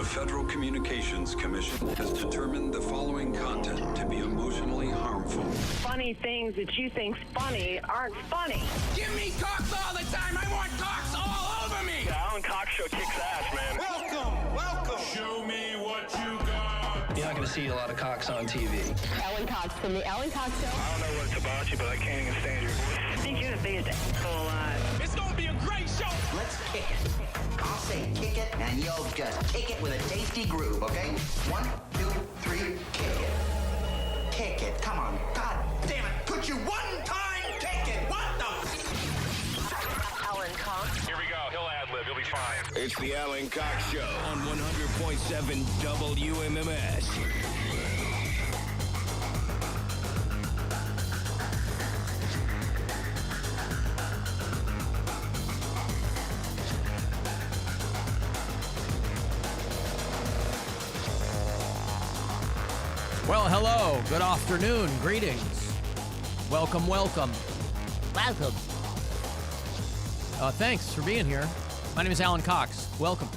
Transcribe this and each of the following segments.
The Federal Communications Commission has determined the following content to be emotionally harmful. Funny things that you think's funny aren't funny. Give me cocks all the time. I want cocks all over me. The Alan Cox Show kicks ass, man. Welcome. Show me what you got. You're not going to see a lot of cocks on TV. Alan Cox from the Alan Cox Show. I don't know what it's about you, but I can't even stand your voice. I think you're the biggest asshole alive. It's gonna be a great show. Let's kick it. I'll say kick it, and you'll just kick it with a tasty groove, okay? 1, 2, 3, kick it. Kick it. Come on. God damn it. Could you one time kick it? What the? Alan Cox. Here we go. He'll ad-lib. He'll be fine. It's the Alan Cox Show on 100.7 WMMS. Well, hello, good afternoon, greetings. Welcome. Thanks for being here. My name is Alan Cox. Welcome.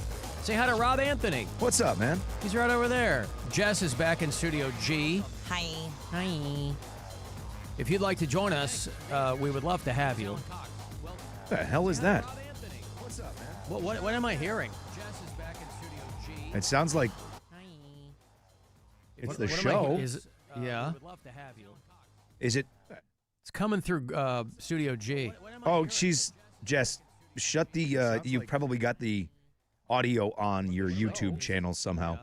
Say hi to Rob Anthony. What's up, man? He's right over there. Jess is back in Studio G. Hi. If you'd like to join us, we would love to have you. What the hell is that? What's up, man? What am I hearing? Jess is back in Studio G. It sounds like it's the show. Yeah. We would love to have you. Is it? It's coming through Studio G. Oh, Jess, shut the, you probably got the audio on your YouTube channel somehow.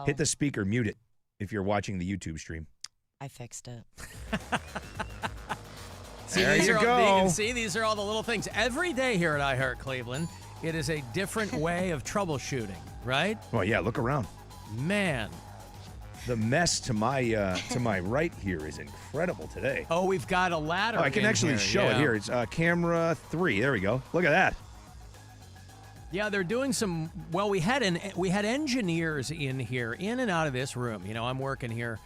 Hit the speaker, mute it if you're watching the YouTube stream. I fixed it. See, there you go. See, these are all the little things. Every day here at iHeart Cleveland, it is a different way of troubleshooting, right? Well, yeah, look around. Man. The mess to my right here is incredible today. Oh, we've got a ladder. Oh, I can actually here. show it here. It's camera 3. There we go. Look at that. Yeah, they're doing some. Well, we had engineers in here, in and out of this room. You know, I'm working here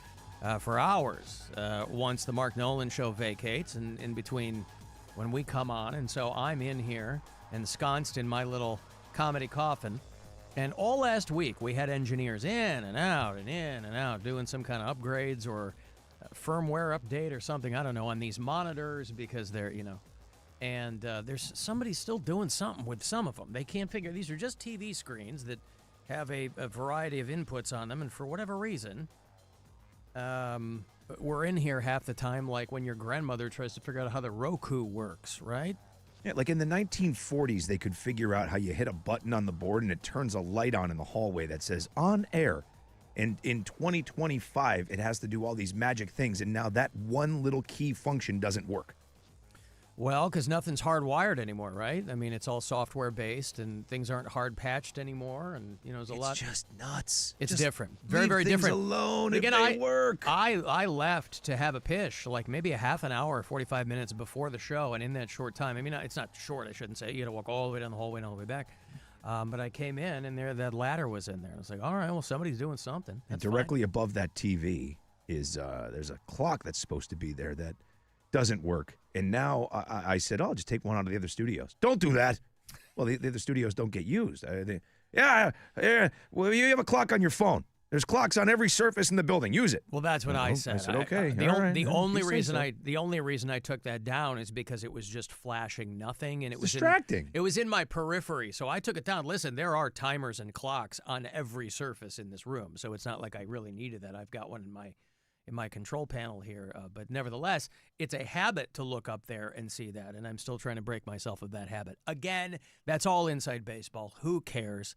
for hours once the Mark Nolan show vacates, and in between when we come on, and so I'm in here ensconced in my little comedy coffin. And all last week, we had engineers in and out, doing some kind of upgrades or firmware update or something, I don't know, on these monitors because they're, and there's somebody still doing something with some of them. They can't figure, these are just TV screens that have a variety of inputs on them, and for whatever reason, we're in here half the time like when your grandmother tries to figure out how the Roku works, right? Yeah, like in the 1940s, they could figure out how you hit a button on the board and it turns a light on in the hallway that says on air. And in 2025, it has to do all these magic things. And now that one little key function doesn't work. Well, because nothing's hardwired anymore, right? I mean, it's all software-based, and things aren't hard-patched anymore, and, there's a lot. It's just nuts. It's just different. Very, very different. Alone Again, if they work. I left to have a pish, like maybe a half an hour, 45 minutes before the show, and in that short time, I mean, it's not short, I shouldn't say. You got to walk all the way down the hallway and all the way back. But I came in, and that ladder was in there. I was like, all right, well, somebody's doing something. And directly above that TV is there's a clock that's supposed to be there that doesn't work. And now I said, I'll just take one out of the other studios. Don't do that. Well, the other studios don't get used. Well, you have a clock on your phone. There's clocks on every surface in the building. Use it. Well, that's what I said. I said, okay. The only reason I took that down is because it was just flashing nothing, and it was distracting. It was in my periphery, so I took it down. Listen, there are timers and clocks on every surface in this room, so it's not like I really needed that. I've got one in my control panel here, but nevertheless, it's a habit to look up there and see that, and I'm still trying to break myself of that habit. Again, that's all inside baseball. Who cares?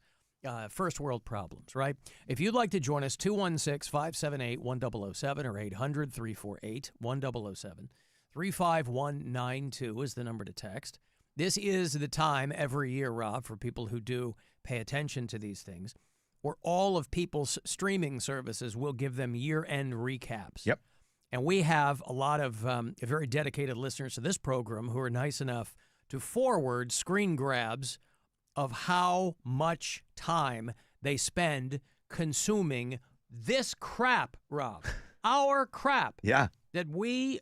First world problems, right? If you'd like to join us, 216-578-1007 or 800-348-1007. 35192 is the number to text. This is the time every year, Rob, for people who do pay attention to these things, where all of people's streaming services will give them year-end recaps. Yep. And we have a lot of very dedicated listeners to this program who are nice enough to forward screen grabs of how much time they spend consuming this crap, Rob. Our crap. Yeah. That we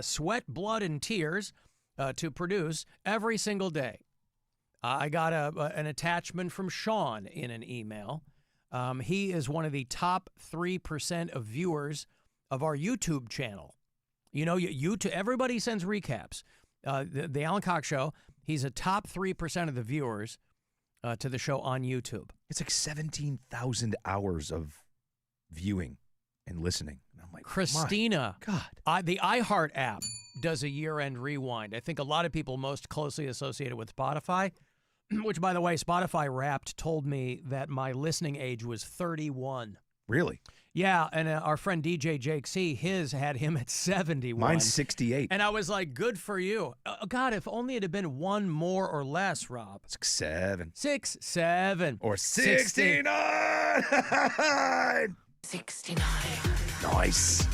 sweat blood and tears to produce every single day. I got an attachment from Sean in an email He is one of the top 3% of viewers of our YouTube channel. You know, YouTube, everybody sends recaps. The Alan Cox Show, he's a top 3% of the viewers to the show on YouTube. It's like 17,000 hours of viewing and listening. And I'm like, Christina, my God. The iHeart app does a year-end rewind. I think a lot of people most closely associated with Spotify, which, by the way, Spotify Wrapped told me that my listening age was 31. Really? Yeah, and our friend DJ Jake C, his had him at 71. Mine's 68. And I was like, good for you. God, if only it had been one more or less, Rob. 67. 67. Or 69. 69. Nice.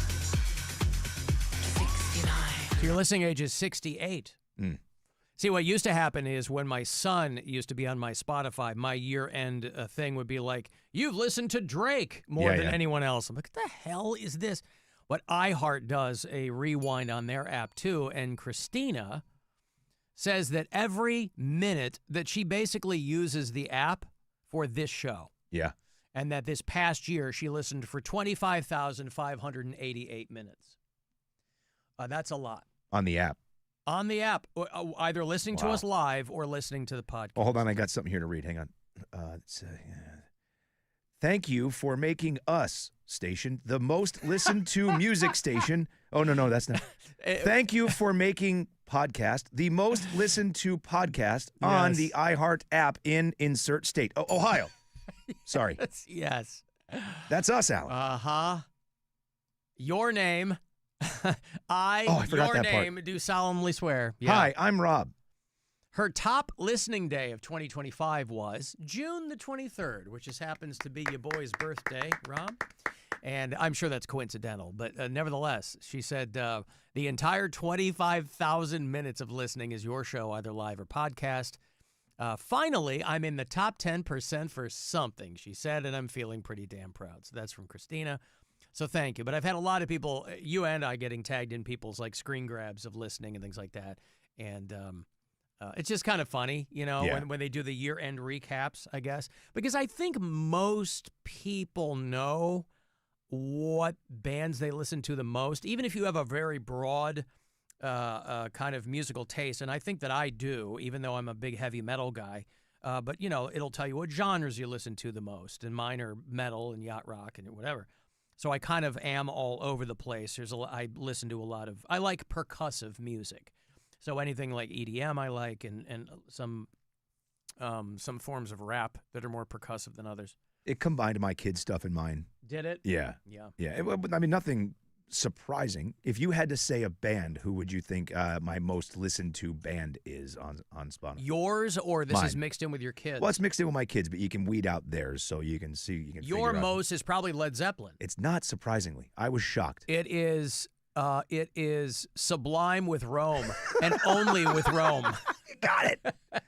69. So your listening age is 68. Mm. See, what used to happen is when my son used to be on my Spotify, my year-end thing would be like, you've listened to Drake more than anyone else. I'm like, what the hell is this? But iHeart does a rewind on their app, too, and Christina says that every minute that she basically uses the app for this show. Yeah. And that this past year, she listened for 25,588 minutes. That's a lot. On the app. On the app, either listening to us live or listening to the podcast. Oh, hold on. I got something here to read. Hang on. Thank you for making us station the most listened to music station. Oh, no, that's not. Thank you for making podcast the most listened to podcast on the iHeart app in insert state. Oh, Ohio. Sorry. Yes. That's us, Alan. Uh-huh. Your name. I forgot your that part. name, do solemnly swear. Yeah. Hi, I'm Rob. Her top listening day of 2025 was June the 23rd, which just happens to be your boy's birthday, Rob. And I'm sure that's coincidental, but nevertheless, she said the entire 25,000 minutes of listening is your show, either live or podcast. Finally, I'm in the top 10% for something, she said, and I'm feeling pretty damn proud. So that's from Christina. So thank you. But I've had a lot of people, you and I, getting tagged in people's like screen grabs of listening and things like that. And it's just kind of funny, you know, when they do the year-end recaps, I guess. Because I think most people know what bands they listen to the most, even if you have a very broad kind of musical taste. And I think that I do, even though I'm a big heavy metal guy. But, you know, it'll tell you what genres you listen to the most. And mine are metal and yacht rock and whatever. So I kind of am all over the place. I listen to a lot of, I like percussive music. So anything like EDM I like, and some forms of rap that are more percussive than others. It combined my kids' stuff and mine. Did it? Yeah. Yeah. Yeah. I mean, nothing surprising. If you had to say a band, who would you think my most listened to band is on Spotify? Yours, or this Mine. is mixed in with your kids? Well, it's mixed in with my kids, but you can weed out theirs so you can see. You can your figure out. most is probably Led Zeppelin. It's not, surprisingly. I was shocked. It is Sublime with Rome, and only with Rome. You got it.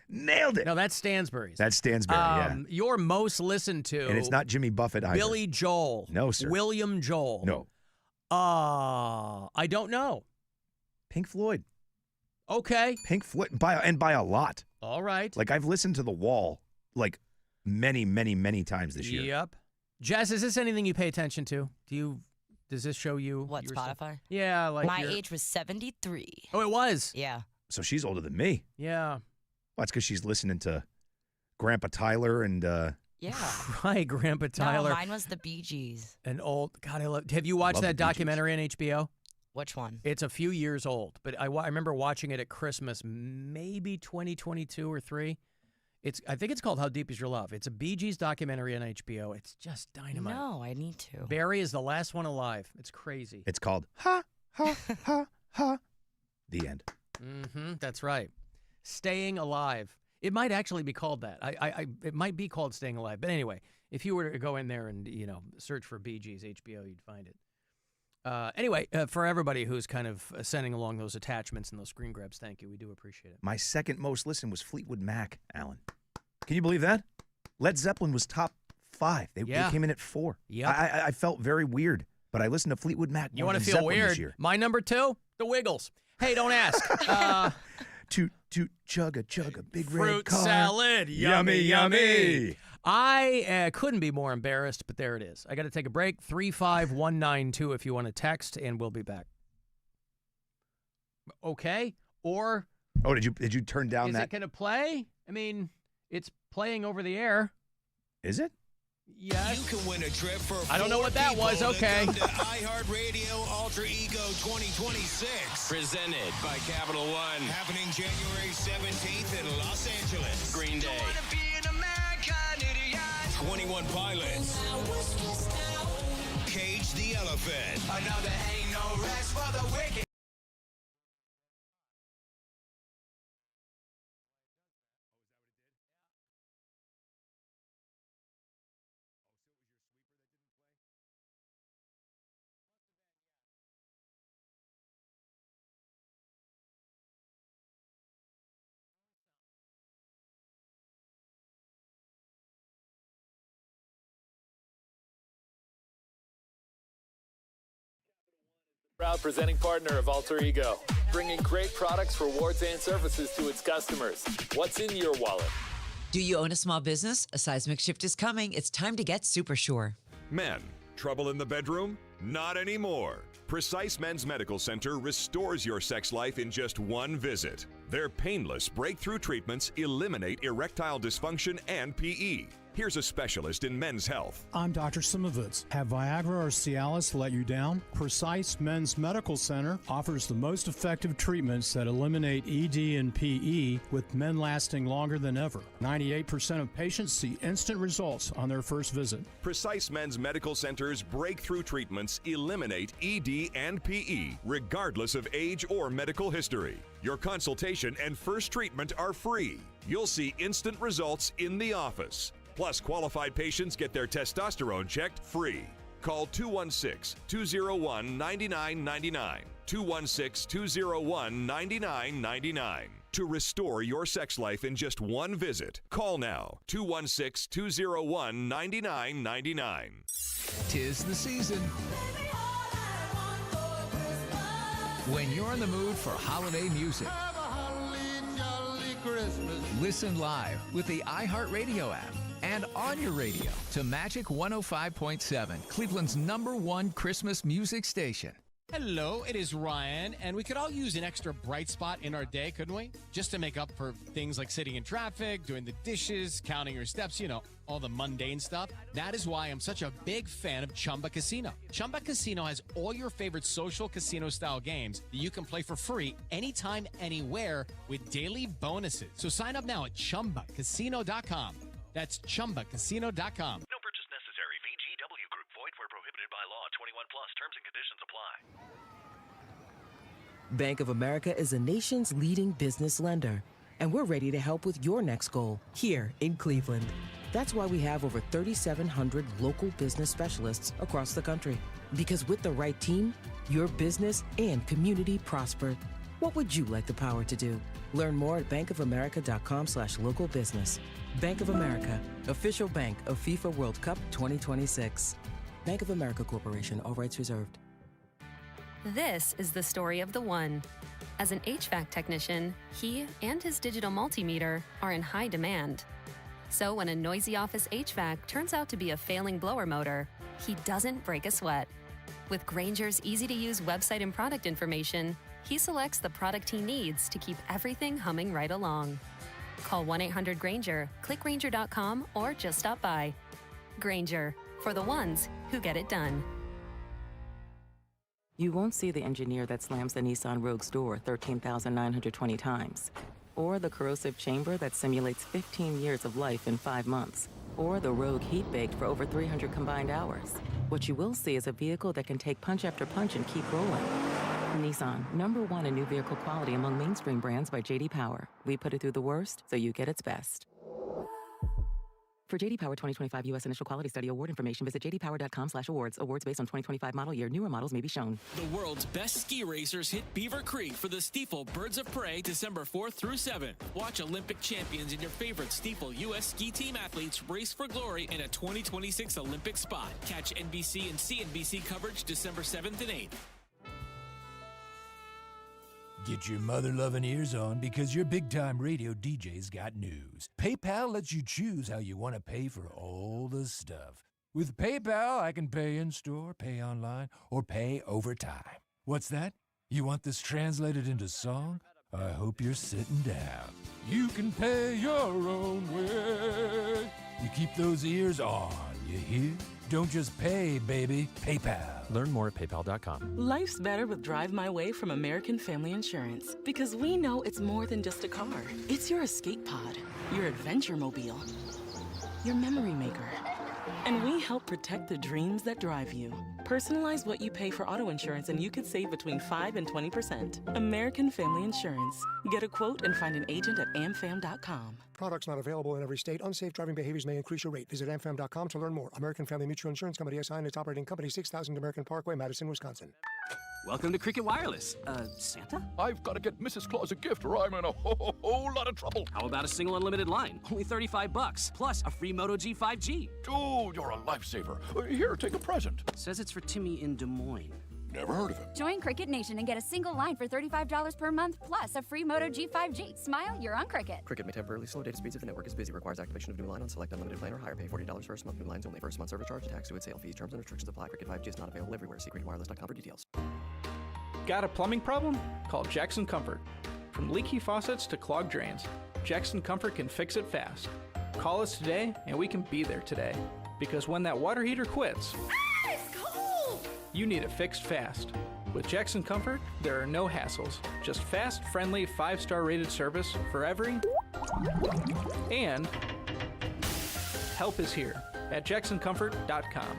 Nailed it. No, that's Stansbury's. That's Stansbury, yeah. Your most listened to. And it's not Jimmy Buffett either. Billy Joel. No, sir. William Joel. No. I don't know. Pink Floyd. Okay. Pink Floyd, by a lot. All right. Like, I've listened to The Wall, like, many, many, many times this year. Yep. Jess, is this anything you pay attention to? Does this show you? What, your Spotify? stuff? Yeah. Like my age was 73. Oh, it was? Yeah. So she's older than me. Yeah. Well, that's because she's listening to Grandpa Tyler and... Yeah. Right, Grandpa Tyler. No, mine was the Bee Gees. An old... God, have you watched that documentary on HBO? Which one? It's a few years old, but I remember watching it at Christmas, maybe 2022 or 3. I think it's called How Deep Is Your Love. It's a Bee Gees documentary on HBO. It's just dynamite. No, I need to. Barry is the last one alive. It's crazy. It's called Ha, Ha, Ha, Ha. The end. Mm-hmm. That's right. Staying Alive. It might actually be called that. It might be called Staying Alive. But anyway, if you were to go in there and, search for Bee Gees HBO, you'd find it. Anyway, for everybody who's kind of sending along those attachments and those screen grabs, thank you. We do appreciate it. My second most listened was Fleetwood Mac, Alan. Can you believe that? Led Zeppelin was top 5. They came in at 4. Yeah. I felt very weird, but I listened to Fleetwood Mac more You want than to feel Zeppelin weird? this year. My number 2, the Wiggles. Hey, don't ask. Toot, toot, chugga, chugga, big red Fruit car. salad. Yummy, yummy. I couldn't be more embarrassed, but there it is. I got to take a break. 35192 if you want to text, and we'll be back. Okay? Or... Oh, did you turn down that? Is it going to play? I mean, it's playing over the air. Is it? Yes. You can win a trip for I don't know what that was. Okay. To iHeartRadio Alter Ego 2026. Presented by Capital One. Happening January 17th in Los Angeles. Green Day. 21 Pilots. Cage the Elephant. I know there ain't no rest for the wicked. Proud presenting partner of Alter Ego, bringing great products, rewards, and services to its customers. What's in your wallet? Do you own a small business? A seismic shift is coming. It's time to get super sure. Men, trouble in the bedroom? Not anymore. Precise Men's Medical Center restores your sex life in just one visit. Their painless breakthrough treatments eliminate erectile dysfunction and PE. Here's a specialist in men's health. I'm Dr. Simovitz. Have Viagra or Cialis let you down? Precise Men's Medical Center offers the most effective treatments that eliminate ED and PE, with men lasting longer than ever. 98% of patients see instant results on their first visit. Precise Men's Medical Center's breakthrough treatments eliminate ED and PE, regardless of age or medical history. Your consultation and first treatment are free. You'll see instant results in the office. Plus, qualified patients get their testosterone checked free. Call 216-201-9999. 216-201-9999. To restore your sex life in just one visit. Call now. 216-201-9999. 'Tis the season. When you're in the mood for holiday music, listen live with the iHeartRadio app and on your radio to Magic 105.7, Cleveland's #1 Christmas music station. Hello, it is Ryan, and we could all use an extra bright spot in our day, couldn't we? Just to make up for things like sitting in traffic, doing the dishes, counting your steps, all the mundane stuff. That is why I'm such a big fan of Chumba Casino. Chumba Casino has all your favorite social casino-style games that you can play for free anytime, anywhere with daily bonuses. So sign up now at ChumbaCasino.com. That's ChumbaCasino.com. No purchase necessary. VGW Group. Void where prohibited by law. 21 plus. Terms and conditions apply. Bank of America is the nation's leading business lender, and we're ready to help with your next goal here in Cleveland. That's why we have over 3,700 local business specialists across the country. Because with the right team, your business and community prosper. What would you like the power to do? Learn more at bankofamerica.com/local business. Bank of America, official bank of FIFA World Cup 2026. Bank of America Corporation, all rights reserved. This is the story of the one. As an HVAC technician, he and his digital multimeter are in high demand. So when a noisy office HVAC turns out to be a failing blower motor, he doesn't break a sweat. With Grainger's easy-to-use website and product information, he selects the product he needs to keep everything humming right along. Call 1-800-GRAINGER, click Grainger.com, or just stop by. Grainger, for the ones who get it done. You won't see the engineer that slams the Nissan Rogue's door 13,920 times, or the corrosive chamber that simulates 15 years of life in 5 months, or the Rogue heat-baked for over 300 combined hours. What you will see is a vehicle that can take punch after punch and keep rolling. Nissan, #1 in new vehicle quality among mainstream brands by J.D. Power. We put it through the worst so you get its best. For J.D. Power 2025 U.S. Initial Quality Study award information, visit jdpower.com/awards. Awards based on 2025 model year. Newer models may be shown. The world's best ski racers hit Beaver Creek for the Stiefel Birds of Prey December 4th through 7th. Watch Olympic champions and your favorite Stiefel U.S. ski team athletes race for glory in a 2026 Olympic spot. Catch NBC and CNBC coverage December 7th and 8th. Get your mother-loving ears on because your big-time radio DJ's got news. PayPal lets you choose how you want to pay for all the stuff. With PayPal, I can pay in-store, pay online, or pay over time. What's that? You want this translated into song? I hope you're sitting down. You can pay your own way. You keep those ears on, you hear? Don't just pay, baby. PayPal. Learn more at paypal.com. Life's better with Drive My Way from American Family Insurance because we know it's more than just a car. It's your escape pod, your adventure mobile, your memory maker. And we help protect the dreams that drive you. Personalize what you pay for auto insurance and you could save between 5 and 20%. American Family Insurance. Get a quote and find an agent at amfam.com. Products not available in every state. Unsafe driving behaviors may increase your rate. Visit amfam.com to learn more. American Family Mutual Insurance Company SI and its operating company 6000 American Parkway, Madison, Wisconsin. Welcome to Cricket Wireless. Santa? I've got to get Mrs. Claus a gift or I'm in a whole lot of trouble. How about a single unlimited line? Only $35, plus a free Moto G 5G. Dude, you're a lifesaver. Here, take a present. Says it's for Timmy in Des Moines. Never heard of him. Join Cricket Nation and get a single line for $35 per month, plus a free Moto G 5G. Smile, you're on Cricket. Cricket may temporarily slow data speeds if the network is busy. Requires activation of new line on select unlimited plan or higher. Pay $40 first month. New lines only. First month service charge. Tax to its sale fees. Terms and restrictions apply. Cricket 5G is not available everywhere. See cricketwireless.com for details. Got a plumbing problem? Call Jackson Comfort. From leaky faucets to clogged drains, Jackson Comfort can fix it fast. Call us today and we can be there today. Because when that water heater quits, It's cold! you need it fixed fast. With Jackson Comfort, there are no hassles. Just fast, friendly, 5-star rated service for every... And help is here at jacksoncomfort.com.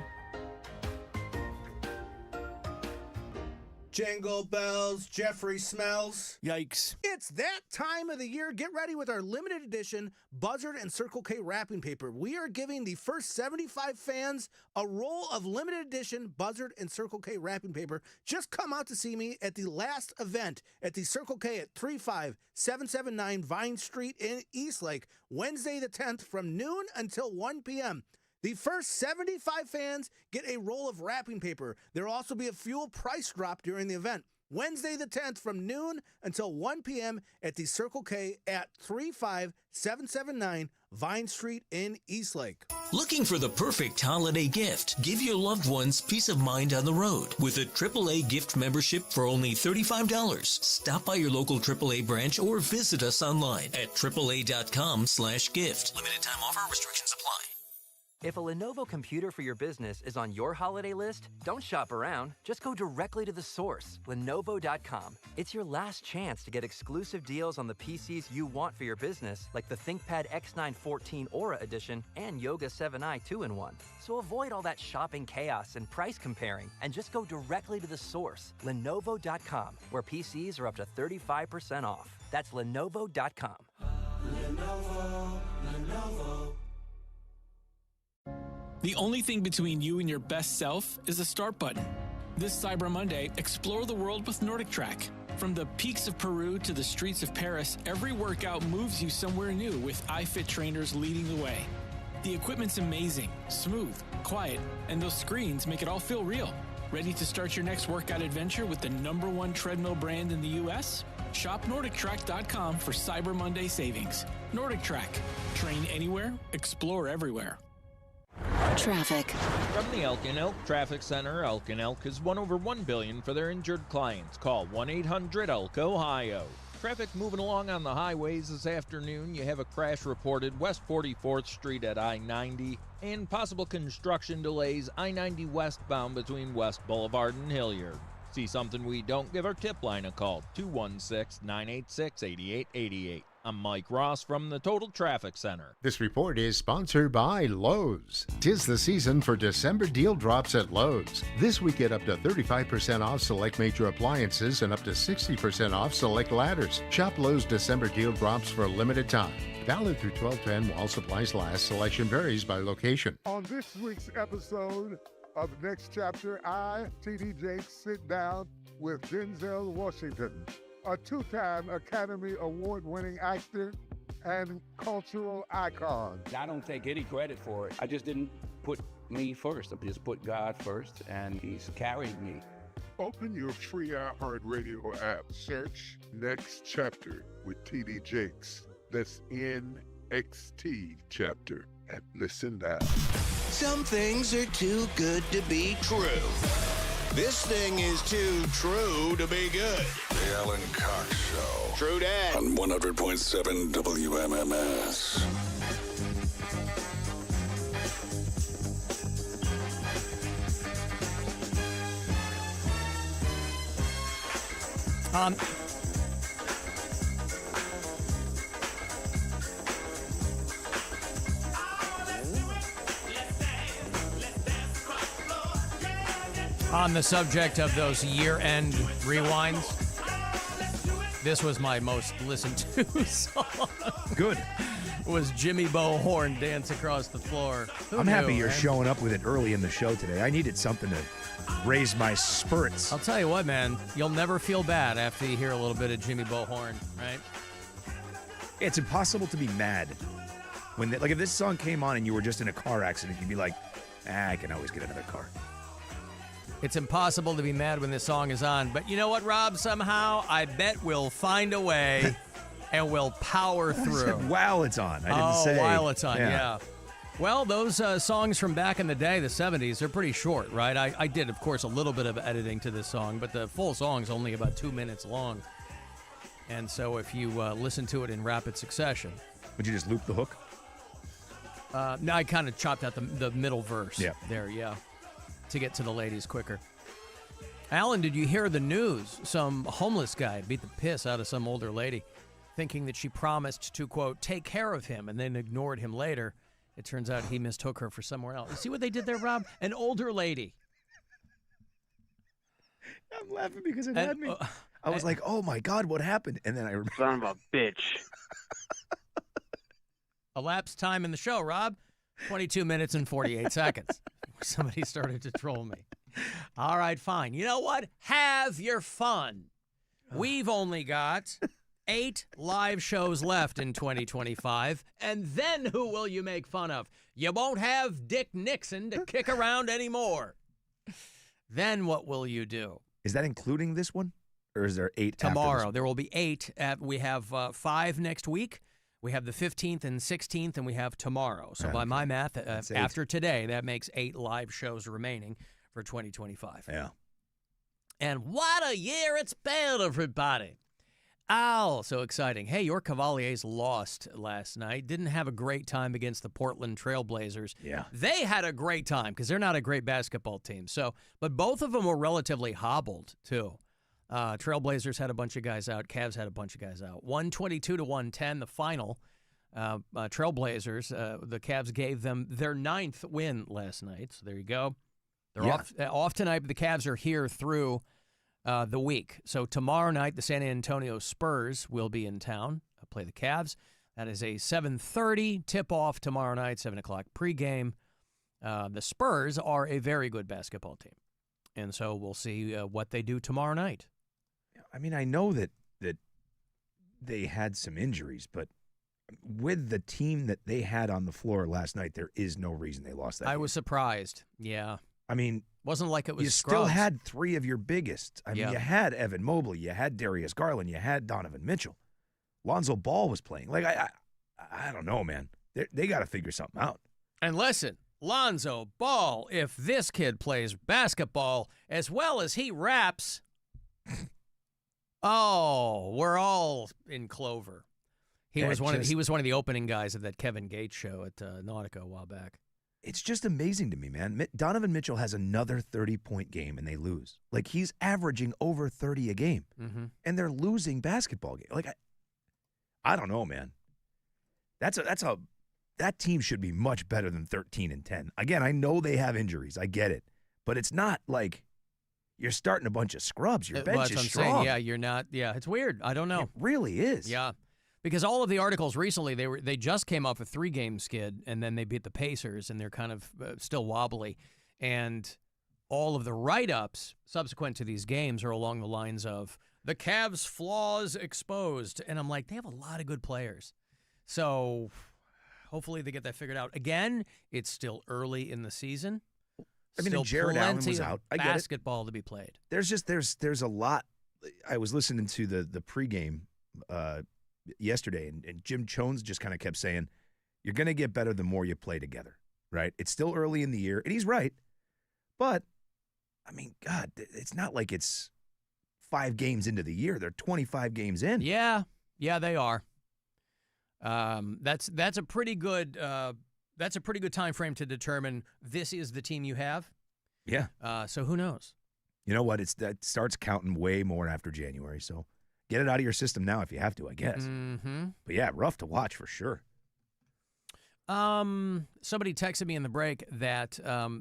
Jingle bells, Jeffrey smells. Yikes. It's that time of the year. Get ready with our limited edition Buzzard and Circle K wrapping paper. We are giving the first 75 fans a roll of limited edition Buzzard and Circle K wrapping paper. Just come out to see me at the last event at the Circle K at 35779 Vine Street in Eastlake, Wednesday the 10th from noon until 1 p.m. The first 75 fans get a roll of wrapping paper. There will also be a fuel price drop during the event. Wednesday the 10th from noon until 1 p.m. at the Circle K at 35779 Vine Street in Eastlake. Looking for the perfect holiday gift? Give your loved ones peace of mind on the road with a AAA gift membership for only $35. Stop by your local AAA branch or visit us online at AAA.com/gift. Limited time offer. Restrictions apply. If a Lenovo computer for your business is on your holiday list, don't shop around. Just go directly to the source, Lenovo.com. It's your last chance to get exclusive deals on the PCs you want for your business, like the ThinkPad X9 14 Aura Edition and Yoga 7i 2-in-1. So avoid all that shopping chaos and price comparing, and just go directly to the source, Lenovo.com, where PCs are up to 35% off. That's Lenovo.com. Lenovo. The only thing between you and your best self is the start button. This Cyber Monday, explore the world with Nordic Track. From the peaks of Peru to the streets of Paris, every workout moves you somewhere new with iFit trainers leading the way. The equipment's amazing, smooth, quiet, and those screens make it all feel real. Ready to start your next workout adventure with the #1 treadmill brand in the U.S.? Shop NordicTrack.com for Cyber Monday savings. Nordic Track. Train anywhere, explore everywhere. Traffic. From the Elkin Elk Traffic Center, Elkin Elk has won over $1 billion for their injured clients. Call 1-800-ELK-OHIO. Traffic moving along on the highways this afternoon. You have a crash reported West 44th Street at I-90 and possible construction delays I-90 westbound between West Boulevard and Hilliard. See something we don't? Give our tip line a call, 216-986-8888. I'm Mike Ross from the Total Traffic Center. This report is sponsored by Lowe's. 'Tis the season for December deal drops at Lowe's. This week get up to 35% off select major appliances and up to 60% off select ladders. Shop Lowe's December deal drops for a limited time. Valid through 12/10 while supplies last. Selection varies by location. On this week's episode of Next Chapter, I, T.D. Jakes, sit down with Denzel Washington, a two-time Academy Award-winning actor and cultural icon. I don't take any credit for it. I just didn't put me first. I just put God first, and He's carried me Open your free iHeartRadio app. Search Next Chapter with TD Jakes. That's NXT Chapter. And listen now. Some things are too good to be true. This thing is too true to be good. The Alan Cox Show. True dat. On 100.7 WMMS. On the subject of those year-end rewinds, this was my most listened to song. Good. Was Jimmy Bo Horn Dance Across the Floor. I'm happy you're showing up with it early in the show today. I needed something to raise my spirits. I'll tell you what, man. You'll never feel bad after you hear a little bit of Jimmy Bo Horn, right? It's impossible to be mad. When if this song came on and you were just in a car accident, you'd be like, I can always get another car. It's impossible to be mad when this song is on. But you know what, Rob? Somehow, I bet we'll find a way and we'll power through. While it's on. I didn't say. While it's on, yeah. Well, those songs from back in the day, the 70s, they're pretty short, right? I did, of course, a little bit of editing to this song, but the full song's only about 2 minutes long. And so if you listen to it in rapid succession. Would you just loop the hook? No, I kind of chopped out the middle verse there, to get to the ladies quicker. Alan, did you hear the news? Some homeless guy beat the piss out of some older lady, thinking that she promised to, quote, take care of him, and then ignored him later. It turns out he mistook her for somewhere else. You see what they did there, Rob? An older lady. I'm laughing because it had me. I was like, oh, my God, what happened? And then I remember. Son of a bitch. Elapsed time in the show, Rob. 22 minutes and 48 seconds. Somebody started to troll me. All right, fine. You know what? Have your fun. We've only got 8 live shows left in 2025, and then who will you make fun of? You won't have Dick Nixon to kick around anymore. Then what will you do? Is that including this one? Or is there 8 tomorrow? There will be 8. We have 5 next week. We have the 15th and 16th, and we have tomorrow. So by my math, after today, that makes 8 live shows remaining for 2025. Yeah. And what a year it's been, everybody. Oh, so exciting. Hey, your Cavaliers lost last night. Didn't have a great time against the Portland Trailblazers. Yeah. They had a great time because they're not a great basketball team. But both of them were relatively hobbled, too. Trailblazers had a bunch of guys out. Cavs had a bunch of guys out. 122-110, the final. Trailblazers, the Cavs gave them their 9th win last night. So there you go. They're off tonight, but the Cavs are here through the week. So tomorrow night, the San Antonio Spurs will be in town, play the Cavs. That is a 7:30 tip-off tomorrow night, 7 o'clock pregame. The Spurs are a very good basketball team. And so we'll see what they do tomorrow night. I mean, I know that they had some injuries, but with the team that they had on the floor last night, there is no reason they lost that game. I was surprised, yeah. I mean, wasn't like it was you scrubs. Still had 3 of your biggest. I mean, you had Evan Mobley, you had Darius Garland, you had Donovan Mitchell. Lonzo Ball was playing. Like, I don't know, man. They got to figure something out. And listen, Lonzo Ball, if this kid plays basketball as well as he raps, we're all in clover. He was one of the opening guys of that Kevin Gates show at Nautica a while back. It's just amazing to me, man. Donovan Mitchell has another 30-point game and they lose. Like, he's averaging over 30 a game, and they're losing basketball games. Like, I don't know, man. That team should be much better than 13-10. Again, I know they have injuries. I get it. But it's not like you're starting a bunch of scrubs. Your bench is strong. Saying. Yeah, you're not. Yeah, it's weird. I don't know. It really is. Yeah. Because all of the articles recently, they just came off a 3-game skid, and then they beat the Pacers, and they're kind of still wobbly. And all of the write-ups subsequent to these games are along the lines of, the Cavs' flaws exposed. And I'm like, they have a lot of good players. So hopefully they get that figured out. Again, it's still early in the season. I mean, Still and Jared Allen plenty was of out. I get it. basketball to be played. There's a lot. I was listening to the pregame yesterday, and Jim Chones just kind of kept saying, "You're going to get better the more you play together." Right? It's still early in the year, and he's right. But I mean, God, it's not like it's 5 games into the year. They're 25 games in. Yeah, they are. That's a pretty good time frame to determine this is the team you have. Yeah. So who knows? You know what? That starts counting way more after January. So get it out of your system now if you have to, I guess. Mm-hmm. But yeah, rough to watch for sure. Somebody texted me in the break that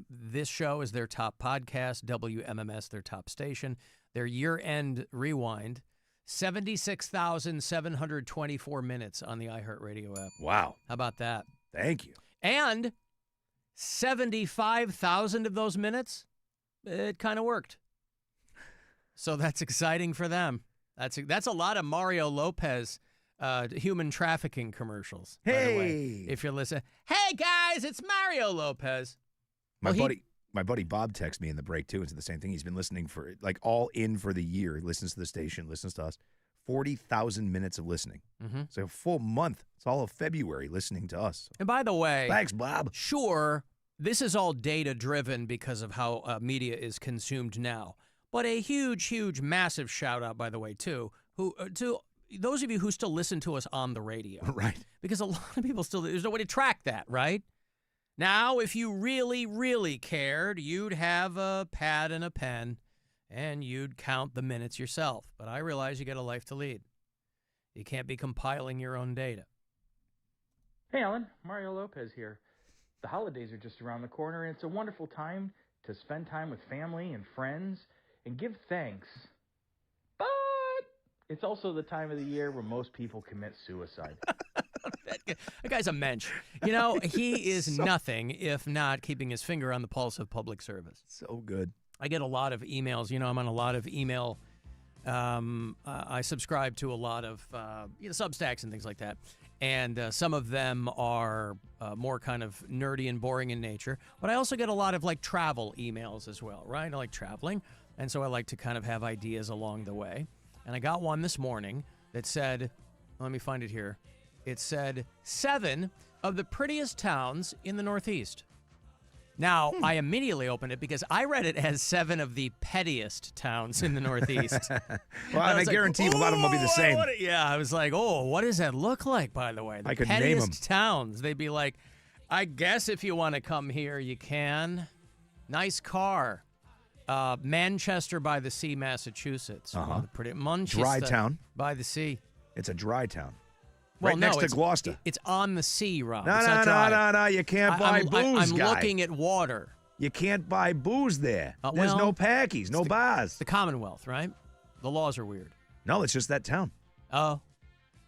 this show is their top podcast, WMMS, their top station. Their year-end rewind, 76,724 minutes on the iHeartRadio app. Wow. How about that? Thank you. And 75,000 of those minutes, it kind of worked. So that's exciting for them. That's a lot of Mario Lopez human trafficking commercials. By the way, if you're listening. Hey, guys, it's Mario Lopez. My buddy Bob texted me in the break, too, and said the same thing. He's been listening for, like, all in for the year. He listens to the station, listens to us. 40,000 minutes of listening. Mm-hmm. So a full month. It's all of February listening to us. And by the way, thanks, Bob. Sure, this is all data-driven because of how media is consumed now. But a huge, massive shout-out, by the way, too, to those of you who still listen to us on the radio. Right. Because a lot of people still, there's no way to track that, right? Now, if you really cared, you'd have a pad and a pen, and you'd count the minutes yourself. But I realize you got a life to lead. You can't be compiling your own data. Hey, Alan. Mario Lopez here. The holidays are just around the corner, and it's a wonderful time to spend time with family and friends and give thanks. But it's also the time of the year where most people commit suicide. That guy's a mensch. You know, he is nothing if not keeping his finger on the pulse of public service. So good. I get a lot of emails. You know, I'm on a lot of email. I subscribe to a lot of Substacks and things like that. And some of them are more kind of nerdy and boring in nature. But I also get a lot of, like, travel emails as well, right? I like traveling. And so I like to kind of have ideas along the way. And I got one this morning that said, let me find it here. It said 7 of the prettiest towns in the Northeast. Now, I immediately opened it because I read it as 7 of the pettiest towns in the Northeast. Well, I guarantee you a lot of them will be the same. I was like, what does that look like, by the way? The I could name them. pettiest towns. They'd be like, I guess if you want to come here, you can. Nice car. Manchester by the Sea, Massachusetts. Uh-huh. Pretty Manchester Dry town. by the sea. It's a dry town. Well, right next to it's, Gloucester. It's on the sea, Rob. No, it's not dry. No. You can't buy booze, I'm guy. looking at water. You can't buy booze there. There's well, no packies, no bars. The Commonwealth, right? The laws are weird. No, it's just that town. Oh.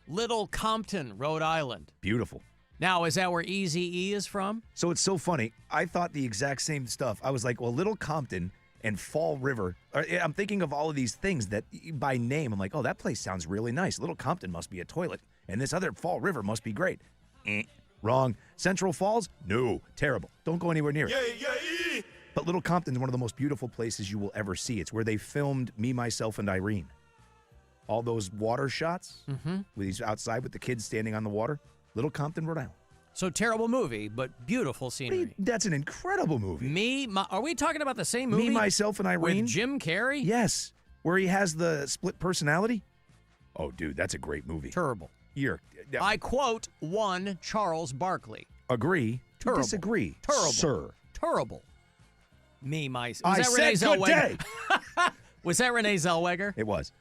Little Compton, Rhode Island. Beautiful. Now, is that where Eazy-E is from? So it's so funny. I thought the exact same stuff. I was like, well, Little Compton and Fall River. I'm thinking of all of these things that by name, I'm like, oh, that place sounds really nice. Little Compton must be a toilet. And this other Fall River must be great. Wrong. Central Falls? No. Terrible. Don't go anywhere near it. But Little Compton's one of the most beautiful places you will ever see. It's where they filmed Me, Myself, and Irene. All those water shots with he's outside with the kids standing on the water. Little Compton, Rhode Island. So terrible movie, but beautiful scenery. That's an incredible movie. Are we talking about the same movie? Me, Myself, and Irene? With Jim Carrey? Yes. Where he has the split personality? Oh, dude, that's a great movie. Terrible. I quote one Charles Barkley. Agree. Terrible. Disagree. Terrible. Sir. Terrible. Me, myself. I said good day. Was that Renee Zellweger? It was.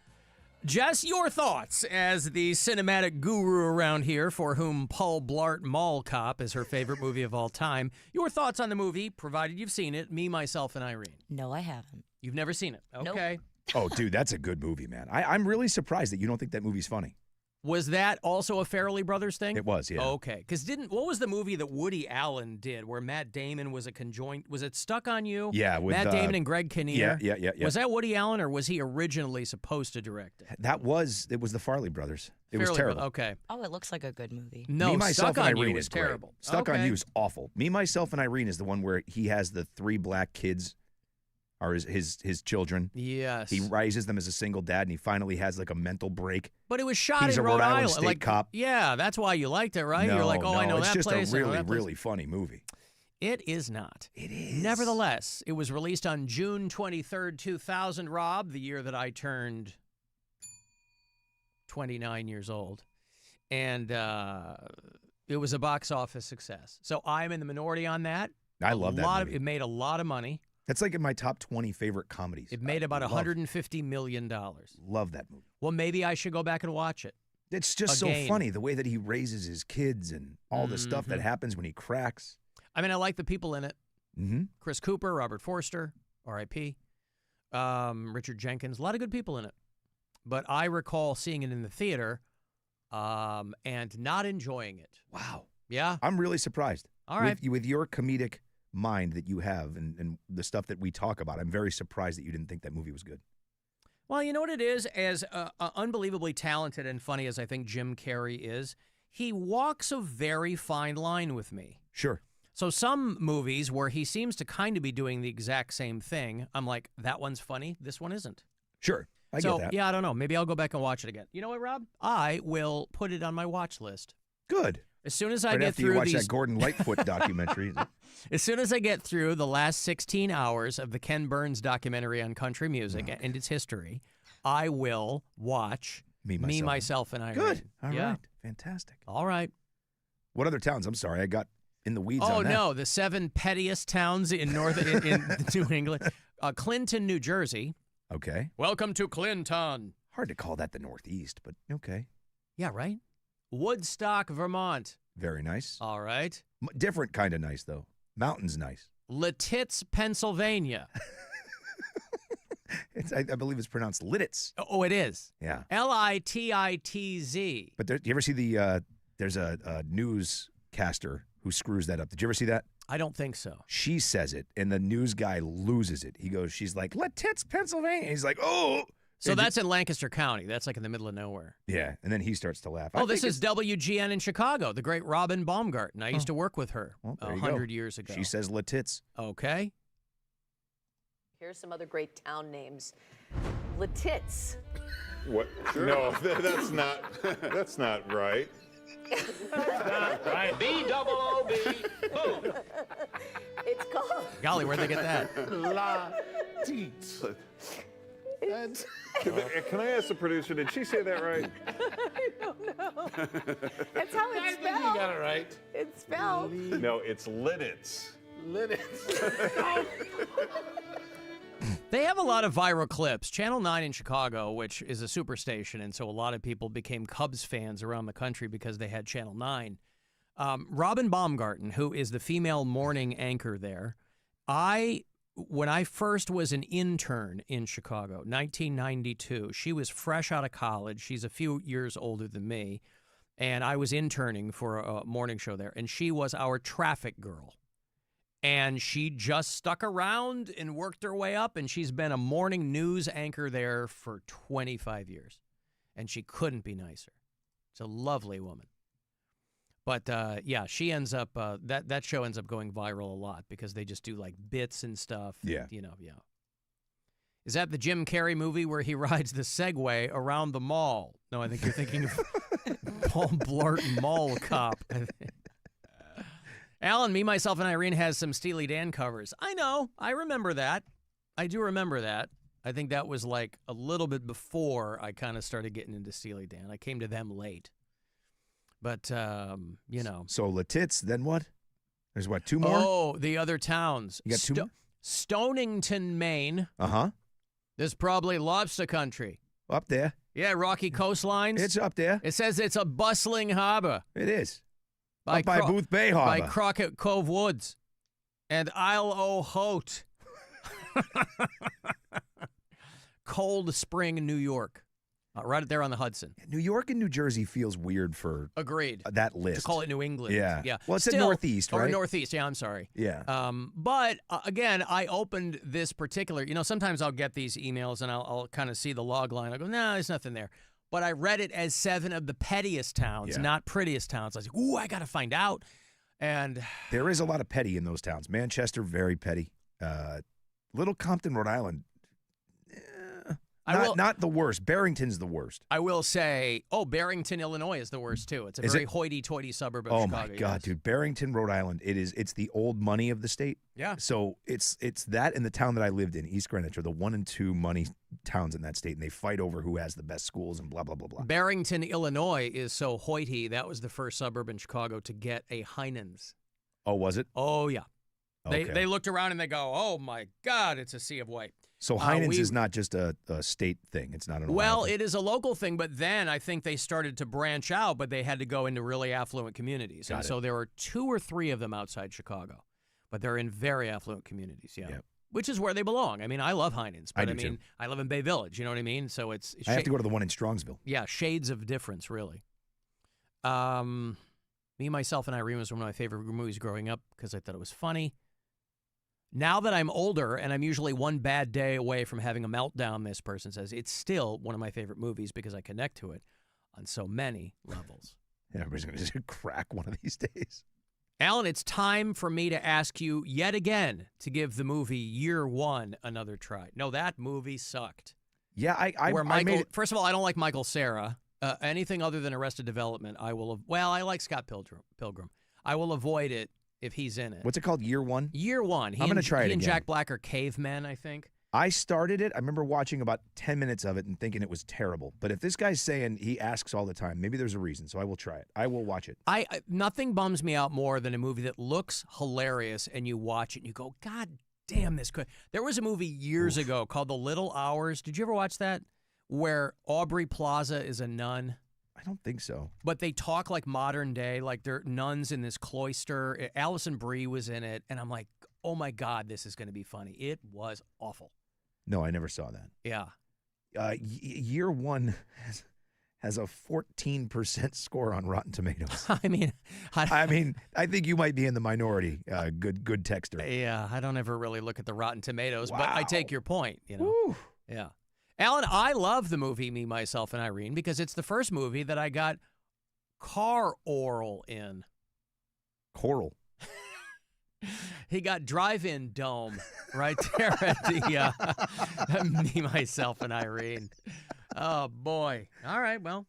Just your thoughts as the cinematic guru around here for whom Paul Blart Mall Cop is her favorite movie of all time. Your thoughts on the movie, provided you've seen it, Me, Myself, and Irene. No, I haven't. You've never seen it? Okay. Nope. Oh, dude, that's a good movie, man. I'm really surprised that you don't think that movie's funny. Was that also a Farrelly Brothers thing? It was, yeah. Okay. Because what was the movie that Woody Allen did where Matt Damon was a conjoined, was it Stuck on You? Yeah. With, Matt Damon and Greg Kinnear? Yeah. Was that Woody Allen or was he originally supposed to direct it? It was the Farrelly Brothers. It was Farrelly terrible. Okay. Oh, it looks like a good movie. No, Me, Myself, Stuck and on Irene You is was great. terrible. Stuck on Okay. You is awful. Me, Myself, and Irene is the one where he has the 3 black kids, are his children. Yes. He raises them as a single dad, and he finally has like a mental break. But it was shot He's in a Rhode Island Island. state cop. Yeah, that's why you liked it, right? You're like, I know it's that just place. a I know really, that place. really funny movie. It is not. It is. Nevertheless, it was released on June 23rd, 2000, Rob, the year that I turned 29 years old. And it was a box office success. So I'm in the minority on that. I love that movie. It made a lot of money. That's like in my top 20 favorite comedies. It made about $150 million. Love that movie. Well, maybe I should go back and watch it. It's just Again. so funny, the way that he raises his kids and all the stuff that happens when he cracks. I mean, I like the people in it. Mm-hmm. Chris Cooper, Robert Forster, R.I.P., Richard Jenkins, a lot of good people in it. But I recall seeing it in the theater and not enjoying it. Wow. Yeah? I'm really surprised. All right. With your comedic mind that you have and the stuff that we talk about, I'm very surprised that you didn't think that movie was good. Well, you know what it is? As unbelievably talented and funny as I think Jim Carrey is, he walks a very fine line with me. Sure. So some movies where he seems to kind of be doing the exact same thing, I'm like, that one's funny, this one isn't. Sure. I So, get that. yeah, I don't know. Maybe I'll go back and watch it again. You know what, Rob? I will put it on my watch list. Good. As soon as I Right get after through you watch these... that Gordon Lightfoot documentary. As soon as I get through the last 16 hours of the Ken Burns documentary on country music and its history, I will watch Me, Myself, and Irene. Good. All yeah. right. Fantastic. All right. What other towns? I'm sorry, I got in the weeds Oh, on that. no, the 7 pettiest towns in in New England. Clinton, New Jersey. Okay. Welcome to Clinton. Hard to call that the Northeast, but okay. Yeah, right? Woodstock, Vermont. Very nice. All right. Different kind of nice, though. Mountains nice. Lititz, Pennsylvania. I believe it's pronounced Lititz. Oh, it is. Yeah. Lititz. But do you ever see there's a newscaster who screws that up. Did you ever see that? I don't think so. She says it, and the news guy loses it. She's like, Lititz, Pennsylvania. He's like, oh. So that's in Lancaster County. That's like in the middle of nowhere. Yeah, and then he starts to laugh. Oh, this is WGN in Chicago, the great Robin Baumgarten. I used to work with her 100 years ago. She says Lititz. Okay. Here's some other great town names. Lititz. What? Sure. No, that's not right. Right. B-double-O-B. Boom. It's called. Golly, where'd they get that? Lititz. Can I ask the producer, did she say that right? I don't know. That's how it's spelled. You got it right. It's spelled. No, it's Lititz. They have a lot of viral clips. Channel 9 in Chicago, which is a superstation, and so a lot of people became Cubs fans around the country because they had Channel 9. Robin Baumgarten, who is the female morning anchor there, when I first was an intern in Chicago, 1992, she was fresh out of college. She's a few years older than me, and I was interning for a morning show there, and she was our traffic girl. And she just stuck around and worked her way up, and she's been a morning news anchor there for 25 years. And she couldn't be nicer. It's a lovely woman. But, yeah, she ends up, that show ends up going viral a lot because they just do, like, bits and stuff. Yeah. You know, yeah. Is that the Jim Carrey movie where he rides the Segway around the mall? No, I think you're thinking of Paul Blart Mall Cop. Alan, Me, Myself, and Irene has some Steely Dan covers. I know. I remember that. I do remember that. I think that was like a little bit before I kind of started getting into Steely Dan. I came to them late. But, you know. So Lititz, then what? There's what, 2 more? Oh, the other towns. You got 2 more? Stonington, Maine. Uh-huh. This is probably lobster country. Up there. Yeah, rocky coastlines. It's up there. It says it's a bustling harbor. It is. Up by Booth Bay Harbor. By Crockett Cove Woods. And Isle o' Haut. Cold Spring, New York. right there on the Hudson. New York and New Jersey feels weird for Agreed. That list. To call it New England. Yeah. Yeah. Well, it's the Northeast, right? Or Northeast. Yeah, I'm sorry. Yeah. But again, I opened this particular, sometimes I'll get these emails and I'll kind of see the log line. I go, no, there's nothing there. But I read it as 7 of the pettiest towns, not prettiest towns. I was like, ooh, I got to find out. And there is a lot of petty in those towns. Manchester, very petty. Little Compton, Rhode Island, not the worst. Barrington's the worst. I will say, Barrington, Illinois is the worst too. It's a very hoity-toity suburb of Chicago. Oh my God, dude. Barrington, Rhode Island, it's the old money of the state. Yeah. So it's that and the town that I lived in, East Greenwich, are the 1 and 2 money towns in that state, and they fight over who has the best schools and blah, blah, blah, blah. Barrington, Illinois is so hoity. That was the first suburb in Chicago to get a Heinen's. Oh, was it? Oh, yeah. Okay. They looked around and they go, oh, my God, it's a sea of white. So Heinen's is not just a state thing. It's not an Ohio thing. It is a local thing, but then I think they started to branch out, but they had to go into really affluent communities. So there are 2 or 3 of them outside Chicago, but they're in very affluent communities, which is where they belong. I mean, I love Heinen's, but I live in Bay Village, you know what I mean? So it's I have to go to the one in Strongsville. Yeah, shades of difference, really. Me, Myself, and Irene was one of my favorite movies growing up because I thought it was funny. Now that I'm older and I'm usually one bad day away from having a meltdown, this person says, it's still one of my favorite movies because I connect to it on so many levels. Everybody's going to just crack one of these days. Alan, it's time for me to ask you yet again to give the movie Year One another try. No, that movie sucked. Yeah, I made it. First of all, I don't like Michael Cera. Anything other than Arrested Development, I like Scott Pilgrim. I will avoid it if he's in it. What's it called? Year One? Year One. I'm going to try it again. He and Jack Black are cavemen, I think. I started it. I remember watching about 10 minutes of it and thinking it was terrible. But if this guy's saying he asks all the time, maybe there's a reason. So I will try it. I will watch it. Nothing bums me out more than a movie that looks hilarious and you watch it and you go, God damn, this could. There was a movie years ago called The Little Hours. Did you ever watch that? Where Aubrey Plaza is a nun. I don't think so. But they talk like modern day, like they're nuns in this cloister. Alison Brie was in it. And I'm like, oh my God, this is going to be funny. It was awful. No, I never saw that. Yeah. Year One has a 14% score on Rotten Tomatoes. I mean, I think you might be in the minority. Good texter. Yeah, I don't ever really look at the Rotten Tomatoes, but I take your point. Woo. Yeah. Alan, I love the movie Me, Myself, and Irene because it's the first movie that I got car oral in. Coral. He got drive-in dome right there at the Me, Myself, and Irene. Oh, boy. All right, well,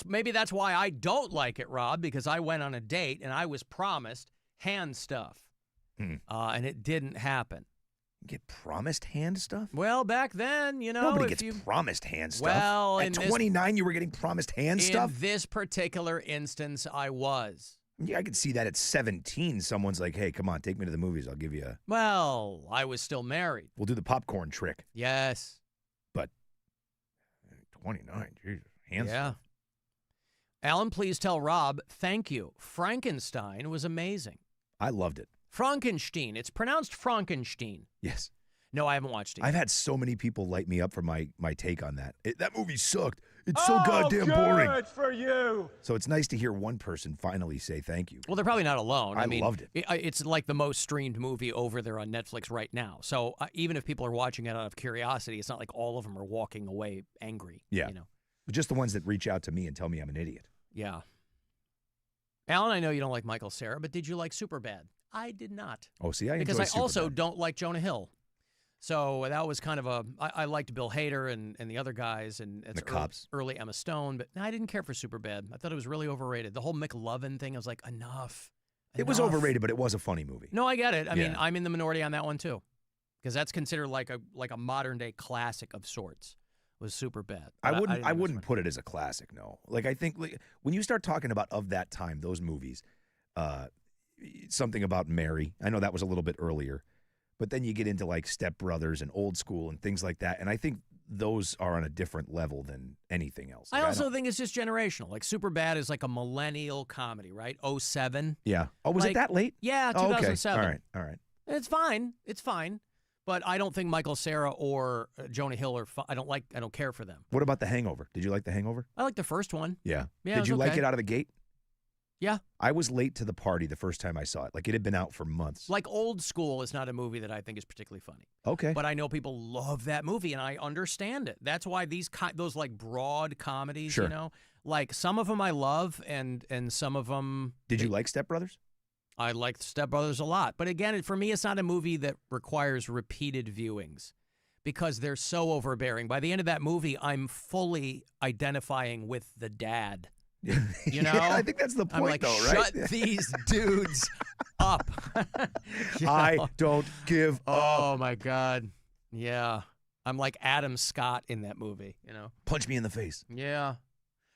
maybe that's why I don't like it, Rob, because I went on a date and I was promised hand stuff, and it didn't happen. Get promised hand stuff? Well, back then, nobody gets promised hand stuff. Well, at 29, you were getting promised hand stuff? In this particular instance, I was. Yeah, I could see that at 17. Someone's like, hey, come on, take me to the movies. I'll give you a... Well, I was still married. We'll do the popcorn trick. Yes. But 29, Jesus, hand stuff. Alan, please tell Rob, thank you. Frankenstein was amazing. I loved it. Frankenstein. It's pronounced Frankenstein. Yes. No, I haven't watched it. I've had so many people light me up for my take on that. That movie sucked. It's so goddamn boring. Good for you. So it's nice to hear one person finally say thank you. Well, they're probably not alone. I mean, loved it. It's like the most streamed movie over there on Netflix right now. So even if people are watching it out of curiosity, it's not like all of them are walking away angry. Yeah. Just the ones that reach out to me and tell me I'm an idiot. Yeah. Alan, I know you don't like Michael Cera, but did you like Superbad? I did not. Oh, see, I enjoy because I also Superbad. don't like Jonah Hill. So that was kind of I liked Bill Hader and the other guys and the cops. Early Emma Stone, but I didn't care for Superbad. I thought it was really overrated. The whole McLovin thing, I was like, enough. It was overrated, but it was a funny movie. No, I get it. I mean, I'm in the minority on that one too, because that's considered like a modern day classic of sorts. Was Superbad. I wouldn't put it as a classic. No, like I think when you start talking about of that time, those movies, something about Mary. I know that was a little bit earlier. But then you get into like Step Brothers and Old School and things like that. And I think those are on a different level than anything else. Like, I also think it's just generational. Like Superbad is like a millennial comedy, right? 07. Yeah. Oh, was it that late? Yeah, 2007. Okay. All right. It's fine. But I don't think Michael Cera or Jonah Hill are I don't care for them. What about The Hangover? Did you like The Hangover? I like the first one. Yeah. Yeah, it Did was you like okay. it out of the gate? Yeah. I was late to the party the first time I saw it. Like, it had been out for months. Like Old School is not a movie that I think is particularly funny. Okay. But I know people love that movie, and I understand it. That's why those like broad comedies, Sure. you know, like some of them I love, and some of them. Did you like Step Brothers? I liked Step Brothers a lot, but again, for me, it's not a movie that requires repeated viewings because they're so overbearing. By the end of that movie, I'm fully identifying with the dad. You know, Yeah, I think that's the point, I'm like, though, right? shut these dudes up. You I know? don't give up. Oh my God. Yeah. I'm like Adam Scott in that movie, you know. Punch me in the face. Yeah.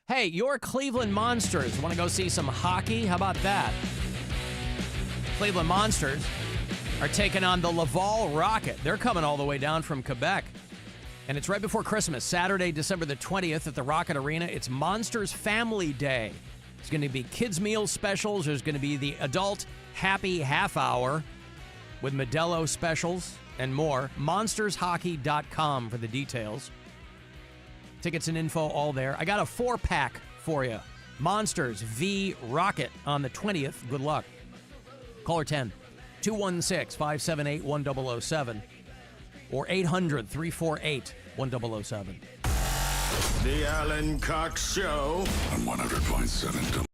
Hey, your Cleveland Monsters want to go see some hockey? How about that? Cleveland Monsters are taking on the Laval Rocket. They're coming all the way down from Quebec. And it's right before Christmas, Saturday, December the 20th at the Rocket Arena. It's Monsters Family Day. It's going to be kids' meal specials. There's going to be the adult happy half hour with Modelo specials and more. MonstersHockey.com for the details. Tickets and info all there. I got a 4-pack for you. Monsters v. Rocket on the 20th. Good luck. Caller 10, 216-578-1007 or 800-348-1007. The Alan Cox Show on 100.7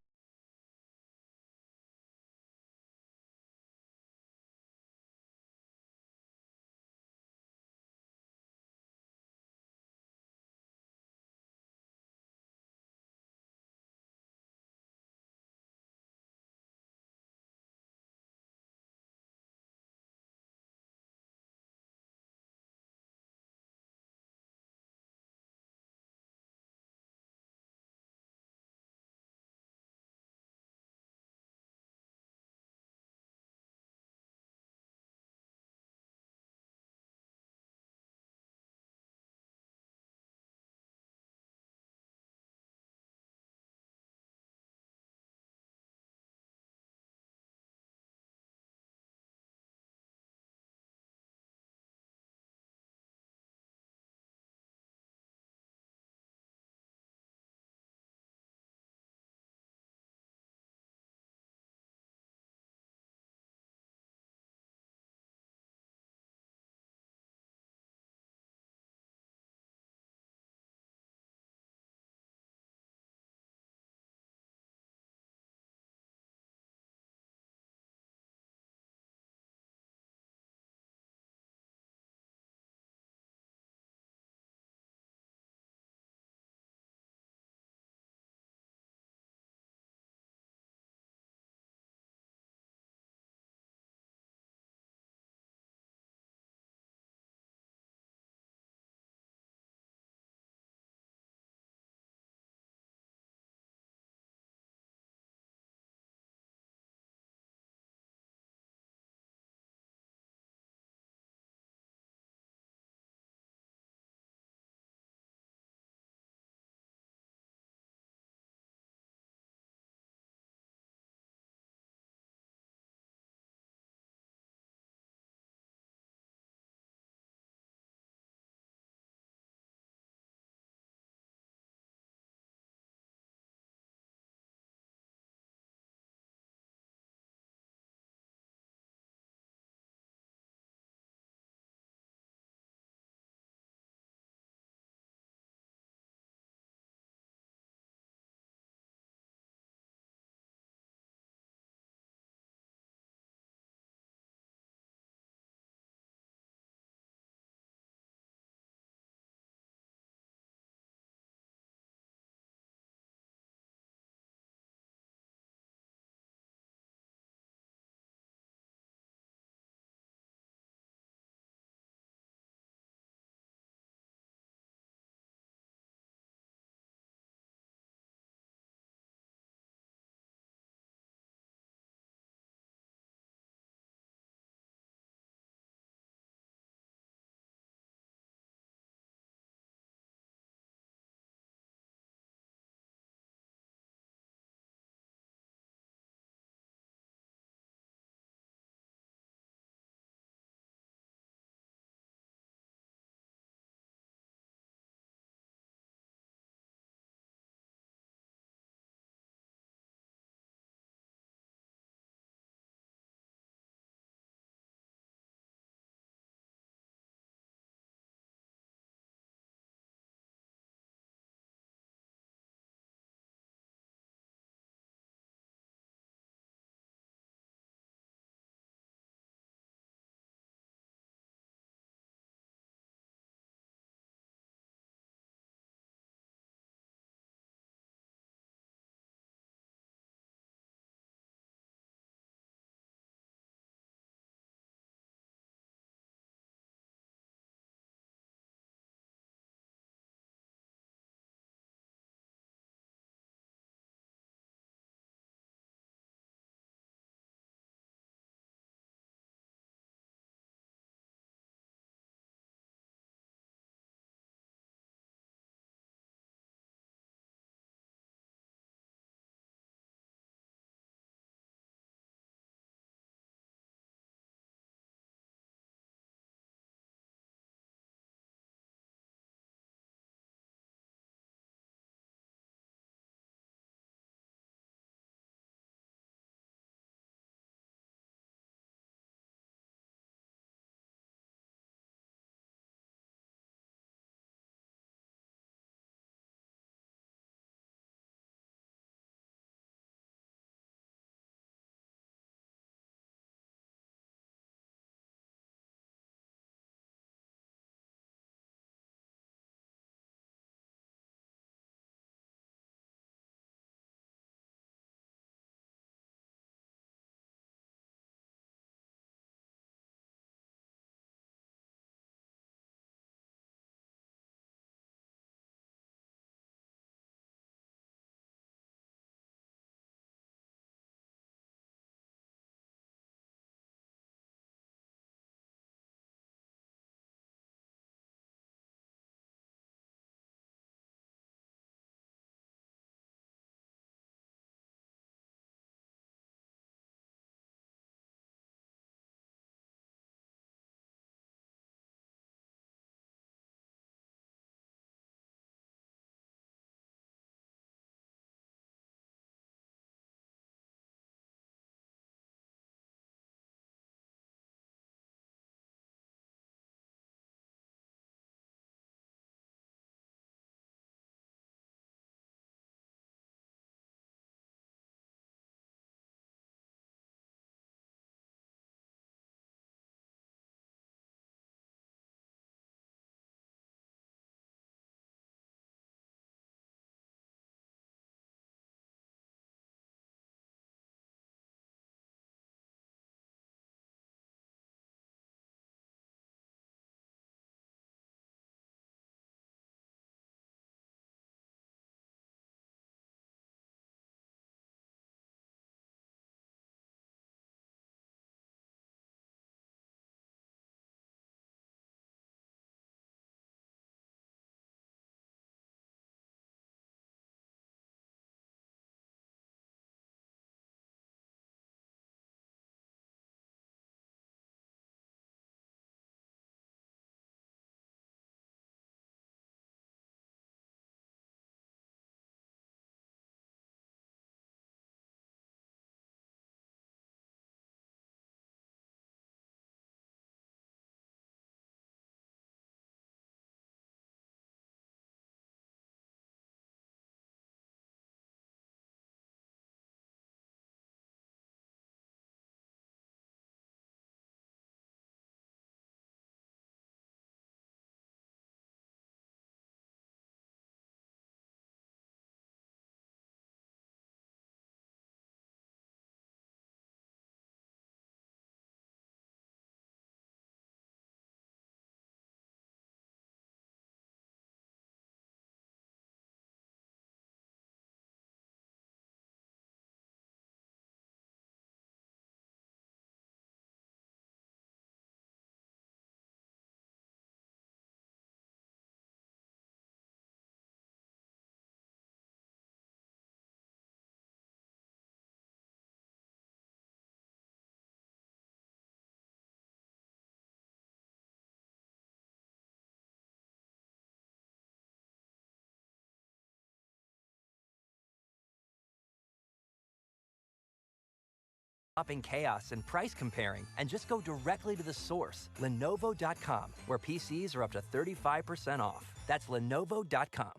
shopping chaos and price comparing, and just go directly to the source, Lenovo.com, where PCs are up to 35% off. That's Lenovo.com.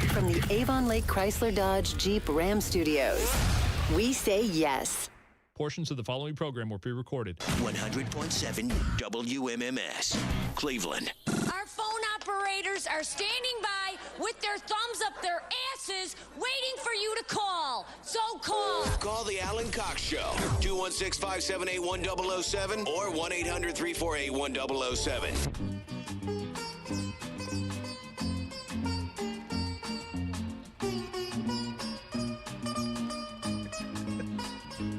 From the Avon Lake Chrysler Dodge Jeep Ram Studios, we say yes. Portions of the following program were pre-recorded. 100.7 WMMS, Cleveland. Our phone operators are standing by with their thumbs up their asses, waiting for you to call. So call. Call the Alan Cox Show, 216-578-1007 or 1-800-348-1007.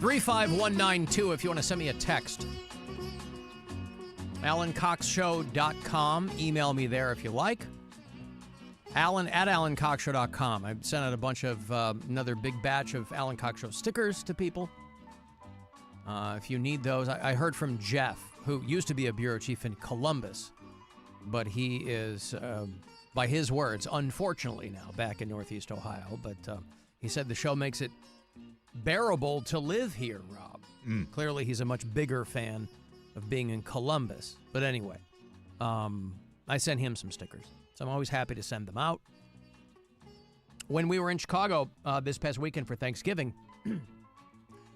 35192 if you want to send me a text. AlanCoxShow.com. Email me there if you like. Alan at AlanCoxShow.com. I sent out a bunch of another big batch of Alan Cox Show stickers to people. If you need those, I heard from Jeff, who used to be a bureau chief in Columbus, but he is, by his words, unfortunately now back in Northeast Ohio. But he said the show makes it bearable to live here, Rob. Clearly, he's a much bigger fan of being in Columbus. But anyway, I sent him some stickers, so I'm always happy to send them out. When we were in Chicago this past weekend for Thanksgiving,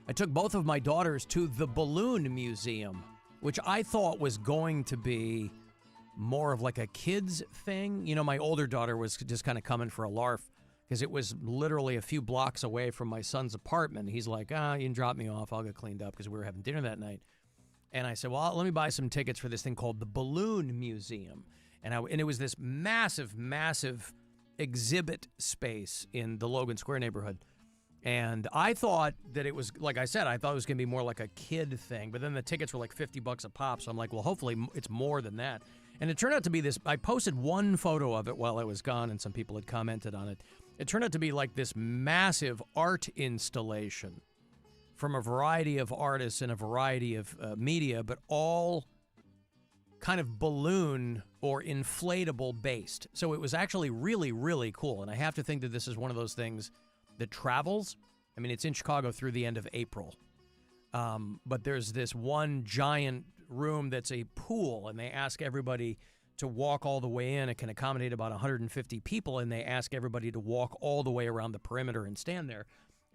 I took both of my daughters to the Balloon Museum, which I thought was going to be more of like a kid's thing. You know, my older daughter was just kind of coming for a larf, because it was literally a few blocks away from my son's apartment. He's like, you can drop me off. I'll get cleaned up, because we were having dinner that night. And I said, well, let me buy some tickets for this thing called the Balloon Museum. And it was this massive, massive exhibit space in the Logan Square neighborhood. And I thought that it was, like I said, I thought it was going to be more like a kid thing. But then the tickets were like $50 a pop. So I'm like, well, hopefully it's more than that. And it turned out to be this. I posted one photo of it while I was gone, and some people had commented on it. It turned out to be like this massive art installation from a variety of artists and a variety of media, but all kind of balloon or inflatable based. So it was actually really, really cool. And I have to think that this is one of those things that travels. I mean, it's in Chicago through the end of April. But there's this one giant room that's a pool, and they ask everybody to walk all the way in. It can accommodate about 150 people, and they ask everybody to walk all the way around the perimeter and stand there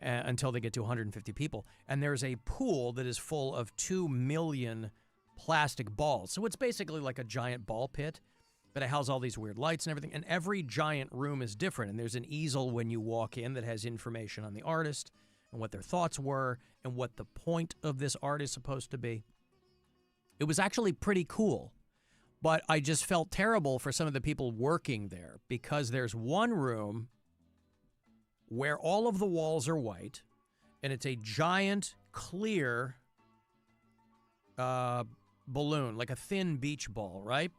until they get to 150 people. And there's a pool that is full of 2 million plastic balls. So it's basically like a giant ball pit, but it has all these weird lights and everything. And every giant room is different. And there's an easel when you walk in that has information on the artist and what their thoughts were and what the point of this art is supposed to be. It was actually pretty cool. But I just felt terrible for some of the people working there, because there's one room where all of the walls are white, and it's a giant, clear balloon, like a thin beach ball, right?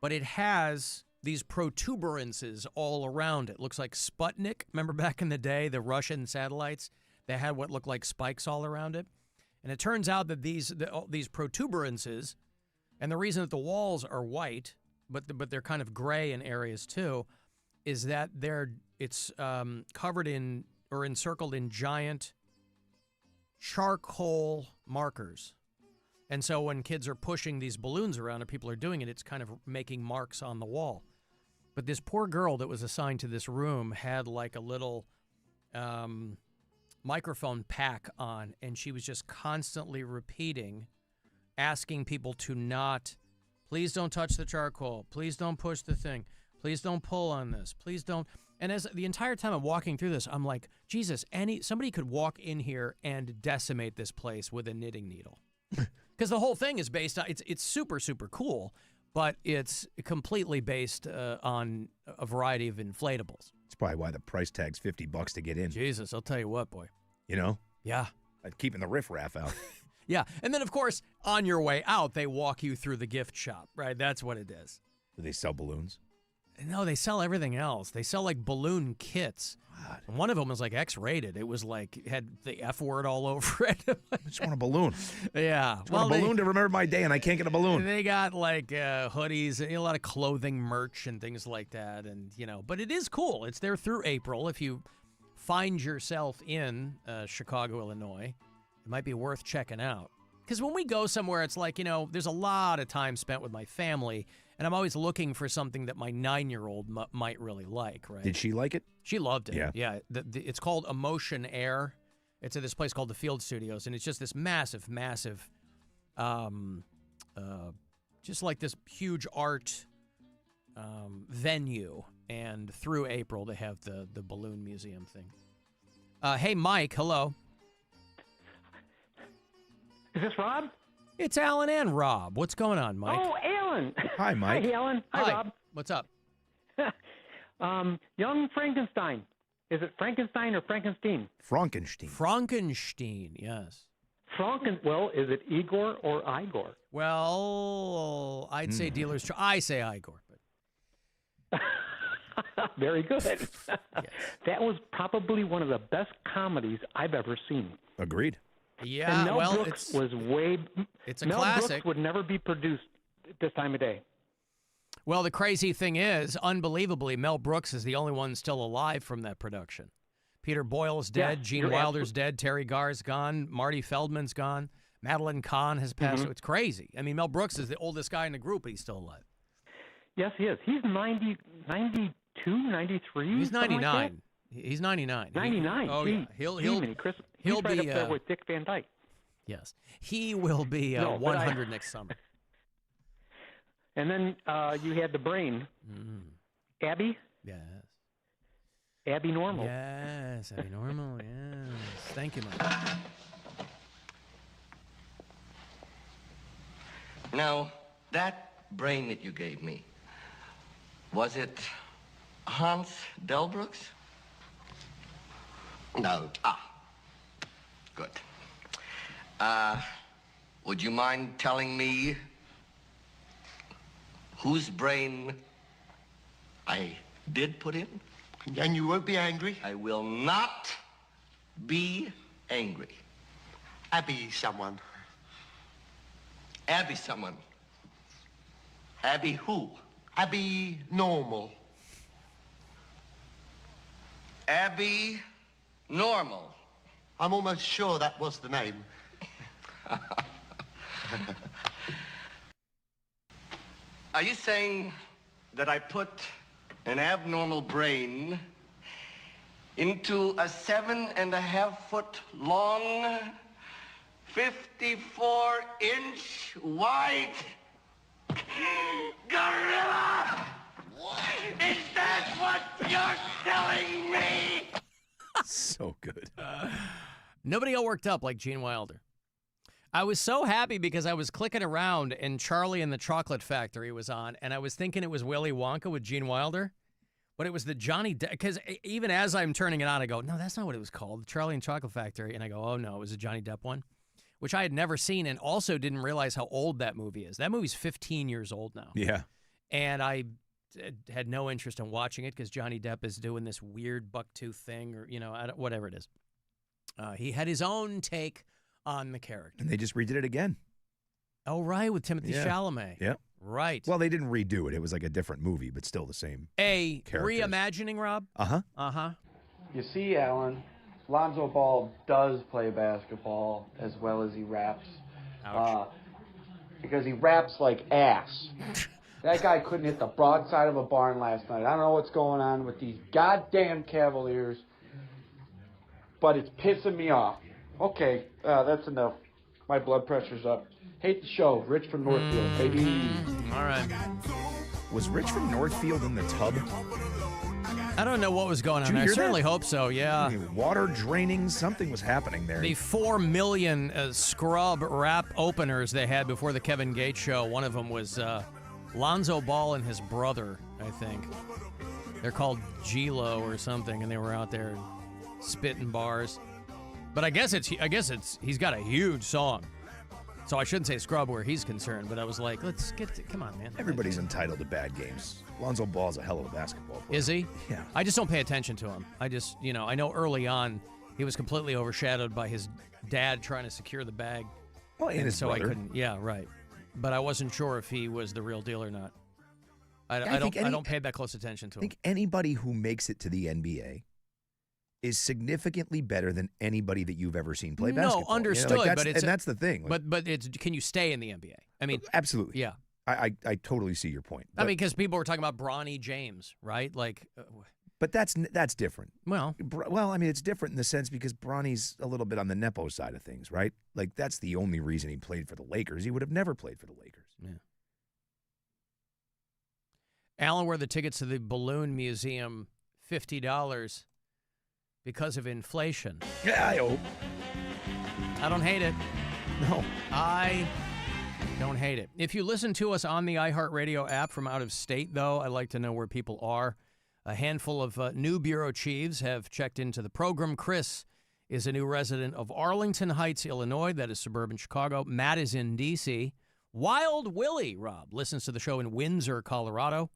But it has these protuberances all around it. Looks like Sputnik. Remember back in the day, the Russian satellites? They had what looked like spikes all around it. And it turns out that these protuberances, and the reason that the walls are white, but they're kind of gray in areas too, is that it's covered in or encircled in giant charcoal markers. And so when kids are pushing these balloons around and people are doing it, it's kind of making marks on the wall. But this poor girl that was assigned to this room had like a little microphone pack on, and she was just constantly repeating, asking people to not, please don't touch the charcoal, please don't push the thing, please don't pull on this, please don't. And as the entire time I'm walking through this, I'm like, Jesus, somebody could walk in here and decimate this place with a knitting needle. Because the whole thing is based on, it's super, super cool, but it's completely based on a variety of inflatables. That's probably why the price tag's $50 to get in. Jesus, I'll tell you what, boy. You know? Yeah. Keeping the riffraff out. Yeah. And then, of course, on your way out, they walk you through the gift shop, right? That's what it is. Do they sell balloons? No, they sell everything else. They sell like balloon kits. God. One of them was like X-rated. It was like, had the F word all over it. I just want a balloon. Yeah. I want a balloon to remember my day, and I can't get a balloon. They got like hoodies, a lot of clothing merch and things like that. And, but it is cool. It's there through April. If you find yourself in Chicago, Illinois, it might be worth checking out. Because when we go somewhere, it's like, there's a lot of time spent with my family, and I'm always looking for something that my 9-year-old might really like, right? Did she like it? She loved it. Yeah. It's called Emotion Air. It's at this place called the Field Studios, and it's just this massive, just like this huge art venue. And through April, they have the balloon museum thing. Hey, Mike, hello. Is this Rob? It's Alan and Rob. What's going on, Mike? Oh, Alan. Hi, Mike. Hi, Alan. Hi, Rob. What's up? Young Frankenstein. Is it Frankenstein or Frankenstein? Frankenstein, yes. Well, is it Igor or Igor? Well, I'd say dealer's choice. I say Igor. But... Very good. Yes. That was probably one of the best comedies I've ever seen. Agreed. Yeah, and Mel Brooks was way... It's a Mel classic. Brooks would never be produced at this time of day. Well, the crazy thing is, unbelievably, Mel Brooks is the only one still alive from that production. Peter Boyle's dead, Gene Wilder's dead, Terry Garr's gone, Marty Feldman's gone, Madeline Kahn has passed. It's crazy. I mean, Mel Brooks is the oldest guy in the group, but he's still alive. Yes, he is. He's 92, 93? He's 99. Like He's 99. 99. Yeah. He'll be right up there with Dick Van Dyke. Yes. He will be 100 next summer. And then you had the brain. Abby? Yes. Abby Normal. Yes, Abby Normal, yes. Thank you, Mike. Now, that brain that you gave me, was it Hans Delbrooks? No. Good. Would you mind telling me whose brain I did put in? And you won't be angry? I will not be angry. Abby someone. Abby someone. Abby who? Abby Normal. Abby Normal. I'm almost sure that was the name. Are you saying that I put an abnormal brain into a 7.5-foot long, 54-inch wide gorilla? Is that what you're telling me? So good. Nobody got worked up like Gene Wilder. I was so happy because I was clicking around and Charlie and the Chocolate Factory was on, and I was thinking it was Willy Wonka with Gene Wilder, but it was the Johnny Depp. Because even as I'm turning it on, I go, no, that's not what it was called, Charlie and Chocolate Factory. And I go, oh, no, it was a Johnny Depp one, which I had never seen and also didn't realize how old that movie is. That movie's 15 years old now. Yeah. And I had no interest in watching it because Johnny Depp is doing this weird bucktooth thing or, whatever it is. He had his own take on the character. And they just redid it again. Oh, right, with Timothy Chalamet. Yeah. Right. Well, they didn't redo it. It was like a different movie, but still the same characters. Reimagining, Rob? Uh-huh. Uh-huh. You see, Alan, Lonzo Ball does play basketball as well as he raps. Because he raps like ass. That guy couldn't hit the broadside of a barn last night. I don't know what's going on with these goddamn Cavaliers, but it's pissing me off. Okay, that's enough. My blood pressure's up. Hate the show. Rich from Northfield, baby. All right. Was Rich from Northfield in the tub? I don't know what was going on. I certainly hope so, yeah. I mean, water draining, something was happening there. The 4 million scrub rap openers they had before the Kevin Gates show, one of them was Lonzo Ball and his brother, I think. They're called G-Lo or something, and they were out there spitting bars. But I guess he's got a huge song. So I shouldn't say scrub where he's concerned, but I was like, let's get to, come on, man. Everybody's entitled to bad games. Lonzo Ball's a hell of a basketball player. Is he? Yeah. I just don't pay attention to him. I just, I know early on he was completely overshadowed by his dad trying to secure the bag. Well, and his brother. I couldn't, yeah, right. But I wasn't sure if he was the real deal or not. I don't pay that close attention to him. I think anybody who makes it to the NBA is significantly better than anybody that you've ever seen play basketball. No, understood, You know, like but it's that's the thing. Like, but it's can you stay in the NBA? I mean, absolutely. Yeah. I totally see your point. I mean, because people were talking about Bronny James, right? Like, but that's different. Well, I mean, it's different in the sense because Bronny's a little bit on the nepo side of things, right? Like, that's the only reason he played for the Lakers. He would have never played for the Lakers. Yeah. Alan, were the tickets to the Balloon Museum $50 because of inflation? Yeah, I hope. I don't hate it. No. I don't hate it. If you listen to us on the iHeartRadio app from out of state, though, I'd like to know where people are. A handful of new bureau chiefs have checked into the program. Chris is a new resident of Arlington Heights, Illinois. That is suburban Chicago. Matt is in D.C. Wild Willie, Rob, listens to the show in Windsor, Colorado.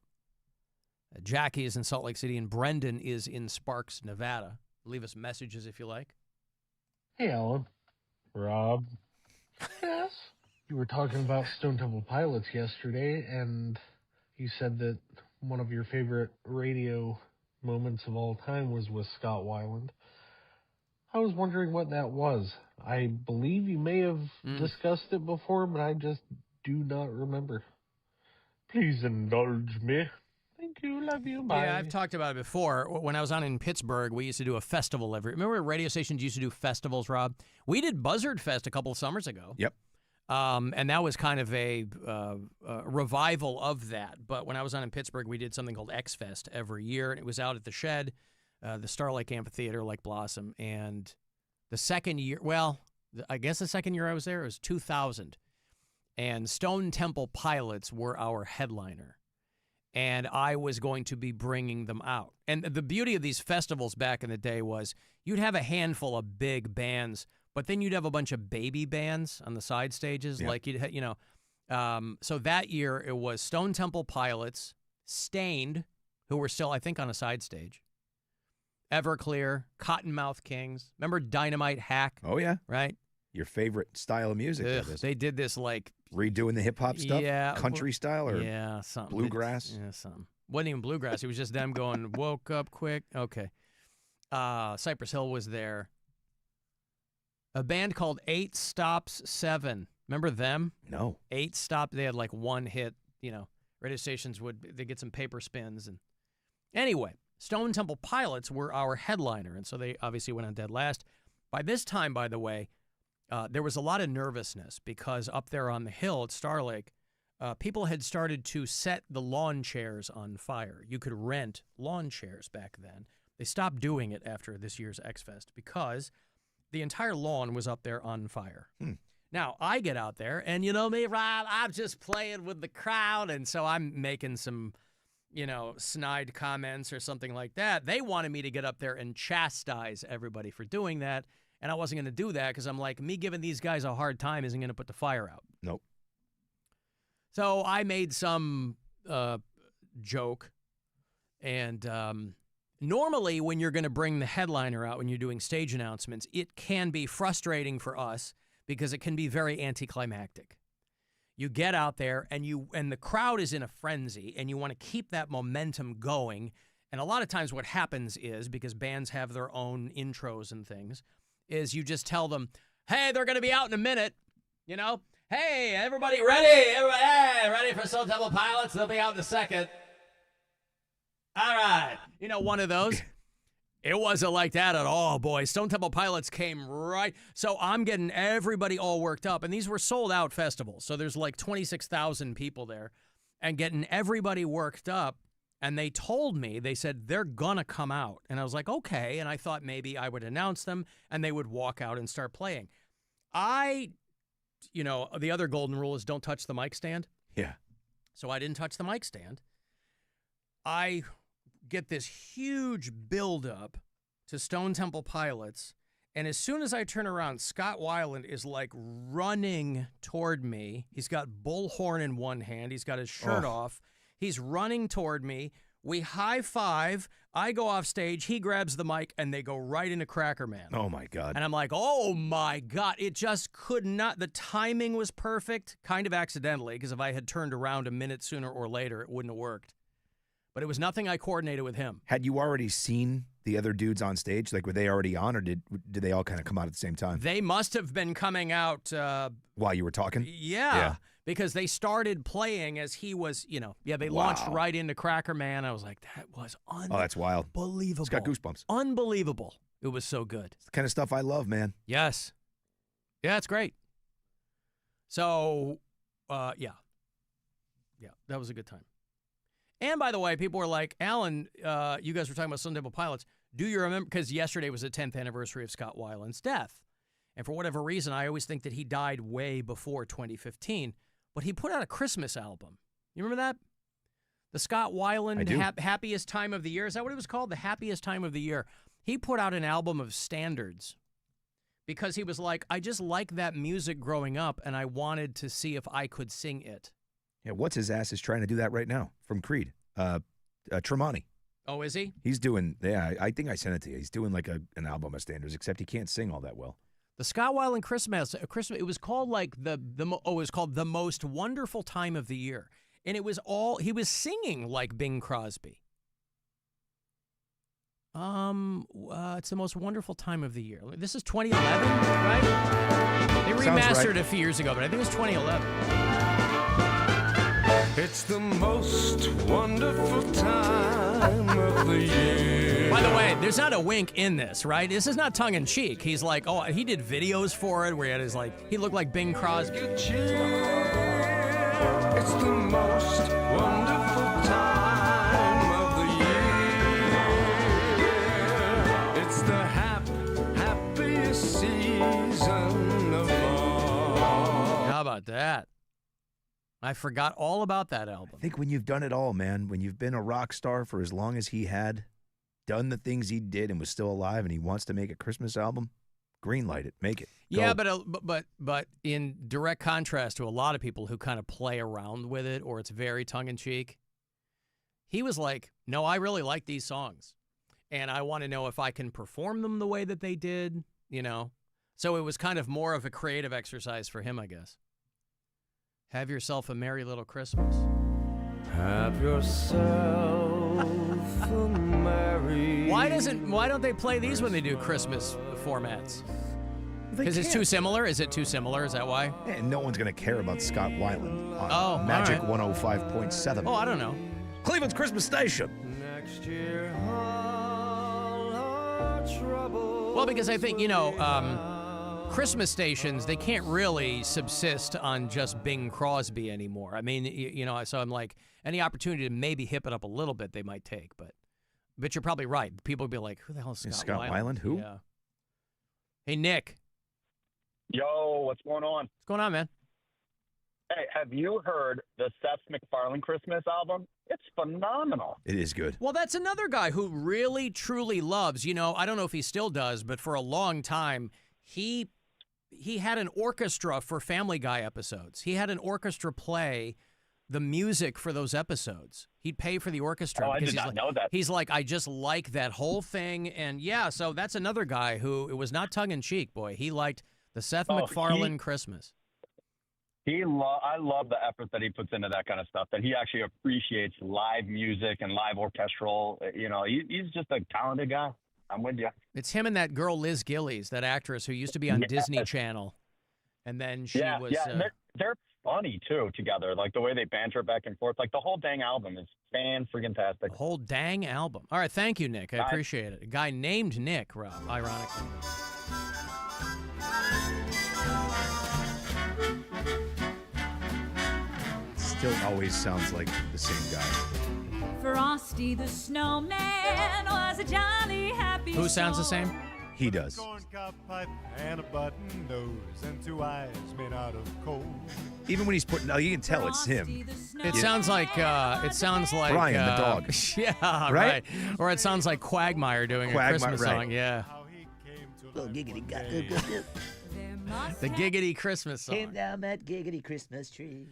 Jackie is in Salt Lake City, and Brendan is in Sparks, Nevada. Leave us messages if you like. Hey, Alan. Rob. Yes? You were talking about Stone Temple Pilots yesterday, and you said that one of your favorite radio moments of all time was with Scott Weiland. I was wondering what that was. I believe you may have discussed it before, but I just do not remember. Please indulge me. Thank you. Love you. Bye. Yeah, I've talked about it before. When I was on in Pittsburgh, we used to do a festival remember radio stations used to do festivals, Rob? We did Buzzard Fest a couple of summers ago. Yep. And that was kind of a revival of that. But when I was on in Pittsburgh, we did something called X Fest every year, and it was out at the Shed, the Star Lake Amphitheater, Lake Blossom. And the second year, I guess the second year I was there, it was 2000. And Stone Temple Pilots were our headliner. And I was going to be bringing them out. And the beauty of these festivals back in the day was you'd have a handful of big bands, but then you'd have a bunch of baby bands on the side stages. Yeah. Like, so that year it was Stone Temple Pilots, Stained, who were still, I think, on a side stage, Everclear, Cottonmouth Kings. Remember Dynamite Hack? Oh, yeah. Right? Your favorite style of music. They did this like redoing the hip hop stuff, country style, or something bluegrass. Something. Wasn't even bluegrass. It was just them going woke up quick. Okay. Cypress Hill was there. A band called 8 Stops 7. Remember them? No. 8 Stop. They had like one hit. Radio stations they get some paper spins and anyway. Stone Temple Pilots were our headliner, and so they obviously went on dead last. By this time, by the way, there was a lot of nervousness because up there on the hill at Star Lake, people had started to set the lawn chairs on fire. You could rent lawn chairs back then. They stopped doing it after this year's X-Fest because the entire lawn was up there on fire. Now, I get out there, and you know me, Rob, I'm just playing with the crowd, and so I'm making some, snide comments or something like that. They wanted me to get up there and chastise everybody for doing that. And I wasn't going to do that because I'm like, me giving these guys a hard time isn't going to put the fire out. Nope. So I made some joke. And normally when you're going to bring the headliner out, when you're doing stage announcements, it can be frustrating for us because it can be very anticlimactic. You get out there and the crowd is in a frenzy and you want to keep that momentum going. And a lot of times what happens is, because bands have their own intros and things, is you just tell them, hey, they're going to be out in a minute, Hey, everybody ready? Everybody ready for Stone Temple Pilots? They'll be out in a second. All right. One of those. It wasn't like that at all, boys. Stone Temple Pilots came right. So I'm getting everybody all worked up. And these were sold-out festivals. So there's like 26,000 people there. And getting everybody worked up. And they told me, they said, they're going to come out. And I was like, okay. And I thought maybe I would announce them and they would walk out and start playing. The other golden rule is don't touch the mic stand. Yeah. So I didn't touch the mic stand. I get this huge buildup to Stone Temple Pilots. And as soon as I turn around, Scott Weiland is like running toward me. He's got bullhorn in one hand. He's got his shirt off. He's running toward me. We high five. I go off stage. He grabs the mic, and they go right into Cracker Man. Oh, my God. And I'm like, oh, my God. It just could not. The timing was perfect, kind of accidentally, because if I had turned around a minute sooner or later, it wouldn't have worked. But it was nothing I coordinated with him. Had you already seen the other dudes on stage? Like, were they already on, or did they all kind of come out at the same time? They must have been coming out while you were talking. Yeah, because they started playing as he was. They launched right into Cracker Man. I was like, that was Oh, that's wild. unbelievable. It's got goosebumps. Unbelievable. It was so good. It's the kind of stuff I love, man. Yes. Yeah, it's great. So, yeah, that was a good time. And by the way, people were like, Alan, you guys were talking about Stone Temple Pilots. Do you remember? Because yesterday was the 10th anniversary of Scott Weiland's death. And for whatever reason, I always think that he died way before 2015. But he put out a Christmas album. You remember that? The Scott Weiland Happiest Time of the Year. Is that what it was called? The Happiest Time of the Year. He put out an album of standards because he was like, I just like that music growing up, and I wanted to see if I could sing it. Yeah, what's his ass is trying to do that right now from Creed. Tremonti. Oh, is he? He's doing, I think I sent it to you. He's doing like an album of standards, except he can't sing all that well. The Scott Weiland Christmas, it was called like it was called The Most Wonderful Time of the Year. And it was he was singing like Bing Crosby. It's the most wonderful time of the year. This is 2011, right? They remastered it a few years ago, but I think it was 2011. It's the most wonderful time of the year. By the way, there's not a wink in this, right? This is not tongue-in-cheek. He's like, he did videos for it where he had he looked like Bing Crosby. It's the most wonderful time of the year. It's the happiest season of all. How about that? I forgot all about that album. I think when you've done it all, man, when you've been a rock star for as long as he had, done the things he did and was still alive, and he wants to make a Christmas album, greenlight it, make it. Go. Yeah, but in direct contrast to a lot of people who kind of play around with it, or it's very tongue-in-cheek, he was like, no, I really like these songs, and I want to know if I can perform them the way that they did, So it was kind of more of a creative exercise for him, I guess. Have yourself a merry little Christmas. Have yourself a merry. Why don't they play these when they do Christmas formats? Because it's too similar? Is it too similar? Is that why? Yeah, and no one's going to care about Scott Weiland on Magic 105.7. Oh, I don't know. Cleveland's Christmas station. Next year, all our trouble. Well, because I think, Christmas stations, they can't really subsist on just Bing Crosby anymore. I mean, so I'm like, any opportunity to maybe hip it up a little bit, they might take. But you're probably right. People will be like, who the hell is Scott Weiland? Who? Yeah. Hey, Nick. Yo, what's going on? What's going on, man? Hey, have you heard the Seth MacFarlane Christmas album? It's phenomenal. It is good. Well, that's another guy who really, truly loves, I don't know if he still does, but for a long time, he had an orchestra for Family Guy episodes. He had an orchestra play the music for those episodes. He'd pay for the orchestra. Oh, I did not know that. He's like, I just like that whole thing. And yeah, so that's another guy who, it was not tongue-in-cheek, boy. He liked the Seth MacFarlane Christmas. I love the effort that he puts into that kind of stuff, that he actually appreciates live music and live orchestral. He's just a talented guy. I'm with you. It's him and that girl Liz Gillies, that actress who used to be on Disney Channel, and then she was. Yeah, they're funny too together. Like the way they banter back and forth. Like the whole dang album is fan-freaking-tastic. The whole dang album. All right, thank you, Nick. I appreciate it. A guy named Nick, Rob. Ironically. Still always sounds like the same guy. Frosty the Snowman was a jolly happy. Who sounds the same? He does. And a button nose and two eyes made out of coal. Even when he's putting, you can tell it's him. It sounds like Brian the dog. Yeah, right. Or it sounds like Quagmire doing a Christmas song. Yeah. The Giggity Christmas song. Came down that giggity Christmas tree.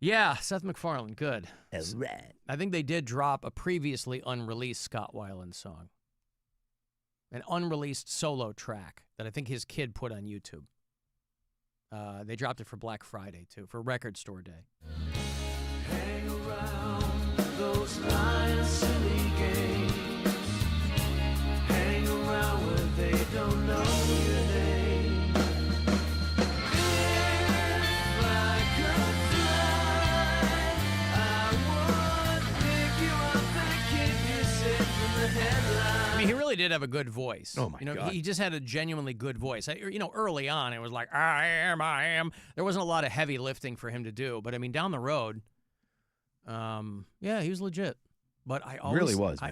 Yeah, Seth MacFarlane, good. All right. I think they did drop a previously unreleased Scott Weiland song. An unreleased solo track that I think his kid put on YouTube. They dropped it for Black Friday, too, for Record Store Day. Hang around those lying silly games. I mean, he really did have a good voice. Oh, my God. He just had a genuinely good voice. Early on, it was like, I am. There wasn't a lot of heavy lifting for him to do. But, I mean, down the road, he was legit. But I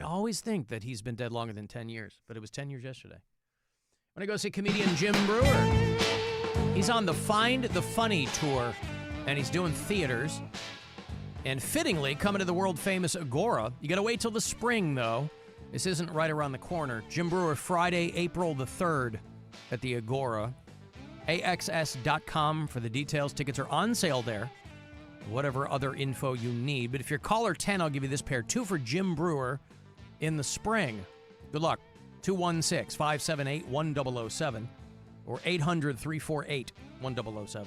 always think that he's been dead longer than 10 years. But it was 10 years yesterday. I'm going to go see comedian Jim Brewer. He's on the Find the Funny tour, and he's doing theaters. And fittingly, coming to the world-famous Agora. You got to wait till the spring, though. This isn't right around the corner. Jim Brewer, Friday, April the 3rd at the Agora. AXS.com for the details. Tickets are on sale there. Whatever other info you need. But if you're caller 10, I'll give you this pair. 2 for Jim Brewer in the spring. Good luck. 216-578-1007 or 800-348-1007.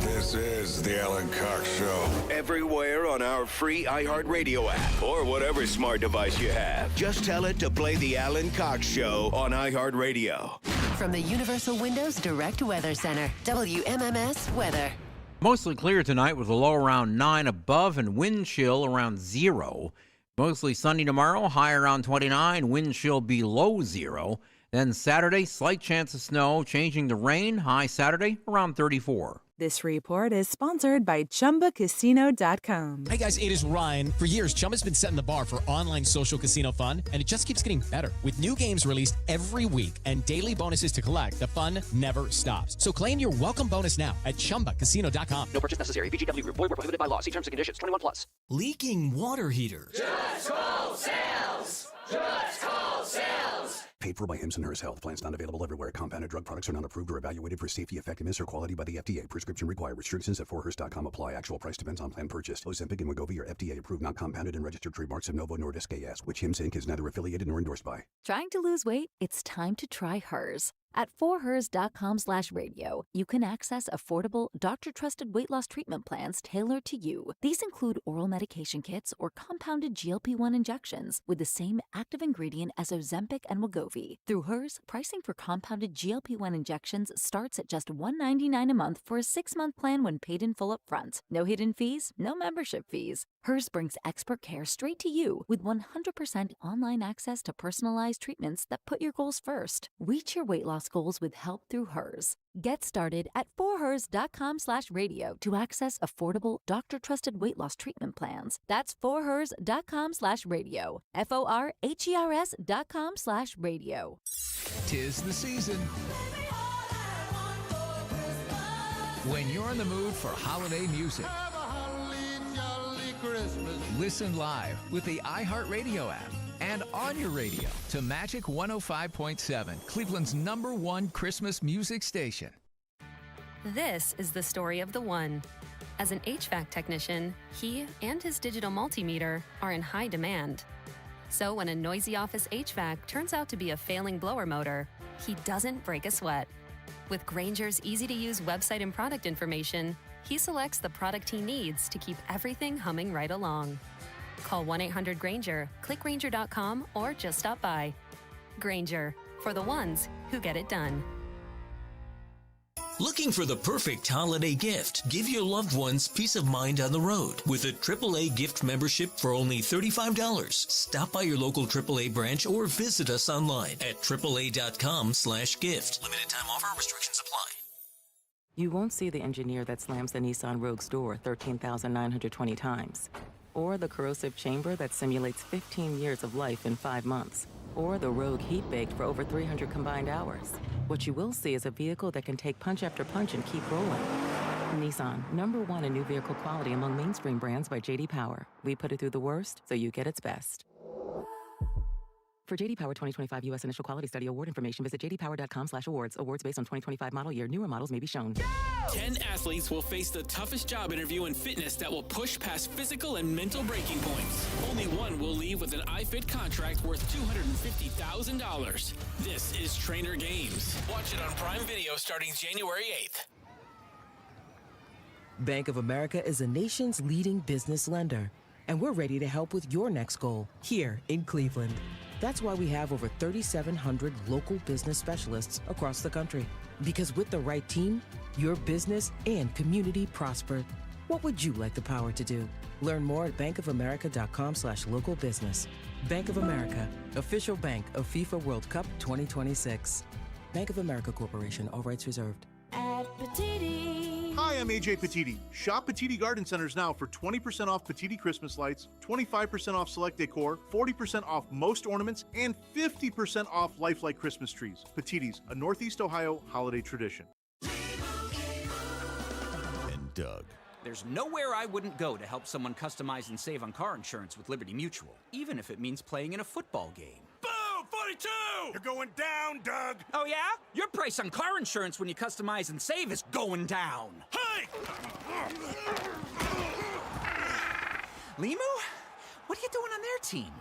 This is the Alan Cox Show. Everywhere on our free iHeartRadio app or whatever smart device you have. Just tell it to play the Alan Cox Show on iHeartRadio. From the Universal Windows Direct Weather Center, WMMS Weather. Mostly clear tonight with a low around 9 above and wind chill around 0. Mostly sunny tomorrow, high around 29, wind chill below 0. Then Saturday, slight chance of snow, changing to rain, high Saturday around 34. This report is sponsored by ChumbaCasino.com. Hey guys, it is Ryan. For years, Chumba's been setting the bar for online social casino fun, and it just keeps getting better. With new games released every week and daily bonuses to collect, the fun never stops. So claim your welcome bonus now at ChumbaCasino.com. No purchase necessary. VGW Group. Void where prohibited by law. See terms and conditions. 21 plus. Leaking water heater. Just call sales. Just call sales. Paid for by Hims and Hers Health. Plans not available everywhere. Compounded drug products are not approved or evaluated for safety, effectiveness, or quality by the FDA. Prescription required. Restrictions at 4hers.com apply. Actual price depends on plan purchased. Ozempic and Wegovy are FDA approved, not compounded and registered trademarks of Novo Nordisk A.S., which Hims Inc. is neither affiliated nor endorsed by. Trying to lose weight? It's time to try Hers. At 4hers.com/radio, you can access affordable, doctor-trusted weight loss treatment plans tailored to you. These include oral medication kits or compounded GLP-1 injections with the same active ingredient as Ozempic and Wegovy. Through Hers, pricing for compounded GLP-1 injections starts at just $199 a month for a 6-month plan when paid in full up front. No hidden fees, no membership fees. Hers brings expert care straight to you with 100% online access to personalized treatments that put your goals first. Reach your weight loss goals with help through Hers. Get started at 4hers.com/radio to access affordable, doctor-trusted weight loss treatment plans. That's 4hers.com/radio. FORHERS.com/radio. 'Tis the season. When you're in the mood for holiday music, listen live with the iHeartRadio app and on your radio to Magic 105.7, Cleveland's #1 Christmas music station. This is the story of the one. As an HVAC technician, he and his digital multimeter are in high demand. So when a noisy office HVAC turns out to be a failing blower motor, he doesn't break a sweat. With Grainger's easy-to-use website and product information, he selects the product he needs to keep everything humming right along. Call 1-800-GRAINGER, click Grainger.com, or just stop by. Grainger, for the ones who get it done. Looking for the perfect holiday gift? Give your loved ones peace of mind on the road with a AAA gift membership for only $35. Stop by your local AAA branch or visit us online at AAA.com/gift. Limited time offer. Restrictions apply. You won't see the engineer that slams the Nissan Rogue's door 13,920 times, or the corrosive chamber that simulates 15 years of life in 5 months, or the Rogue heat-baked for over 300 combined hours. What you will see is a vehicle that can take punch after punch and keep rolling. Nissan, #1 in new vehicle quality among mainstream brands by J.D. Power. We put it through the worst, so you get its best. For J.D. Power 2025 U.S. Initial Quality Study Award information, visit jdpower.com/awards. Awards based on 2025 model year. Newer models may be shown. 10 athletes will face the toughest job interview in fitness that will push past physical and mental breaking points. Only one will leave with an iFit contract worth $250,000. This is Trainer Games. Watch it on Prime Video starting January 8th. Bank of America is the nation's leading business lender, and we're ready to help with your next goal here in Cleveland. That's why we have over 3,700 local business specialists across the country. Because with the right team, your business and community prosper. What would you like the power to do? Learn more at bankofamerica.com/local business. Bank of America, official bank of FIFA World Cup 2026. Bank of America Corporation, all rights reserved. At Petiti. Hi, I'm AJ Petiti. Shop Petiti Garden Centers now for 20% off Petiti Christmas lights, 25% off select decor, 40% off most ornaments, and 50% off lifelike Christmas trees. Petiti's, a Northeast Ohio holiday tradition. And Doug. There's nowhere I wouldn't go to help someone customize and save on car insurance with Liberty Mutual, even if it means playing in a football game. Boom! 42! You're going down, Doug! Oh, yeah? Your price on car insurance when you customize and save is going down. Hey! Limu? What are you doing on their team?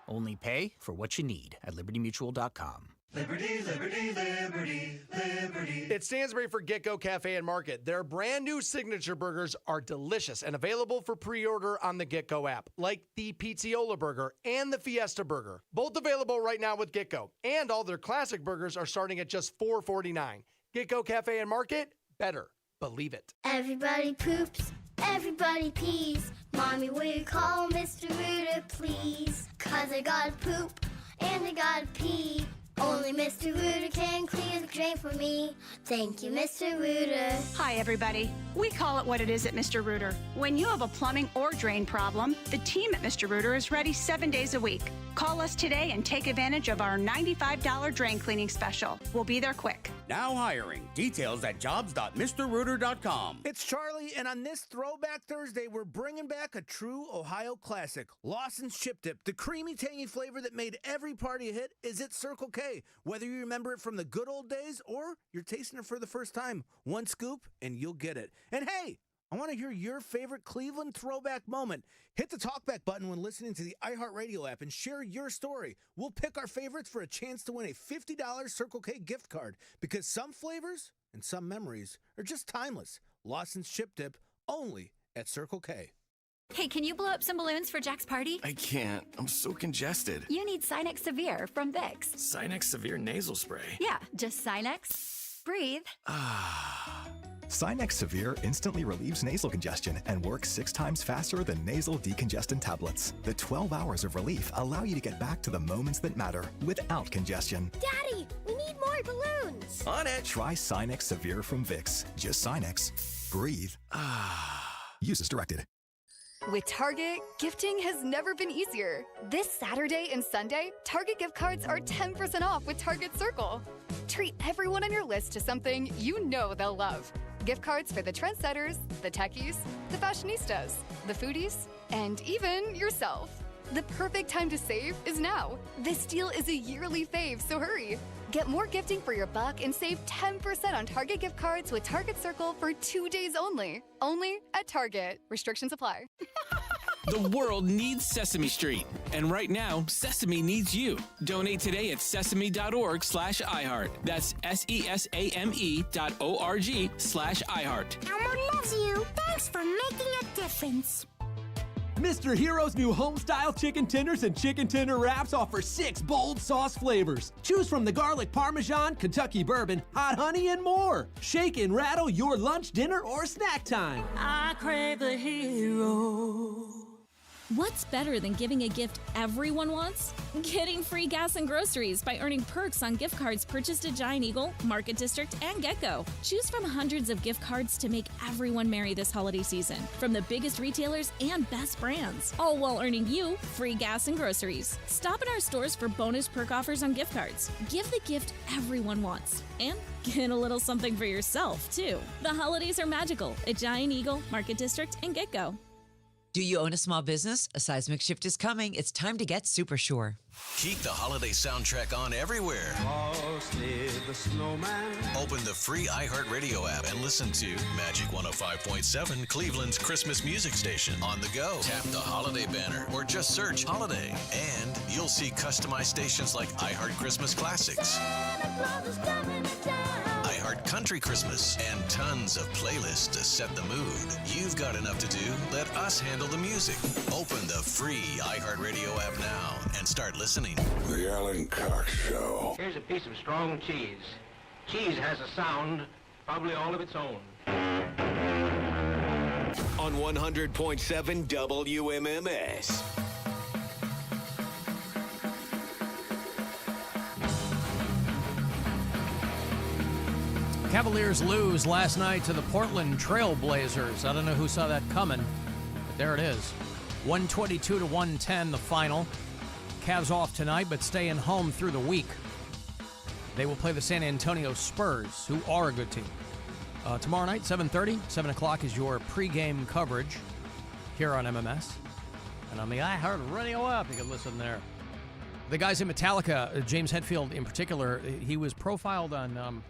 Only pay for what you need at libertymutual.com. Liberty, liberty, liberty, liberty. It's Stansbury for Get-Go Cafe and Market. Their brand new signature burgers are delicious and available for pre-order on the Get-Go app, like the Pizziola Burger and the Fiesta Burger. Both available right now with Get-Go. And all their classic burgers are starting at just $4.49. Get-Go Cafe and Market, better believe it. Everybody poops, everybody pees. Mommy, will you call Mr. Rooter, please? 'Cause I gotta poop and I gotta pee. Only Mr. Rooter can clear the drain for me. Thank you, Mr. Rooter. Hi, everybody. We call it what it is at Mr. Rooter. When you have a plumbing or drain problem, the team at Mr. Rooter is ready 7 days a week. Call us today and take advantage of our $95 drain cleaning special. We'll be there quick. Now hiring. Details at jobs.mrrooter.com. It's Charlie, and on this Throwback Thursday, we're bringing back a true Ohio classic, Lawson's Chip Dip. The creamy, tangy flavor that made every party a hit is at Circle K. Whether you remember it from the good old days or you're tasting it for the first time, one scoop and you'll get it. And hey, I want to hear your favorite Cleveland throwback moment. Hit the talkback button when listening to the iHeartRadio app and share your story. We'll pick our favorites for a chance to win a $50 Circle K gift card, because some flavors and some memories are just timeless. Lawson's Chip Dip, only at Circle K. Hey, can you blow up some balloons for Jack's party? I can't. I'm so congested. You need Sinex Severe from Vicks. Sinex Severe Nasal Spray. Yeah, just Sinex. Breathe. Sinex Severe instantly relieves nasal congestion and works 6 times faster than nasal decongestant tablets. The 12 hours of relief allow you to get back to the moments that matter without congestion. Daddy, we need more balloons. On it! Try Sinex Severe from Vicks. Just Sinex. Breathe. Use as directed. With Target, gifting has never been easier. This Saturday and Sunday, Target gift cards are 10% off with Target Circle. Treat everyone on your list to something you know they'll love. Gift cards for the trendsetters, the techies, the fashionistas, the foodies, and even yourself. The perfect time to save is now. This deal is a yearly fave, so hurry. Get more gifting for your buck and save 10% on Target gift cards with Target Circle for 2 days only. Only at Target. Restrictions apply. The world needs Sesame Street. And right now, Sesame needs you. Donate today at sesame.org/iHeart. That's SESAME.org/iHeart. Elmo loves you. Thanks for making a difference. Mr. Hero's new home-style chicken tenders and chicken tender wraps offer 6 bold sauce flavors. Choose from the garlic parmesan, Kentucky bourbon, hot honey, and more. Shake and rattle your lunch, dinner, or snack time. I crave the hero. What's better than giving a gift everyone wants? Getting free gas and groceries by earning perks on gift cards purchased at Giant Eagle, Market District, and Get-Go. Choose from hundreds of gift cards to make everyone merry this holiday season, from the biggest retailers and best brands, all while earning you free gas and groceries. Stop in our stores for bonus perk offers on gift cards. Give the gift everyone wants, and get a little something for yourself, too. The holidays are magical at Giant Eagle, Market District, and Get-Go. Do you own a small business? A seismic shift is coming. It's time to get super sure. Keep the holiday soundtrack on everywhere. Frosty the Snowman. Open the free iHeartRadio app and listen to Magic 105.7, Cleveland's Christmas music station. On the go, tap the holiday banner or just search holiday. And you'll see customized stations like iHeart Christmas Classics, iHeart Country Christmas, and tons of playlists to set the mood. You've got enough to do. Let us handle the music. Open the free iHeartRadio app now and start listening. The Alan Cox Show. Here's a piece of strong cheese. Cheese has a sound, probably all of its own. on 100.7 WMMS. Cavaliers lose last night to the Portland Trail Blazers. I don't know who saw that coming, but there it is. 122-110, the final. Cavs off tonight, but staying home through the week. They will play the San Antonio Spurs, who are a good team. Tomorrow night, 7:30, 7 o'clock is your pregame coverage here on MMS. And on the iHeart Radio app, you can listen there. The guys in Metallica, James Hetfield in particular, he was profiled on...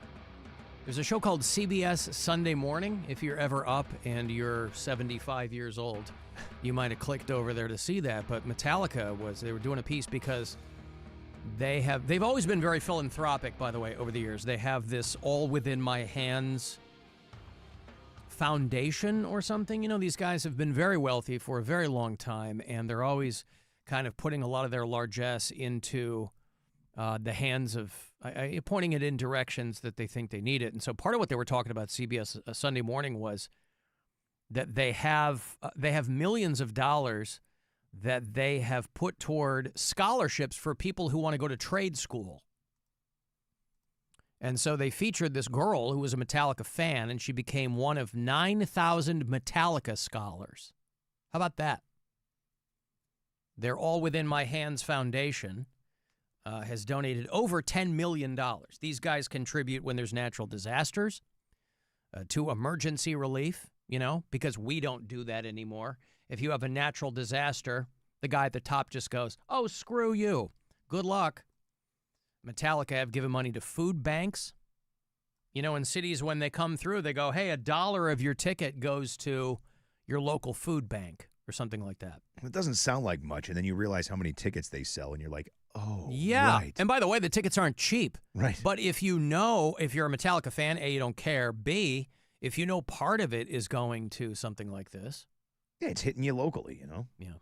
there's a show called CBS Sunday Morning. If you're ever up and you're 75 years old, you might have clicked over there to see that. But Metallica they were doing a piece because they've always been very philanthropic, by the way, over the years. They have this All Within My Hands Foundation or something. You know, these guys have been very wealthy for a very long time, and they're always kind of putting a lot of their largesse into the hands of, pointing it in directions that they think they need it. And so part of what they were talking about CBS Sunday Morning was that they have millions of dollars that they have put toward scholarships for people who want to go to trade school. And so they featured this girl who was a Metallica fan, and she became one of 9,000 Metallica scholars. How about that? They're All Within My Hands Foundation has donated over $10 million. These guys contribute when there's natural disasters, to emergency relief, because we don't do that anymore. If you have a natural disaster, the guy at the top just goes, oh, screw you. Good luck. Metallica have given money to food banks. In cities when they come through, they go, hey, $1 of your ticket goes to your local food bank or something like that. It doesn't sound like much, and then you realize how many tickets they sell, and you're like, oh, yeah. Right. And by the way, the tickets aren't cheap. Right. But if you're a Metallica fan, A, you don't care. B, if you know part of it is going to something like this. Yeah, it's hitting you locally, Yeah.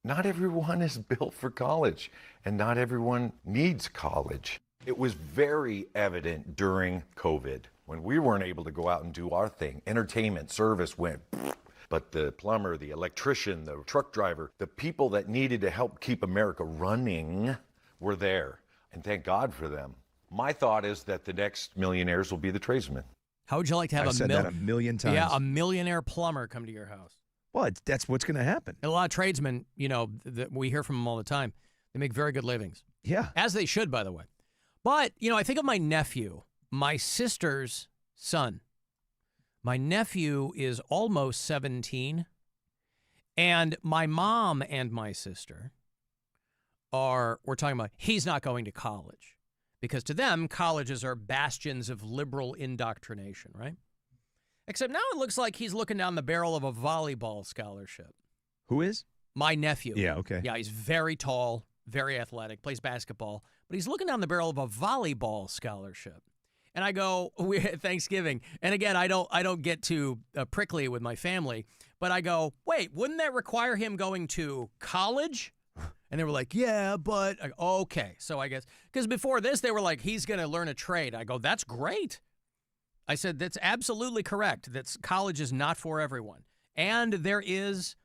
Not everyone is built for college, and not everyone needs college. It was very evident during COVID when we weren't able to go out and do our thing. Entertainment, service went, but the plumber, the electrician, the truck driver, the people that needed to help keep America running were there, and thank God for them. My thought is that the next millionaires will be the tradesmen. How would you like to have I've said that a million times. Yeah, a millionaire plumber come to your house? Well, that's what's going to happen. And a lot of tradesmen, we hear from them all the time. They make very good livings. Yeah. As they should, by the way. But, I think of my nephew, my sister's son. My nephew is almost 17, and my mom and my sister we're talking about, he's not going to college. Because to them, colleges are bastions of liberal indoctrination, right? Except now it looks like he's looking down the barrel of a volleyball scholarship. Who is? My nephew. Yeah, okay. Yeah, he's very tall, very athletic, plays basketball, but he's looking down the barrel of a volleyball scholarship. And I go, we're at Thanksgiving, and again, I don't get too prickly with my family, but I go, wait, wouldn't that require him going to college? And they were like, yeah, but, okay. So I guess, because before this, they were like, he's going to learn a trade. I go, that's great. I said, that's absolutely correct. College is not for everyone. And there is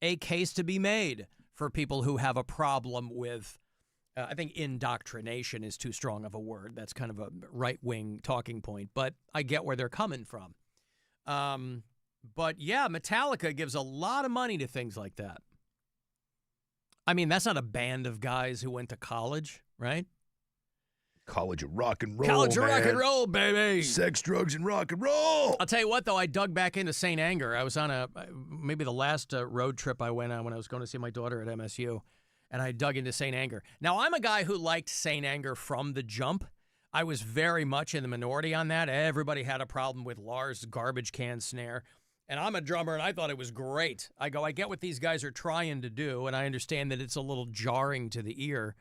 a case to be made for people who have a problem with, I think indoctrination is too strong of a word. That's kind of a right-wing talking point. But I get where they're coming from. But yeah, Metallica gives a lot of money to things like that. I mean, that's not a band of guys who went to college, right? College of rock and roll, College of rock and roll, baby. Sex, drugs, and rock and roll. I'll tell you what, though, I dug back into St. Anger. I was on maybe the last road trip I went on when I was going to see my daughter at MSU, and I dug into St. Anger. Now, I'm a guy who liked St. Anger from the jump. I was very much in the minority on that. Everybody had a problem with Lars' garbage can snare. And I'm a drummer, and I thought it was great. I get what these guys are trying to do, and I understand that it's a little jarring to the ear.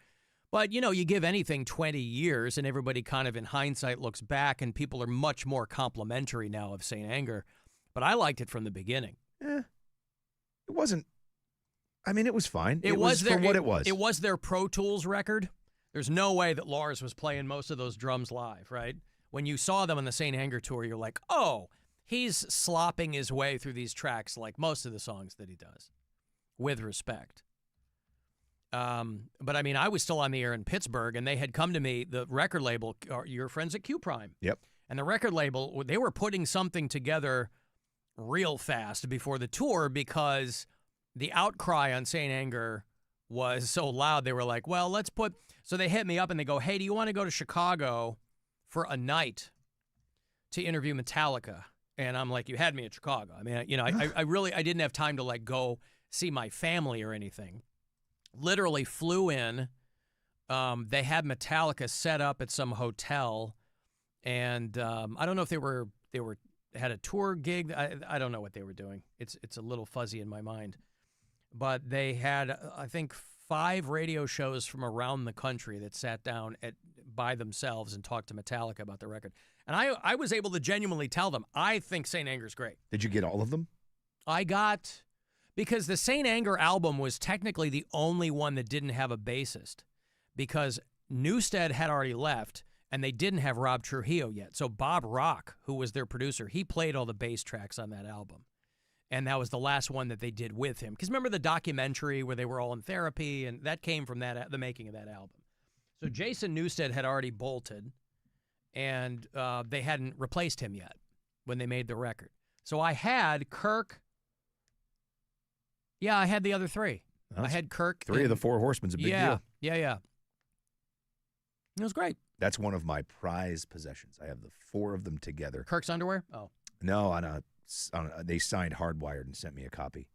But, you give anything 20 years, and everybody kind of in hindsight looks back, and people are much more complimentary now of St. Anger. But I liked it from the beginning. It wasn't. I mean, it was fine. It was for what it was. It was their Pro Tools record. There's no way that Lars was playing most of those drums live, right? When you saw them on the St. Anger tour, you're like, oh, he's slopping his way through these tracks like most of the songs that he does, with respect. But I mean, I was still on the air in Pittsburgh, and they had come to me, the record label, your friends at Q Prime. Yep. And the record label, they were putting something together real fast before the tour because the outcry on St. Anger was so loud. They were like, well, so they hit me up and they go, hey, do you want to go to Chicago for a night to interview Metallica? And I'm like, you had me at Chicago. I mean, I didn't have time to like go see my family or anything. Literally flew in. They had Metallica set up at some hotel, and I don't know if they had a tour gig. I don't know what they were doing. It's a little fuzzy in my mind, but they had I think 5 radio shows from around the country that sat down by themselves and talked to Metallica about the record. And I was able to genuinely tell them, I think St. Anger's great. Did you get all of them? Because the St. Anger album was technically the only one that didn't have a bassist, because Newstead had already left, and they didn't have Rob Trujillo yet. So Bob Rock, who was their producer, he played all the bass tracks on that album. And that was the last one that they did with him. Because remember the documentary where they were all in therapy, and that came from the making of that album. So Jason Newsted had already bolted, and they hadn't replaced him yet when they made the record. So I had Kirk. Yeah, I had the other 3. I had Kirk. 3 of the 4 Horsemen's a big deal. Yeah. It was great. That's one of my prized possessions. I have the 4 of them together. Kirk's underwear? Oh. No, they signed Hardwired and sent me a copy.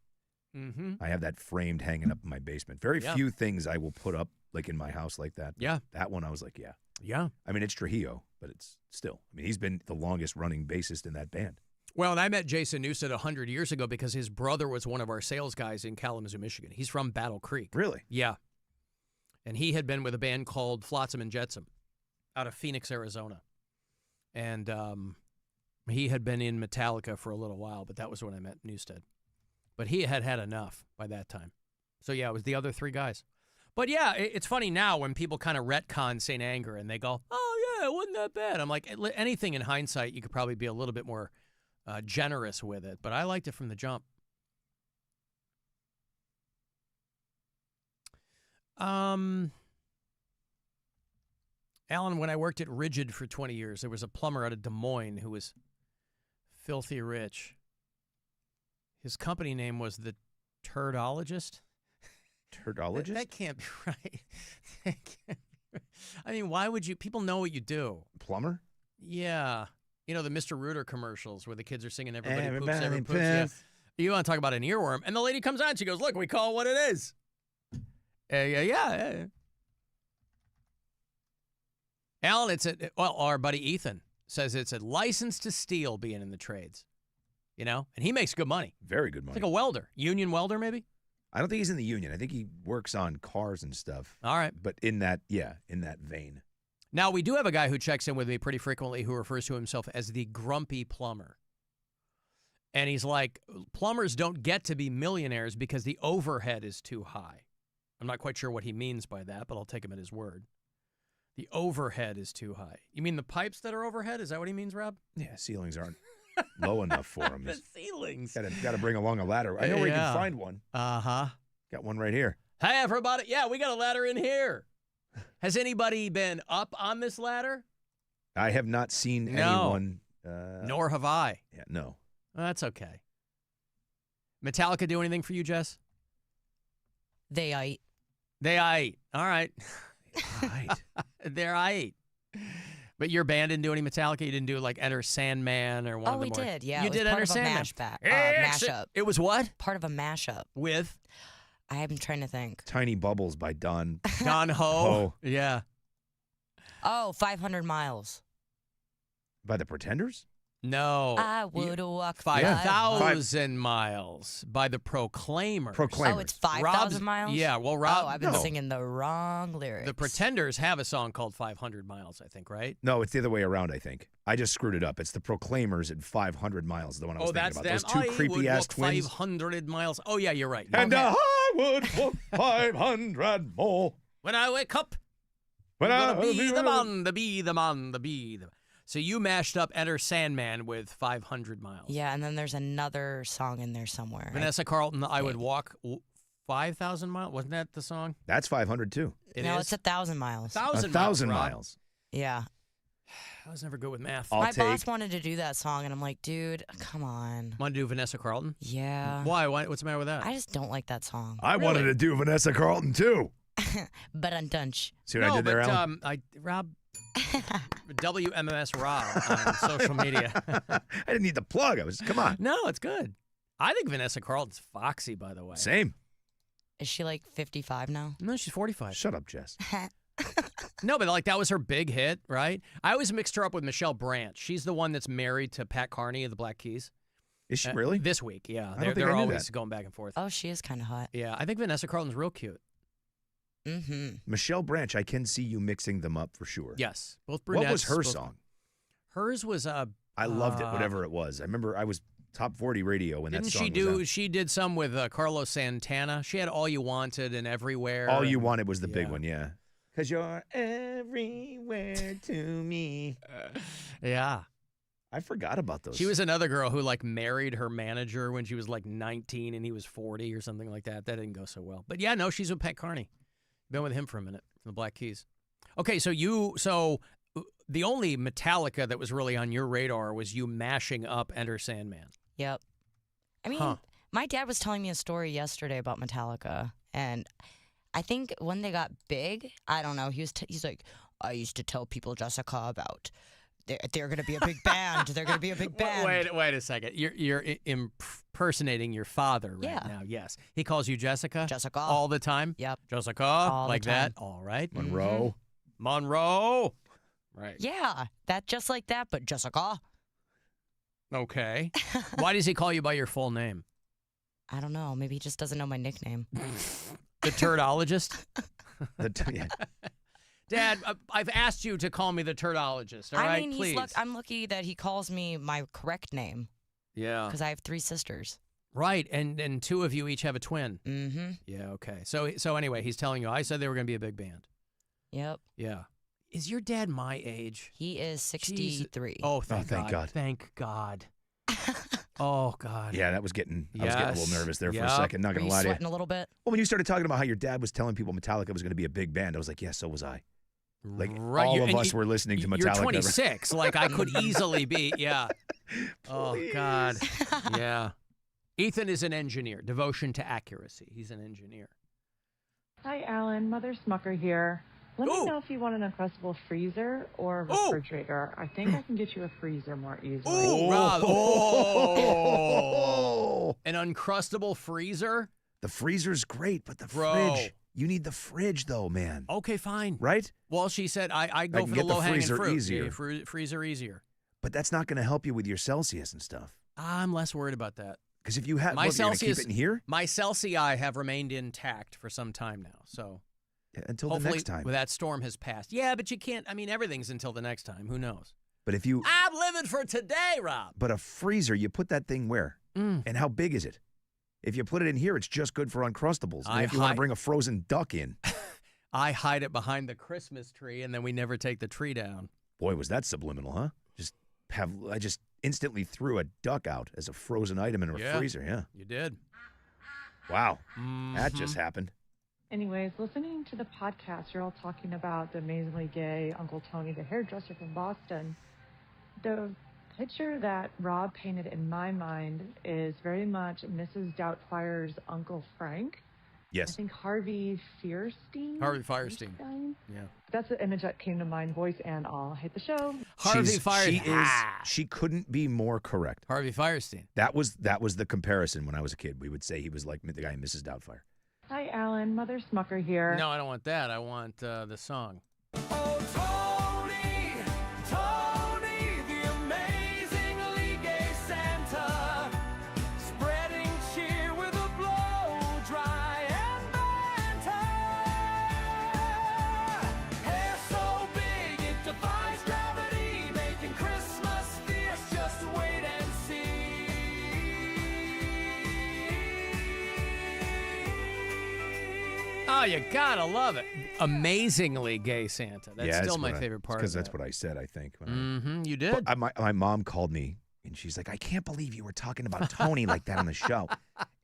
Mm-hmm. I have that framed hanging up in my basement. Very few things I will put up like in my house like that. Yeah. That one I was like, yeah. Yeah. I mean, it's Trujillo, but it's still. I mean, he's been the longest running bassist in that band. Well, and I met Jason Newsted 100 years ago because his brother was one of our sales guys in Kalamazoo, Michigan. He's from Battle Creek. Really? Yeah. And he had been with a band called Flotsam and Jetsam out of Phoenix, Arizona. And he had been in Metallica for a little while, but that was when I met Newsted. But he had had enough by that time. So, yeah, it was the other 3 guys. But, yeah, it's funny now when people kind of retcon St. Anger and they go, oh, yeah, it wasn't that bad. I'm like, anything in hindsight, you could probably be a little bit more generous with it, but I liked it from the jump. Alan, when I worked at Rigid for 20 years, there was a plumber out of Des Moines who was filthy rich. His company name was the Turdologist. Turdologist? That can't be right. I mean, why would you? People know what you do. Plumber? Yeah. You know, the Mr. Rooter commercials where the kids are singing Everybody Poops. Yeah. You want to talk about an earworm. And the lady comes on, she goes, look, we call it what it is. Yeah. Alan, our buddy Ethan says it's a license to steal being in the trades. You know? And he makes good money. Very good money. It's like a welder. Union welder, maybe? I don't think he's in the union. I think he works on cars and stuff. All right. But in that vein. Now, we do have a guy who checks in with me pretty frequently who refers to himself as the grumpy plumber. And he's like, plumbers don't get to be millionaires because the overhead is too high. I'm not quite sure what he means by that, but I'll take him at his word. The overhead is too high. You mean the pipes that are overhead? Is that what he means, Rob? Yeah, ceilings aren't low enough for him. The ceilings. Got to bring along a ladder. I know where you can find one. Uh-huh. Got one right here. Hey, everybody. Yeah, we got a ladder in here. Has anybody been up on this ladder? I have not seen anyone. Nor have I. Yeah, no. Well, that's okay. Metallica do anything for you, Jess? They aight. All right. They're aight. But your band didn't do any Metallica? You didn't do like Enter Sandman or one of the more... Oh, we did, yeah. You did Enter Sandman? Mashup. It was what? Part of a mashup. With? I'm trying to think. Tiny Bubbles by Don Ho. Yeah. Oh, 500 Miles. By the Pretenders? No. I would walk 5,000 miles by the Proclaimers. Oh, it's 5,000 miles? Yeah, well, Rob... Oh, I've been singing the wrong lyrics. The Pretenders have a song called 500 Miles, I think, right? No, it's the other way around, I think. I just screwed it up. It's the Proclaimers at 500 Miles, the one I was thinking about. That's Those two creepy-ass twins. 500 miles. Oh, yeah, you're right. And I would walk 500 more. When I wake up, I'm gonna be the man, the bee, the man, the bee. So you mashed up Enter Sandman with 500 miles. Yeah, and then there's another song in there somewhere. Vanessa Carlton, I Would Walk 5,000 miles. Wasn't that the song? That's 500 too. No, it's 1,000 miles. 1,000 miles. Yeah. I was never good with math. My boss wanted to do that song, and I'm like, dude, come on. Want to do Vanessa Carlton? Yeah. Why? What's the matter with that? I just don't like that song. I wanted to do Vanessa Carlton too. But I'm dunch. See what I did there, Alan? Rob, WMMS Rob on social media. I didn't need the plug. Come on. No, it's good. I think Vanessa Carlton's foxy, by the way. Same. Is she like 55 now? No, she's 45. Shut up, Jess. No, but like that was her big hit, right? I always mixed her up with Michelle Branch. She's the one that's married to Pat Carney of the Black Keys. Is she really? This week, yeah. I don't think They're I knew always that. going back and forth. Oh, she is kind of hot. Yeah, I think Vanessa Carlton's real cute. Mm-hmm. Michelle Branch, I can see you mixing them up for sure. Yes, both brunettes. What was her song? Hers was I loved it, whatever it was. I remember I was top 40 radio when that song was out. She did some with Carlos Santana. She had All You Wanted and Everywhere. All You Wanted was the big one, yeah. Because you're everywhere to me. Yeah. I forgot about those. She was another girl who like married her manager when she was like 19 and he was 40 or something like that. That didn't go so well. But yeah, no, she's with Pat Carney. Been with him for a minute from the Black Keys. Okay, so the only Metallica that was really on your radar was you mashing up Enter Sandman. Yep. I mean, my dad was telling me a story yesterday about Metallica, and I think when they got big, I don't know, he's like, I used to tell people, Jessica, about they're going to be a big band. They're going to be a big band. Wait a second. You're impersonating your father right now. Yes. He calls you Jessica? Jessica. All the time? Yep. Jessica? All like the time. that? All right. Monroe. Monroe. Right. Yeah. That just like that, but Jessica. Okay. Why does he call you by your full name? I don't know. Maybe he just doesn't know my nickname. The Turdologist? Yeah. Dad, I've asked you to call me the Turdologist, all right? I mean, please. I'm lucky that he calls me my correct name. Yeah. Because I have 3 sisters. Right, and 2 of you each have a twin. Mm-hmm. Yeah, okay. So anyway, he's telling you, I said they were going to be a big band. Yep. Yeah. Is your dad my age? He is 63. Oh, thank God. Thank God. Oh, God. Yeah, I was getting a little nervous there for a second. Not going to lie to you. Sweating a little bit? Well, when you started talking about how your dad was telling people Metallica was going to be a big band, I was like, yeah, so was I. Like, right. all of us were listening to Metallica. You're 26. Like, I could easily be. Yeah. Oh, God. Yeah. Ethan is an engineer. Devotion to accuracy. He's an engineer. Hi, Alan. Mother Smucker here. Let me know if you want an Uncrustable freezer or a refrigerator. I think I can get you a freezer more easily. Ooh, Rob. Oh. An Uncrustable freezer? The freezer's great, but the fridge. You need the fridge, though, man. Okay, fine. Right? Well, she said I go for the low-hanging fruit. Easier. Yeah, freezer easier. But that's not going to help you with your Celsius and stuff. I'm less worried about that. Because if you have, my Celsius, keep it in here? My Celsius have remained intact for some time now. So until the next time. That storm has passed. Yeah, but you can't. I mean, everything's until the next time. Who knows? But if you, I'm living for today, Rob. But a freezer, you put that thing where? And how big is it? If you put it in here, it's just good for Uncrustables. And if you want to bring a frozen duck in. I hide it behind the Christmas tree, and then we never take the tree down. Boy, was that subliminal, huh? I just instantly threw a duck out as a frozen item in a freezer. Yeah, you did. Wow, that just happened. Anyways, listening to the podcast, you're all talking about the amazingly gay Uncle Tony, the hairdresser from Boston. The picture that Rob painted in my mind is very much Mrs. Doubtfire's Uncle Frank. Yes. I think Harvey Fierstein. Harvey Fierstein. Yeah. That's the image that came to mind, voice and all. Hate the show. Harvey Fierstein. She couldn't be more correct. Harvey Fierstein. That was the comparison when I was a kid. We would say he was like the guy in Mrs. Doubtfire. Hi, Alan. Mother Smucker here. No, I don't want that. I want the song. Oh, Tony, the amazingly gay Santa, spreading cheer with a blow dry and banter. Hair so big it defies gravity, making Christmas fierce. Just wait and see. Oh, you gotta love it. Amazingly Gay Santa. That's still my favorite part. Because that's what I said, I think. You did? But my mom called me, and she's like, I can't believe you were talking about Tony like that on the show.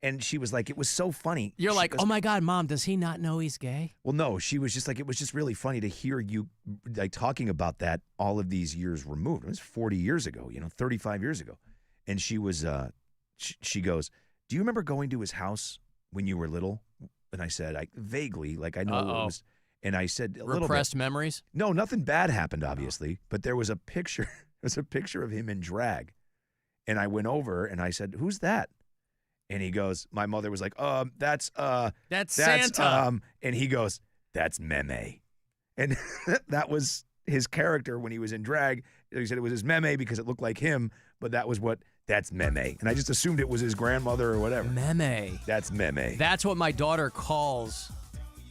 And she was like, it was so funny. You're like, oh my God, Mom, does he not know he's gay? Well, no, she was just like, it was just really funny to hear you like talking about that all of these years removed. It was 40 years ago, 35 years ago. And she was, she goes, do you remember going to his house when you were little? And I said, vaguely, like I know what it was. And I said, a little bit. Repressed memories? No, nothing bad happened, obviously. But there was a picture. There was a picture of him in drag. And I went over and I said, who's that? And he goes, my mother was like, that's Santa. And he goes, that's Meme. And that was his character when he was in drag. He said it was his Meme because it looked like him, but that's Meme. And I just assumed it was his grandmother or whatever. Meme. That's Meme. That's what my daughter calls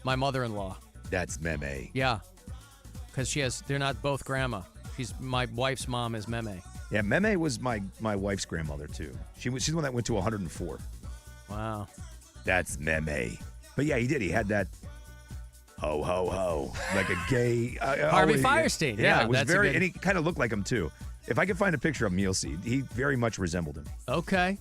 my mother-in-law. That's Meme. Yeah. Because they're not both grandma. My wife's mom is Meme. Yeah, Meme was my wife's grandmother, too. She's the one that went to 104. Wow. That's Meme. But yeah, he did. He had that ho, ho, ho, like a gay... Harvey Fierstein. Yeah, it was and he kind of looked like him, too. If I could find a picture of him, you'll see. He very much resembled him. Okay.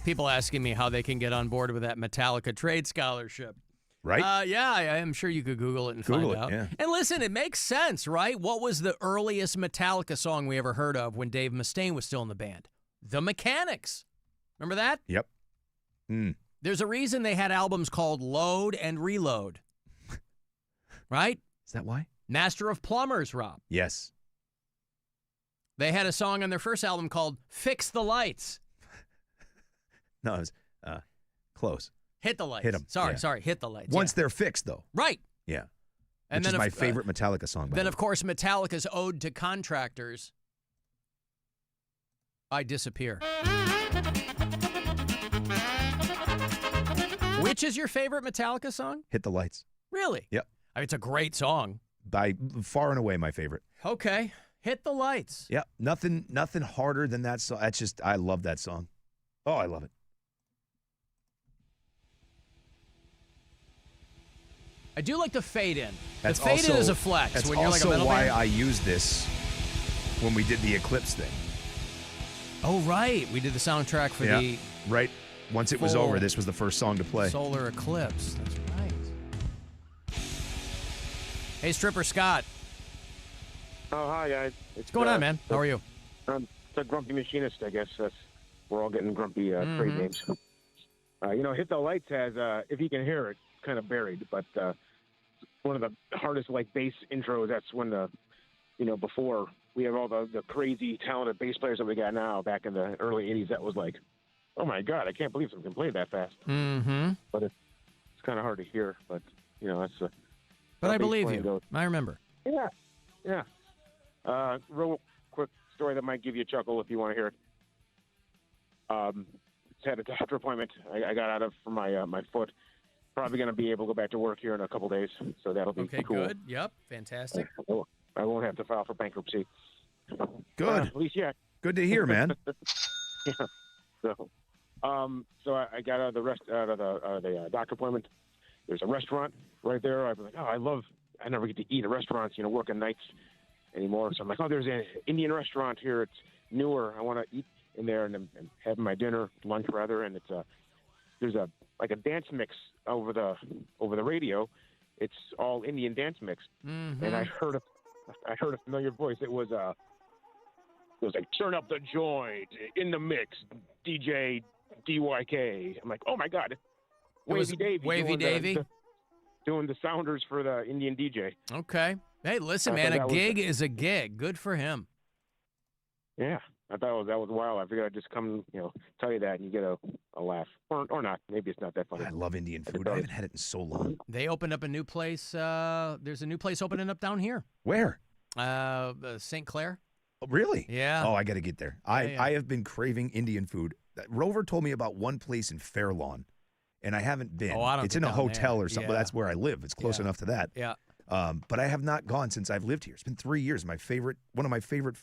People asking me how they can get on board with that Metallica trade scholarship. Right? Yeah, I am sure you could Google it and find out. Yeah. And listen, it makes sense, right? What was the earliest Metallica song we ever heard of when Dave Mustaine was still in the band? The Mechanics. Remember that? Yep. There's a reason they had albums called Load and Reload. Right? Is that why? Master of Plumbers, Rob. Yes. They had a song on their first album called Fix the Lights. No, it was close. Hit the lights. Hit 'em. Sorry, hit the lights. Once they're fixed, though. Right. Yeah. And Which then is my favorite Metallica song. Then, of course, Metallica's Ode to Contractors, I Disappear. Which is your favorite Metallica song? Hit the Lights. Really? Yep. I mean, it's a great song. By far and away my favorite. Okay. Hit the Lights. Yeah. Nothing harder than that song. That's just, I love that song. Oh, I love it. I do like the fade in. That's the fade also, in is a flex. That's when you're also like a metal why band. I used this when we did the Eclipse thing. Oh, right. We did the soundtrack for the right. Once it was over, this was the first song to play. Solar Eclipse. That's right. Hey, Stripper Scott. Oh, hi, guys. What's going on, man? How are you? It's a grumpy machinist, I guess. We're all getting grumpy trade names. Hit the Lights has, if you can hear it, kind of buried, but one of the hardest bass intros. That's when before we have all the crazy talented bass players that we got now. Back in the early '80s, that was like, oh my God, I can't believe someone can play that fast. But it's kind of hard to hear. But that's. But I believe you. Goes. I remember. Yeah. Real quick story that might give you a chuckle if you want to hear it. Just had a doctor appointment. I got out of for my foot. Probably going to be able to go back to work here in a couple days, so that'll be cool. Good. Yep, fantastic. I won't have to file for bankruptcy. Good. At least yet. Good to hear, man. Yeah. So I got out of the doctor appointment. There's a restaurant right there. I've been like, I never get to eat at restaurants, working nights anymore. So I'm like, there's an Indian restaurant here. It's newer. I want to eat in there and having my lunch rather, and there's a dance mix over the radio. It's all Indian dance mix, and I heard a familiar voice. It was like, turn up the joint in the mix, DJ DYK. I'm like, oh my God, Wavy Davy doing the sounders for the Indian DJ. Okay. Hey, listen, man, a gig is a gig. Good for him. Yeah. I thought that was wild. I figured I'd just come, tell you that, and you get a laugh, or not. Maybe it's not that funny. I love Indian food. I haven't had it in so long. They opened up a new place. There's a new place opening up down here. Where? St. Clair. Oh, really? Yeah. Oh, I got to get there. I have been craving Indian food. Rover told me about one place in Fair Lawn, and I haven't been. Oh, I don't. It's in a hotel or something. But that's where I live. It's close enough to that. Yeah. But I have not gone since I've lived here. It's been 3 years. One of my favorite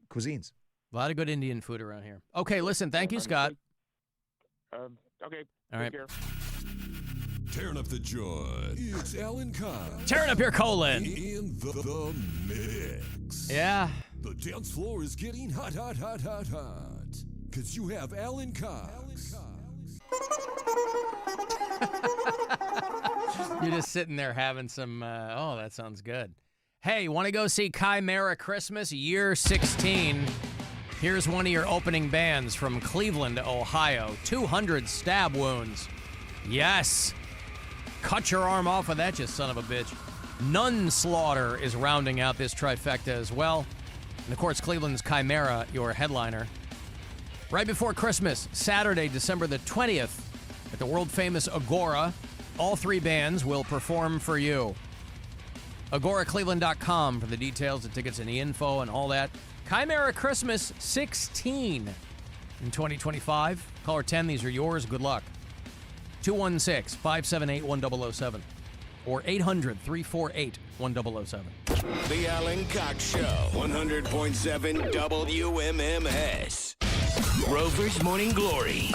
cuisines. A lot of good Indian food around here. Okay, listen, thank you, Scott. Okay. All right. Care. Tearing up the joint. It's Alan Cox. Tearing up your colon. In the mix. Yeah. The dance floor is getting hot. Because you have Alan Cox. You're just sitting there having some, oh, that sounds good. Hey, want to go see Chimera Christmas, year 16? Here's one of your opening bands from Cleveland, Ohio. 200 stab wounds. Yes. Cut your arm off of that, you son of a bitch. Nun Slaughter is rounding out this trifecta as well. And of course, Cleveland's Chimera, your headliner. Right before Christmas, Saturday, December the 20th, at the world-famous Agora, all three bands will perform for you. AgoraCleveland.com for the details, the tickets, and the info and all that. Chimera Christmas 16 in 2025. Caller 10, these are yours. Good luck. 216-578-1007 or 800-348-1007. The Alan Cox Show, 100.7 WMMS. Rover's Morning Glory.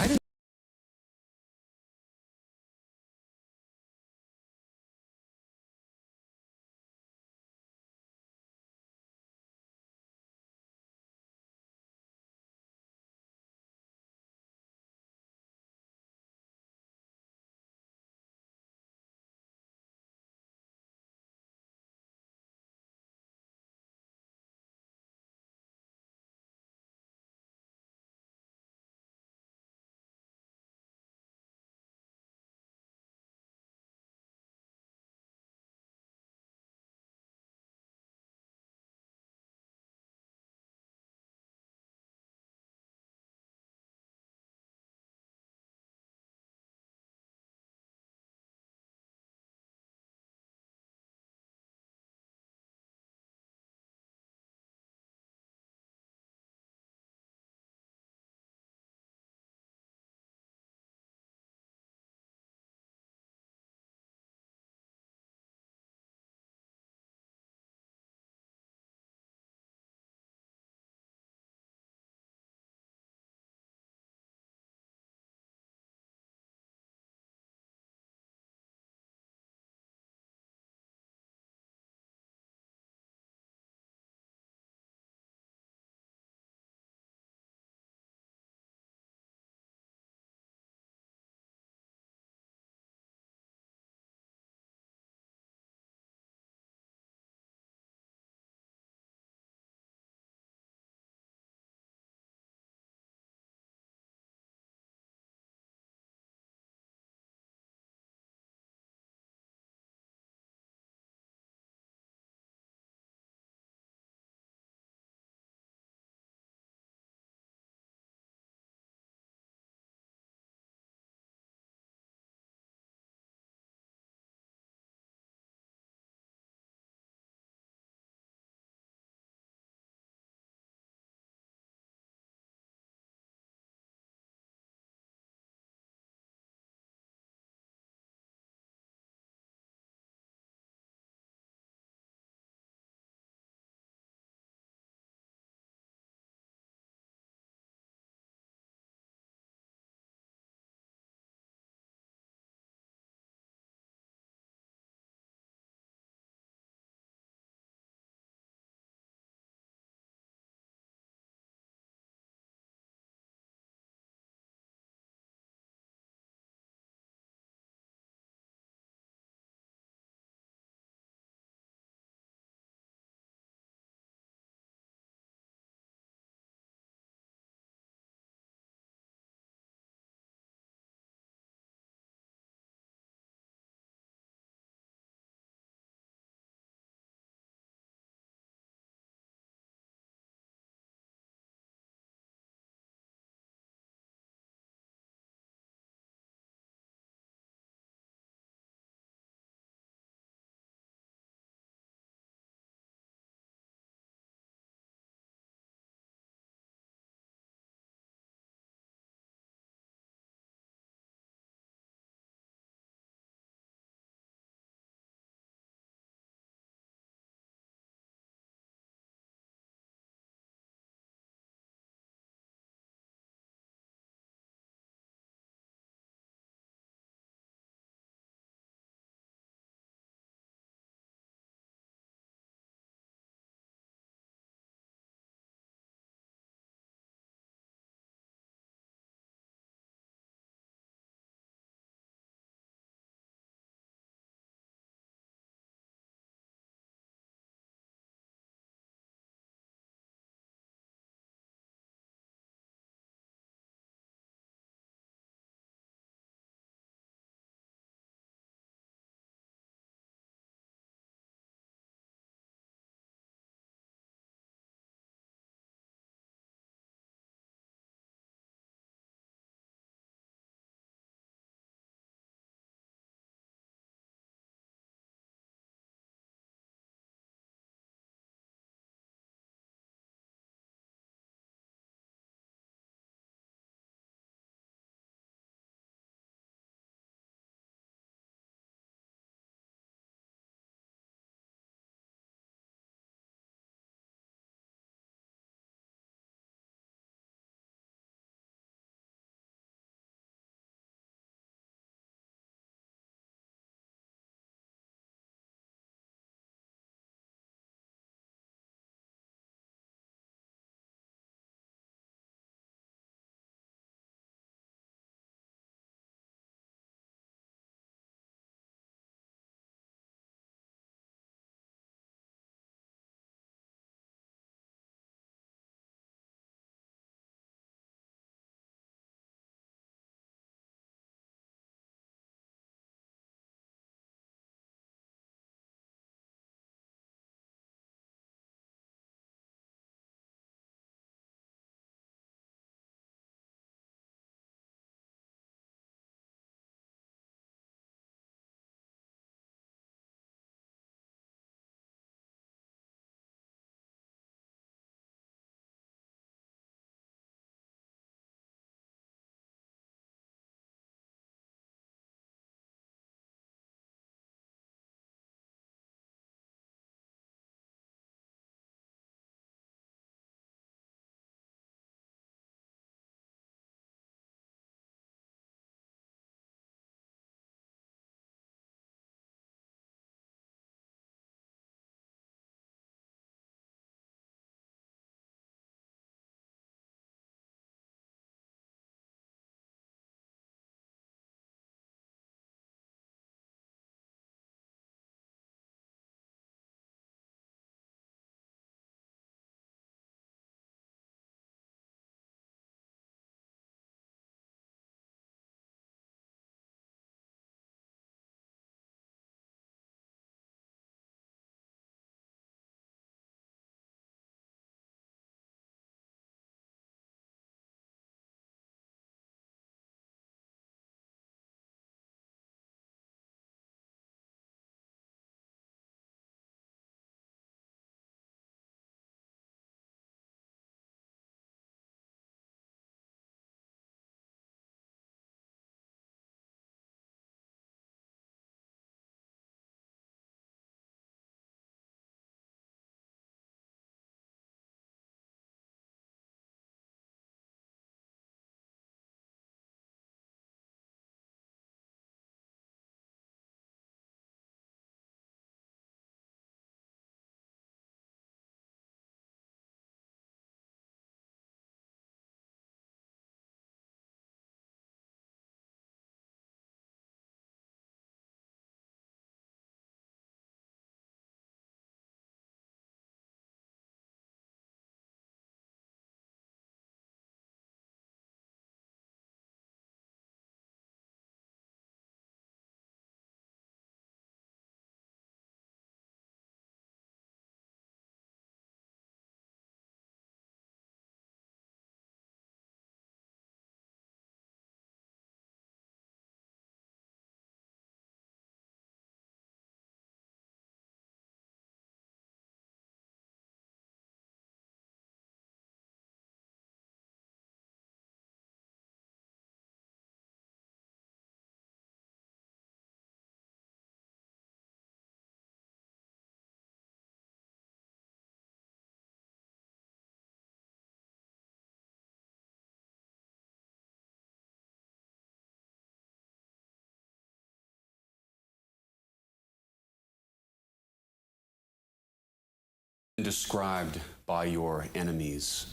described by your enemies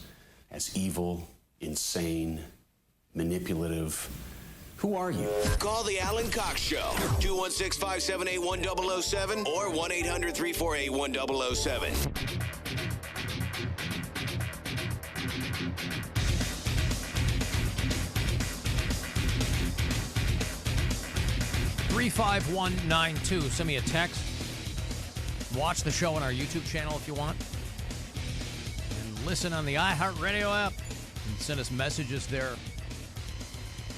as evil, insane, manipulative. Who are you? Call the Alan Cox Show. 216-578-1007 or 1-800-348-1007. 35192. Send me a text. Watch the show on our YouTube channel if you want. And listen on the iHeartRadio app. And send us messages there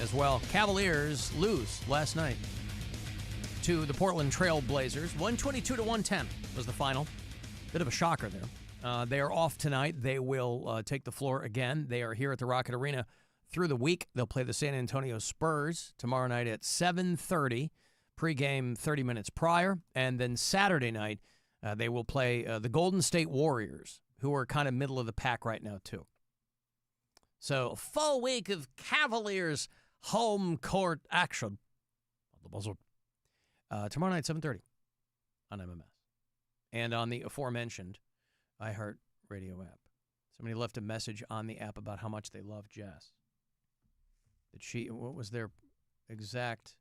as well. Cavaliers lose last night to the Portland Trail Blazers. 122-110 was the final. Bit of a shocker there. They are off tonight. They will take the floor again. They are here at the Rocket Arena through the week. They'll play the San Antonio Spurs tomorrow night at 7:30. Pregame 30 minutes prior. And then Saturday night, they will play the Golden State Warriors, who are kind of middle of the pack right now, too. So, a full week of Cavaliers home court action. The buzzer. Tomorrow night, 7:30 on MMS. And on the aforementioned iHeartRadio app. Somebody left a message on the app about how much they love Jess. What was their exact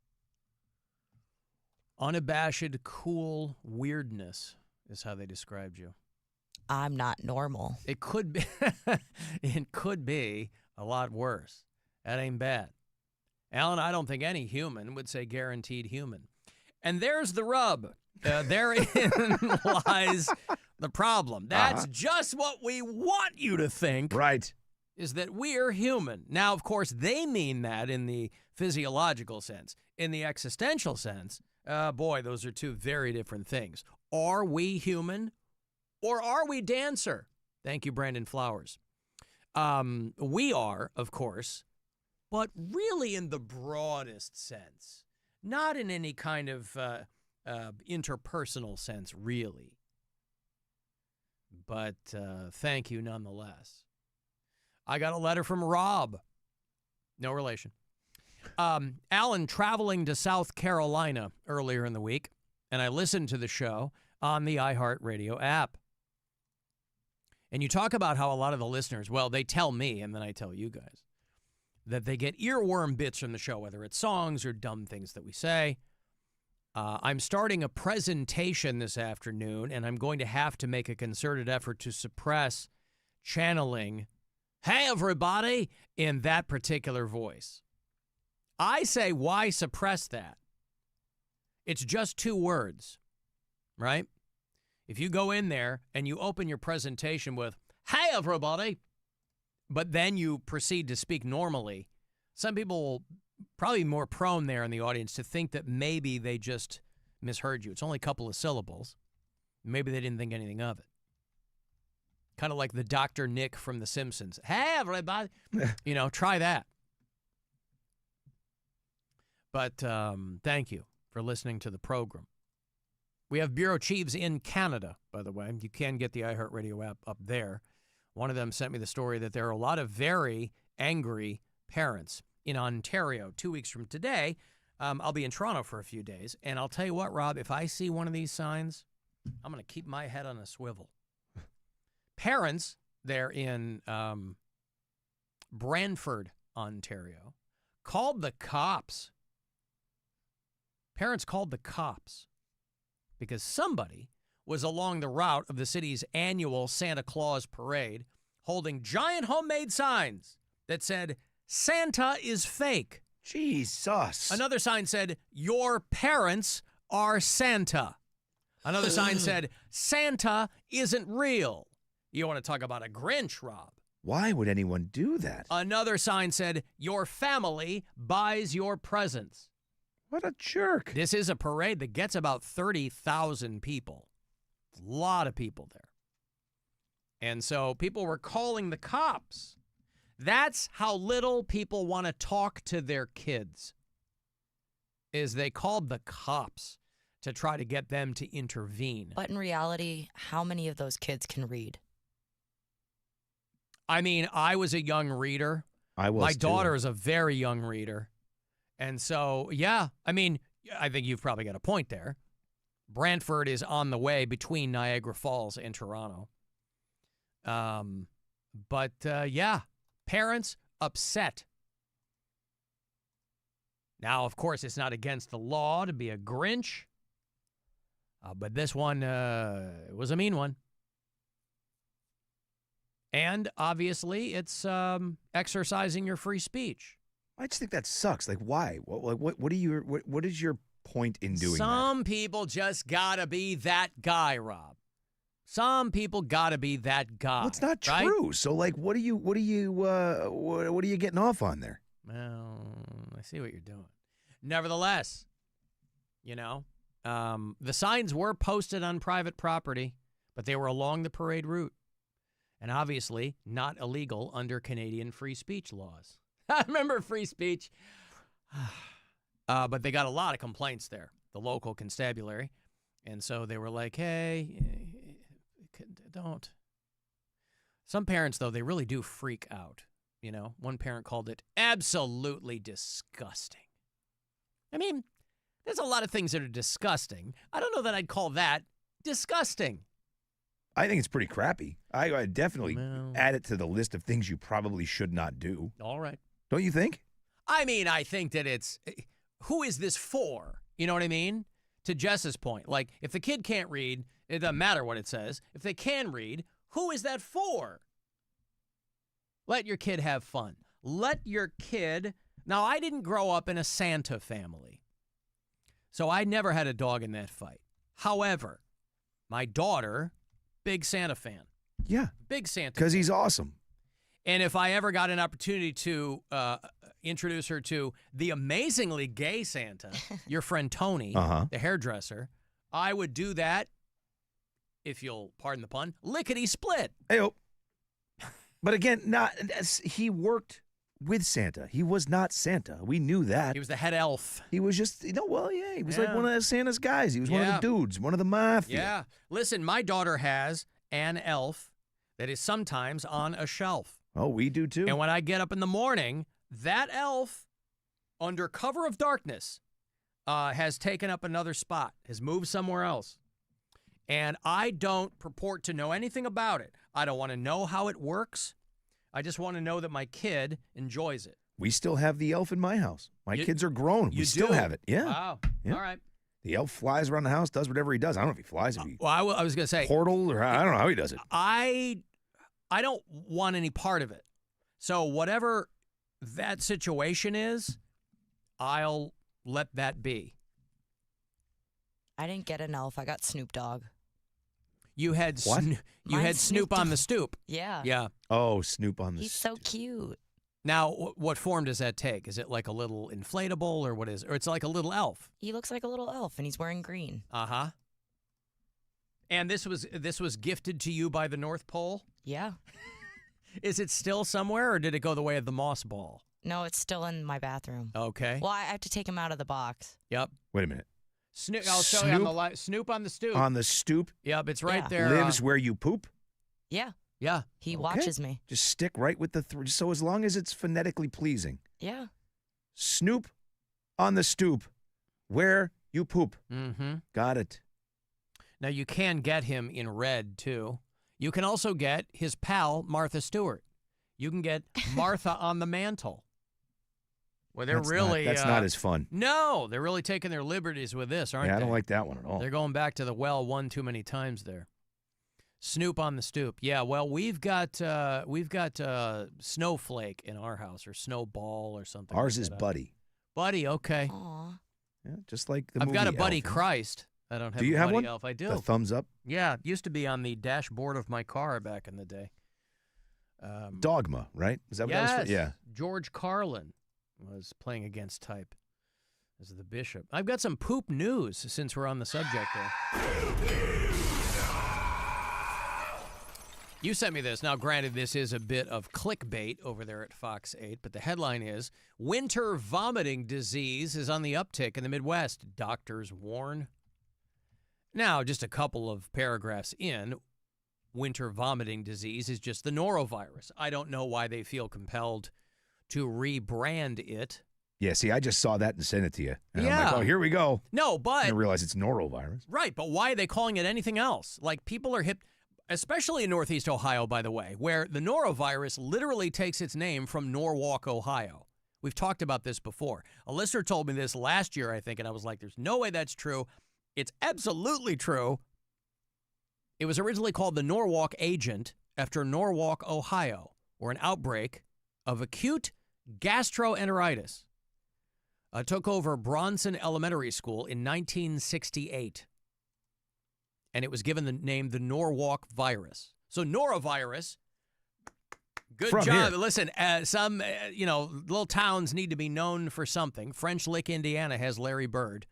unabashed, cool weirdness is how they described you. I'm not normal. It could be, it could be a lot worse. That ain't bad. Alan, I don't think any human would say guaranteed human. And there's the rub. Therein lies the problem. That's just what we want you to think. Right. Is that we're human. Now, of course, they mean that in the physiological sense. In the existential sense, boy, those are two very different things. Are we human or are we dancer? Thank you, Brandon Flowers. We are, of course, but really in the broadest sense. Not in any kind of interpersonal sense, really. But thank you nonetheless. I got a letter from Rob. No relation. Alan traveling to South Carolina earlier in the week, and I listened to the show on the iHeartRadio app. And you talk about how a lot of the listeners, well, they tell me, and then I tell you guys, that they get earworm bits from the show, whether it's songs or dumb things that we say. I'm starting a presentation this afternoon, and I'm going to have to make a concerted effort to suppress channeling, "Hey, everybody," in that particular voice. I say, why suppress that? It's just two words, right? If you go in there and you open your presentation with, "Hey, everybody," but then you proceed to speak normally, some people will probably be more prone there in the audience to think that maybe they just misheard you. It's only a couple of syllables. Maybe they didn't think anything of it. Kind of like the Dr. Nick from The Simpsons. "Hey, everybody." Try that. But thank you for listening to the program. We have bureau chiefs in Canada, by the way. You can get the iHeartRadio app up there. One of them sent me the story that there are a lot of very angry parents in Ontario. 2 weeks from today, I'll be in Toronto for a few days. And I'll tell you what, Rob, if I see one of these signs, I'm going to keep my head on a swivel. Parents there in Brantford, Ontario, called the cops. Parents called the cops because somebody was along the route of the city's annual Santa Claus parade holding giant homemade signs that said, "Santa is fake." Jesus. Another sign said, "Your parents are Santa." Another sign said, "Santa isn't real." You want to talk about a Grinch, Rob? Why would anyone do that? Another sign said, "Your family buys your presents." What a jerk. This is a parade that gets about 30,000 people. A lot of people there. And so people were calling the cops. That's how little people want to talk to their kids, is they called the cops to try to get them to intervene. But in reality, how many of those kids can read? I mean, I was a young reader. My daughter is a very young reader. And so, yeah, I mean, I think you've probably got a point there. Brantford is on the way between Niagara Falls and Toronto. But yeah, parents upset. Now, of course, it's not against the law to be a Grinch, but this one was a mean one. And obviously, it's exercising your free speech. I just think that sucks. Like, why? What is your point in doing that? Some people just gotta be that guy, Rob. Some people gotta be that guy. Well, it's not right? true. So, like, what are you getting off on there? Well, I see what you're doing. Nevertheless, the signs were posted on private property, but they were along the parade route. And obviously not illegal under Canadian free speech laws. I remember free speech. But they got a lot of complaints there, the local constabulary. And so they were like, hey, don't. Some parents, though, they really do freak out. One parent called it absolutely disgusting. I mean, there's a lot of things that are disgusting. I don't know that I'd call that disgusting. I think it's pretty crappy. I definitely add it to the list of things you probably should not do. All right. Don't you think? I mean, I think that who is this for? You know what I mean? To Jess's point, like, if the kid can't read, it doesn't matter what it says. If they can read, who is that for? Let your kid have fun. Let your kid... Now, I didn't grow up in a Santa family, so I never had a dog in that fight. However, my daughter... Big Santa fan. Yeah. Big Santa. Because he's awesome. And if I ever got an opportunity to introduce her to the amazingly gay Santa, your friend Tony, the hairdresser, I would do that, if you'll pardon the pun, lickety-split. Hey-oh. But again, he worked with Santa. He was not Santa. We knew that. He was the head elf. He was just, he was like one of Santa's guys. He was one of the dudes, one of the mafia. Yeah. Listen, my daughter has an elf that is sometimes on a shelf. Oh, we do too. And when I get up in the morning, that elf, under cover of darkness, has taken up another spot, has moved somewhere else. And I don't purport to know anything about it. I don't want to know how it works. I just want to know that my kid enjoys it. We still have the elf in my house. My kids are grown. We still have it. Yeah. Wow. Yeah. All right. The elf flies around the house, does whatever he does. I don't know if he flies. If he I was going to say. Portal, or I don't know how he does it. I don't want any part of it. So whatever that situation is, I'll let that be. I didn't get an elf. I got Snoop Dogg. You had Snoop on the stoop. Yeah. Yeah. Oh, Snoop on the He's so cute. Now, what form does that take? Is it like a little inflatable, or what is it? Or it's like a little elf? He looks like a little elf, and he's wearing green. Uh-huh. And this was gifted to you by the North Pole? Yeah. Is it still somewhere, or did it go the way of the moss ball? No, it's still in my bathroom. Okay. Well, I have to take him out of the box. Yep. Wait a minute. I'll show you on the Snoop on the stoop. On the stoop? Yep, it's right there. Lives where you poop? Yeah. Yeah. He watches me. Just stick right with the so as long as it's phonetically pleasing. Yeah. Snoop on the stoop, where you poop. Mm-hmm. Got it. Now, you can get him in red, too. You can also get his pal, Martha Stewart. You can get Martha on the mantle. Well, that's not as fun. No, they're really taking their liberties with this, aren't they? Yeah, I don't like that one at all. They're going back to the well one too many times there. Snoop on the stoop. Yeah, well, we've got Snowflake in our house, or Snowball or something. Ours like is that. Buddy. Buddy, okay. Aw. Yeah, just like the I've movie got a Buddy Elf. Christ. I don't have Do you a have Buddy one? Elf. I do. The thumbs up? Yeah, it used to be on the dashboard of my car back in the day. Dogma, right? Is that what that was for? Yeah. George Carlin was playing against type as the bishop. I've got some poop news since we're on the subject there. You sent me this. Now, granted, this is a bit of clickbait over there at Fox 8, but the headline is, winter vomiting disease is on the uptick in the Midwest, doctors warn. Now, just a couple of paragraphs in, winter vomiting disease is just the norovirus. I don't know why they feel compelled to rebrand it. Yeah, see, I just saw that and sent it to you. And Yeah. I'm like, oh, here we go. No, but... I didn't realize it's norovirus. Right, but why are they calling it anything else? Like, people are hip... especially in Northeast Ohio, by the way, where the norovirus literally takes its name from Norwalk, Ohio. We've talked about this before. A listener told me this last year, I think, and I was like, there's no way that's true. It's absolutely true. It was originally called the Norwalk Agent after Norwalk, Ohio, where an outbreak of acute gastroenteritis took over Bronson Elementary School in 1968. And it was given the name the Norwalk virus. So norovirus, good From job. here. Listen, some, little towns need to be known for something. French Lick, Indiana has Larry Bird.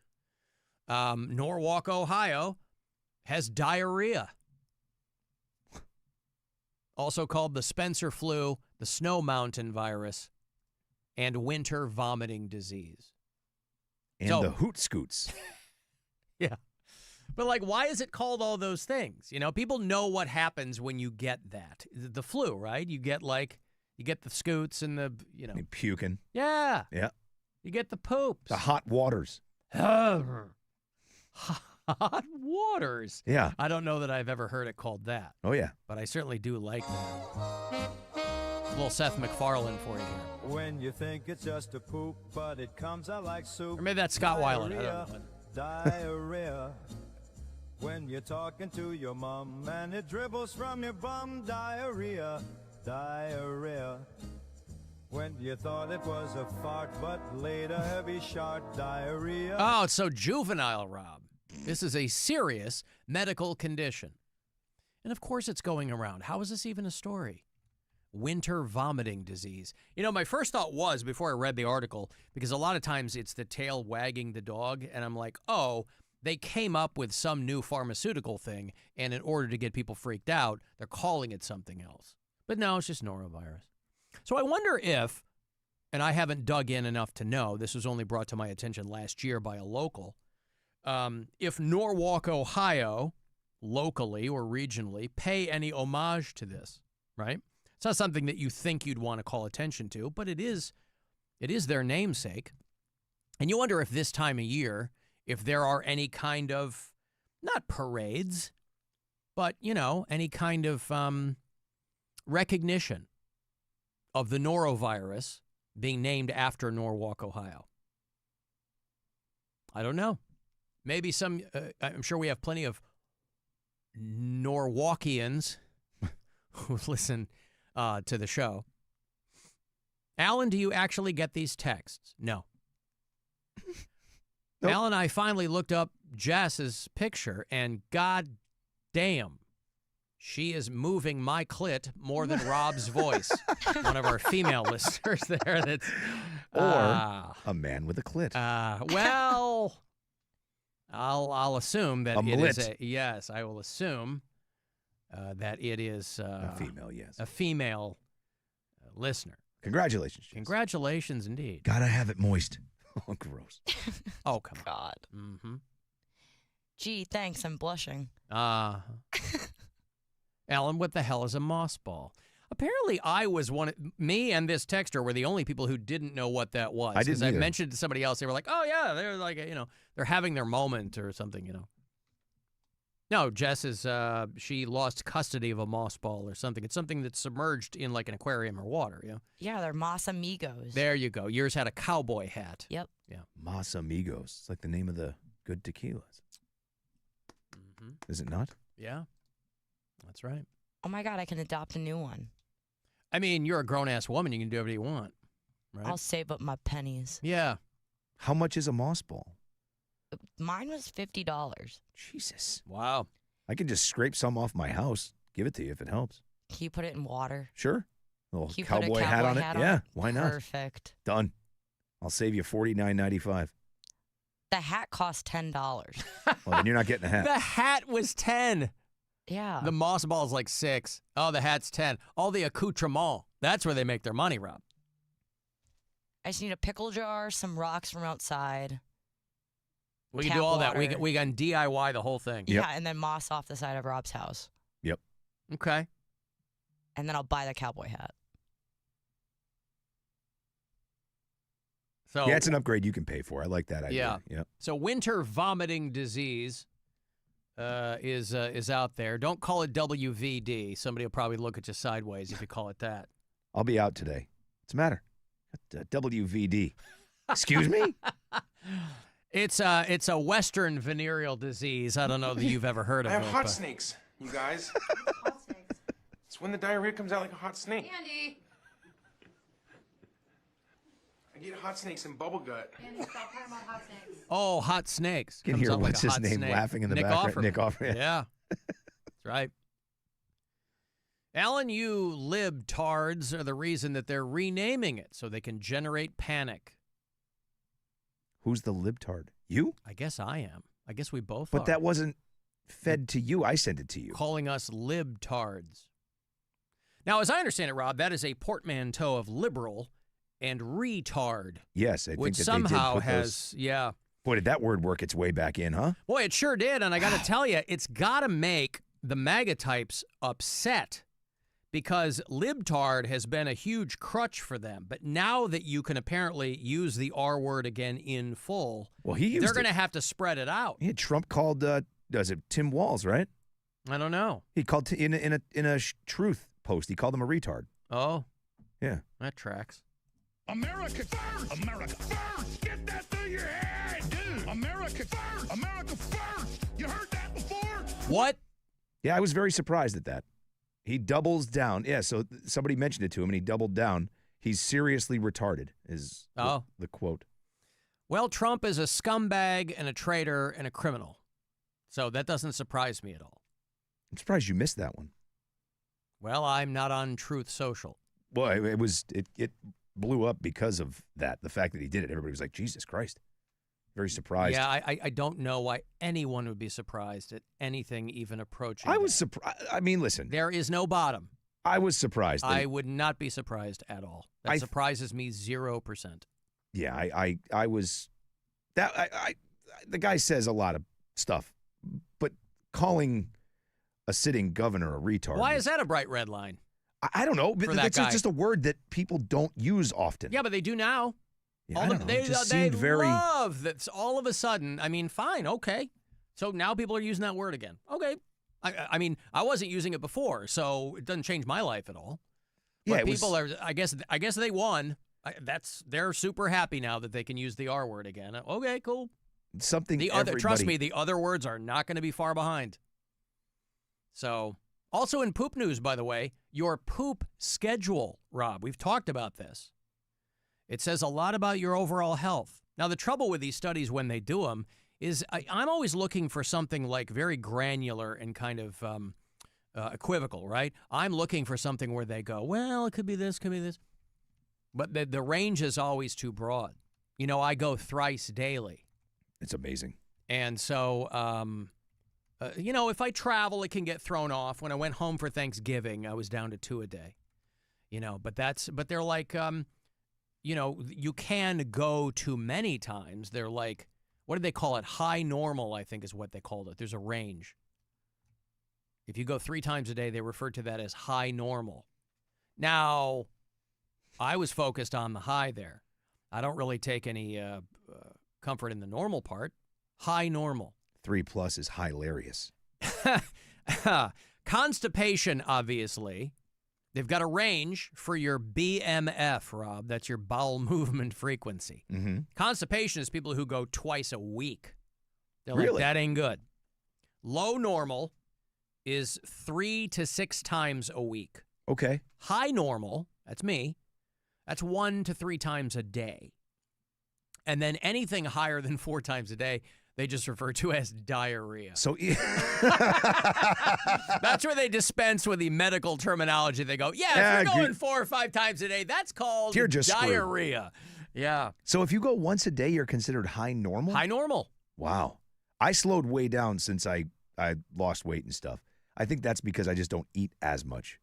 Norwalk, Ohio has diarrhea. Also called the Spencer flu, the Snow Mountain virus, and winter vomiting disease. And the hoot scoots. Yeah. But, why is it called all those things? People know what happens when you get that. The flu, right? You get, you get the scoots and the, And puking. Yeah. Yeah. You get the poops. The hot waters. Hot waters. Yeah. I don't know that I've ever heard it called that. Oh, yeah. But I certainly do like that. A little Seth MacFarlane for you here. When you think it's just a poop, but it comes out like soup. Or maybe that's Scott Weiland. I don't know. Diarrhea. When you're talking to your mom and it dribbles from your bum. Diarrhea. Diarrhea. When you thought it was a fart, but later heavy shot. Diarrhea. Oh, it's so juvenile, Rob. This is a serious medical condition. And of course it's going around. How is this even a story? Winter vomiting disease. My first thought was, before I read the article, because a lot of times it's the tail wagging the dog, and I'm like, oh, they came up with some new pharmaceutical thing, and in order to get people freaked out, they're calling it something else. But no, it's just norovirus. So I wonder if, and I haven't dug in enough to know, this was only brought to my attention last year by a local, if Norwalk, Ohio, locally or regionally, pay any homage to this, right? It's not something that you think you'd want to call attention to, but it is their namesake. And you wonder if this time of year, if there are any kind of, not parades, but, any kind of recognition of the norovirus being named after Norwalk, Ohio. I don't know. Maybe some, I'm sure we have plenty of Norwalkians who listen to the show. Alan, do you actually get these texts? No. Nope. Alan, I finally looked up Jess's picture, and god damn, she is moving my clit more than Rob's voice. One of our female listeners there. That's Or a man with a clit. Well, I'll assume that it is mlit. yes, I will assume that it is a female, yes. A female listener. Congratulations. Jess. Congratulations indeed. Gotta have it moist. Oh, gross. Oh, come on. God. Mm-hmm. Gee, thanks. I'm blushing. Alan, what the hell is a moss ball? Apparently, me and this texter were the only people who didn't know what that was. I didn't I either. mentioned it to somebody else. They were like, oh, yeah, they're like, they're having their moment or something, No, Jess is, she lost custody of a moss ball or something. It's something that's submerged in like an aquarium or water, Yeah, they're Moss Amigos. There you go. Yours had a cowboy hat. Yep. Yeah. Mas Amigos. It's like the name of the good tequilas. Mm-hmm. Is it not? Yeah. That's right. Oh, my God, I can adopt a new one. I mean, you're a grown-ass woman. You can do whatever you want, right? I'll save up my pennies. Yeah. How much is a moss ball? Mine was $50. Jesus. Wow. I can just scrape some off my house. Give it to you if it helps. Can you put it in water? Sure. A little Can you put a cowboy hat on it. hat Yeah, why not? Perfect. Done. I'll save you $49.95. The hat cost $10. Well, then you're not getting a hat. The hat was 10. Yeah. The moss ball is like 6. Oh, the hat's 10. All the accoutrement. That's where they make their money, Rob. I just need a pickle jar, some rocks from outside. We can tap do all water. that. We can DIY the whole thing. Yeah, and then moss off the side of Rob's house. Yep. Okay. And then I'll buy the cowboy hat. So Yeah, it's an upgrade you can pay for. I like that idea. Yeah. Yep. So winter vomiting disease is out there. Don't call it WVD. Somebody will probably look at you sideways if you call it that. I'll be out today. What's the matter? WVD. Excuse me? It's a Western venereal disease. I don't know that you've ever heard of I have it. hot snakes, you guys. Hot snakes. It's when the diarrhea comes out like a hot snake. Andy. I get hot snakes and bubble gut. Andy, stop talking about hot snakes. Oh, hot snakes. You can Comes hear out like what's a his hot name snake. laughing in the Nick background. Offerman. Nick Offerman. Yeah. That's right. Alan, you libtards are the reason that they're renaming it so they can generate panic. Who's the libtard? You? I guess I am. I guess we both But are. that wasn't fed to you. I sent it to you. Calling us libtards. Now, as I understand it, Rob, that is a portmanteau of liberal and retard. Yes, I think which that somehow they did put has, yeah. Boy, did that word work its way back in, huh? Boy, it sure did. And I got to tell you, it's got to make the MAGA types upset because libtard has been a huge crutch for them. But now that you can apparently use the R word again in full, Well, he used they're going to it. have to spread it out. Yeah, Trump called, does it Tim Walz, right? I don't know. He called in a truth post. He called him a retard. Oh, yeah, that tracks. America first! America first! Get that through your head, dude! America first! America first! You heard that before? What? Yeah, I was very surprised at that. He doubles down. Yeah, so somebody mentioned it to him, and he doubled down. He's seriously retarded, is the quote. Well, Trump is a scumbag and a traitor and a criminal. So that doesn't surprise me at all. I'm surprised you missed that one. Well, I'm not on Truth Social. Well, it blew up because of that. The fact that he did it, everybody was like, Jesus Christ. Very surprised. Yeah, I don't know why anyone would be surprised at anything even approaching. I was surprised. I mean, listen. There is no bottom. I was surprised. I would not be surprised at all. That surprises me 0%. Yeah, I was. The guy says a lot of stuff, but calling a sitting governor a retard. Why is that a bright red line? I don't know. For That's that guy? just a word that people don't use often. Yeah, but they do now. Yeah, I don't know. It just They seemed very. love that all of a sudden. I mean, fine, okay. So now people are using that word again. Okay. I mean, I wasn't using it before, so it doesn't change my life at all. Yeah, But people are. I guess they won. They're super happy now that they can use the R word again. Okay, cool. Something. Trust me, the other words are not going to be far behind. So, also in poop news, by the way, your poop schedule, Rob. We've talked about this. It says a lot about your overall health. Now, the trouble with these studies when they do them is I'm always looking for something like very granular and kind of equivocal, right? I'm looking for something where they go, well, it could be this, could be this. But the range is always too broad. You know, I go thrice daily. It's amazing. And so, you know, if I travel, it can get thrown off. When I went home for Thanksgiving, I was down to 2 a day. You know, but they're like, you know, you can go too many times. They're like, what do they call it? High normal, I think is what they called it. There's a range. If you go 3 times a day, they refer to that as high normal. Now, I was focused on the high there. I don't really take any comfort in the normal part. High normal. 3+ is hilarious. Constipation, obviously. They've got a range for your BMF, Rob. That's your bowel movement frequency. Mm-hmm. Constipation is people who go twice a week. They're Really? like, that ain't good. Low normal is 3 to 6 times a week. Okay. High normal, that's me, that's 1 to 3 times a day. And then anything higher than 4 times a day, they just refer to as diarrhea. So that's where they dispense with the medical terminology. They go, if you're going 4 or 5 times a day, that's called You're just diarrhea. Yeah. So if you go once a day, you're considered high normal? High normal. Wow. I slowed way down since I lost weight and stuff. I think that's because I just don't eat as much.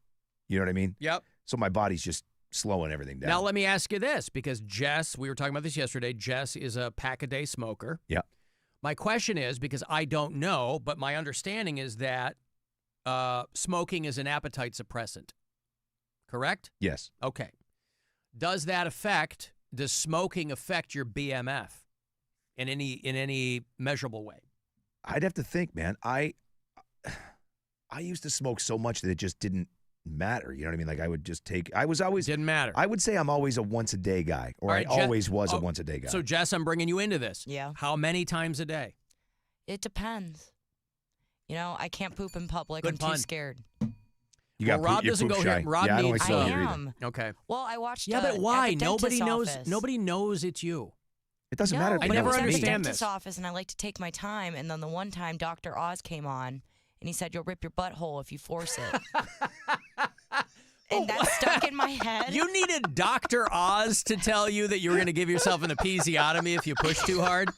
You know what I mean? Yep. So my body's just slowing everything down. Now, let me ask you this, because Jess, we were talking about this yesterday, Jess is a pack-a-day smoker. Yeah. My question is, because I don't know, but my understanding is that smoking is an appetite suppressant. Correct? Yes. Okay. Does smoking affect your BMF in any measurable way? I'd have to think, man. I I used to smoke so much that it just didn't matter. You know what I mean? Like I would just take. I was always didn't matter. I would say I'm always a once a day guy, or All right, I always was a once a day guy. So Jess, I'm bringing you into this. Yeah. How many times a day? It depends. You know, I can't poop in public. Good I'm pun. too scared. You got Rob doesn't go here. Rob I don't needs like to. smoking I either. am. Okay. Well, I watched. Yeah, but why? At the Nobody dentist's knows. office. Nobody knows it's you. It doesn't No, matter. I never was at the understand dentist's this. office, and I like to take my time. And then the one time, Dr. Oz came on, and he said, "You'll rip your butthole if you force it." And that stuck in my head. You needed Dr. Oz to tell you that you were going to give yourself an episiotomy if you push too hard?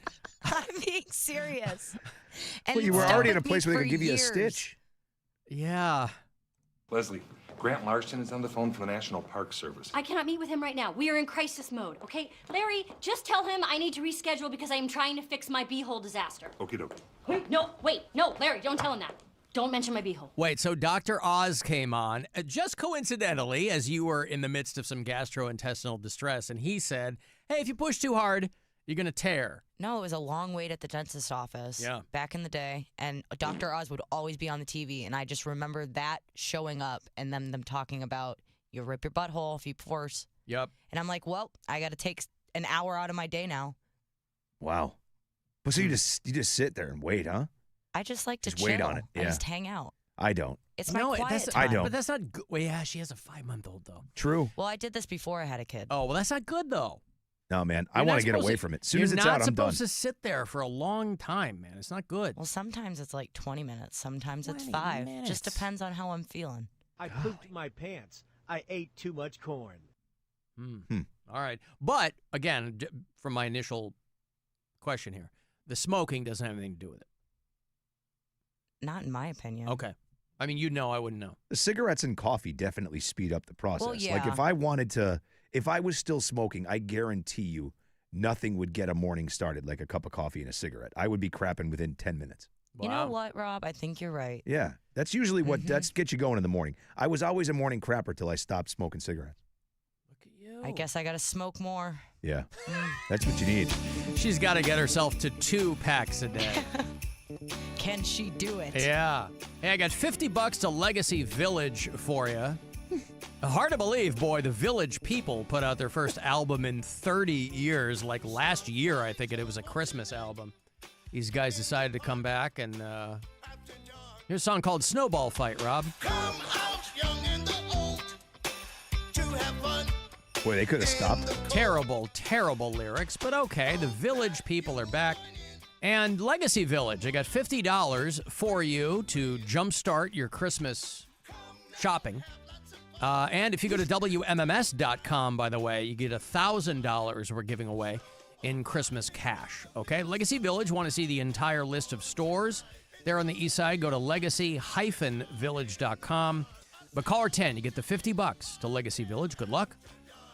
I'm being serious. And Well, you it were stuck already in with a me place where they for could give you a years. stitch. Yeah. Leslie, Grant Larson is on the phone from the National Park Service. I cannot meet with him right now. We are in crisis mode, okay? Larry, just tell him I need to reschedule because I am trying to fix my beehole disaster. Okie dokie. Wait, no, Larry, don't tell him that. Don't mention my beehole. Wait, so Dr. Oz came on, just coincidentally, as you were in the midst of some gastrointestinal distress, and he said, hey, if you push too hard, you're going to tear. No, it was a long wait at the dentist's office back in the day, and Dr. Oz would always be on the TV, and I just remember that showing up and then them talking about, you'll rip your butthole if you force. Yep. And I'm like, well, I got to take an hour out of my day now. Wow. But so you just sit there and wait, huh? I just like to Just chill. wait on it, I yeah. just hang out. I don't. It's my quiet time. I don't. But that's not good. Well, yeah, she has a 5-month-old, though. True. Well, I did this before I had a kid. Oh, well, that's not good, though. No, man. I You're want not to get supposed away from it. As soon You're as it's not out, I'm done. supposed to sit there for a long time, man. It's not good. Well, sometimes it's like 20 minutes. Sometimes it's 20 5. minutes. Just depends on how I'm feeling. I pooped my pants. I ate too much corn. All right. But, again, from my initial question here, the smoking doesn't have anything to do with it. Not in my opinion. Okay. I mean, you'd know. I wouldn't know. The cigarettes and coffee definitely speed up the process. Well, Like yeah. if I wanted to, if I was still smoking, I guarantee you nothing would get a morning started like a cup of coffee and a cigarette. I would be crapping within 10 minutes. You know what, Rob? I think you're right. Yeah. That's usually what that's gets you going in the morning. I was always a morning crapper till I stopped smoking cigarettes. I guess I got to smoke more. Yeah. That's what you need. She's got to get herself to 2 packs a day. Can she do it? Yeah. Hey, I got $50 to Legacy Village for you. Hard to believe, boy, the Village People put out their first album in 30 years. Like last year, I think it was a Christmas album. These guys decided to come back, and here's a song called Snowball Fight, Rob. Boy, they could have stopped. Terrible, terrible lyrics, but okay. The Village People are back. And Legacy Village, I got $50 for you to jumpstart your Christmas shopping. And if you go to WMMS.com, by the way, you get $1,000 we're giving away in Christmas cash. Okay? Legacy Village, want to see the entire list of stores there on the east side, go to legacy-village.com. But caller 10, you get the $50 to Legacy Village. Good luck.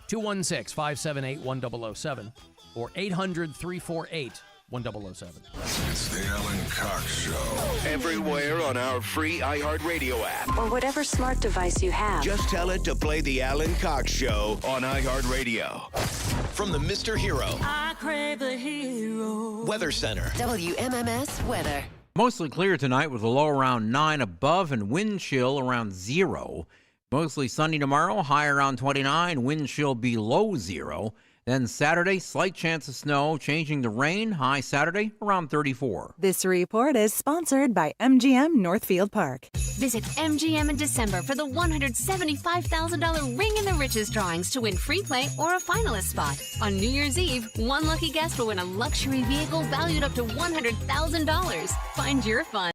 216-578-1007 or 800-348-1007. It's the Alan Cox Show. Everywhere on our free iHeartRadio app. Or whatever smart device you have. Just tell it to play the Alan Cox Show on iHeartRadio. From the Mr. Hero I crave the hero. Weather Center. WMMS weather. Mostly clear tonight with a low around 9 above and wind chill around 0. Mostly sunny tomorrow, high around 29, wind chill below 0. Then Saturday, slight chance of snow, changing to rain, high Saturday around 34. This report is sponsored by MGM Northfield Park. Visit MGM in December for the $175,000 Ring in the Riches drawings to win free play or a finalist spot. On New Year's Eve, one lucky guest will win a luxury vehicle valued up to $100,000. Find your fun.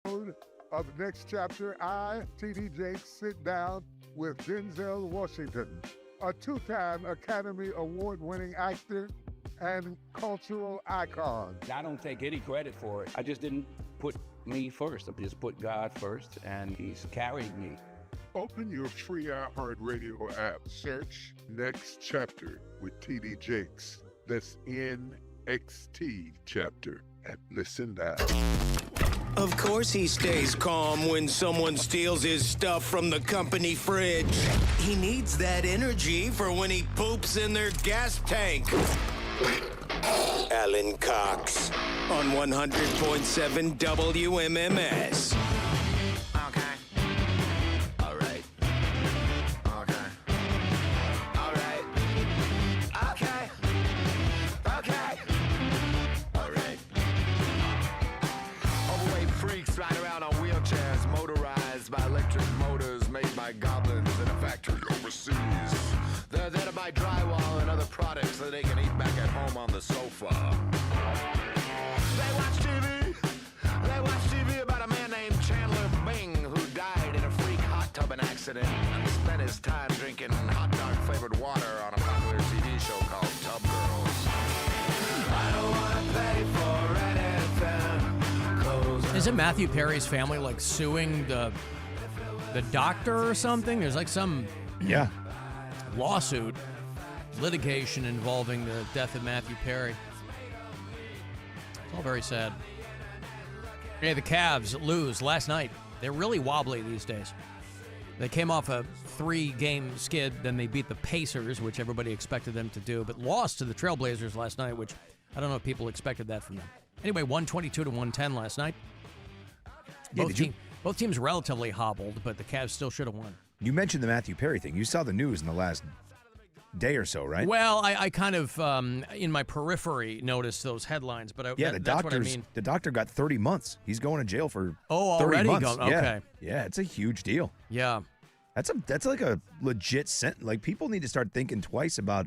episode of Next Chapter, I, T.D. Jakes, sit down with Denzel Washington, a two-time Academy Award-winning actor and cultural icon. I don't take any credit for it. I just didn't put me first. I just put God first, and He's carried me. Open your free iHeartRadio app. Search Next Chapter with T.D. Jakes. That's NXT Chapter. And listen now. Of course he stays calm when someone steals his stuff from the company fridge. He needs that energy for when he poops in their gas tank. Alan Cox on 100.7 WMMS. Ride around on wheelchairs motorized by electric motors made by goblins in a factory overseas. They're there to buy drywall and other products so they can eat back at home on the sofa. They watch TV. They watch TV about a man named Chandler Bing who died in a freak hot tubbing accident and spent his time drinking hot dog flavored water on a popular TV show called Tub Girls. I don't want to pay for anything. Isn't Matthew Perry's family like suing the doctor or something? There's like some lawsuit, litigation involving the death of Matthew Perry. It's all very sad. Yeah, the Cavs lose last night. They're really wobbly these days. They came off a 3-game skid, then they beat the Pacers, which everybody expected them to do, but lost to the Trailblazers last night, which I don't know if people expected that from them. Anyway, 122-110 last night. Both teams relatively hobbled, but the Cavs still should have won. You mentioned the Matthew Perry thing. You saw the news in the last day or so, right? Well, I kind of, in my periphery, noticed those headlines, but that's what I mean. The doctor got 30 months. He's going to jail for 30 already months. Okay. Yeah, it's a huge deal. Yeah. That's like a legit sentence. Like, people need to start thinking twice about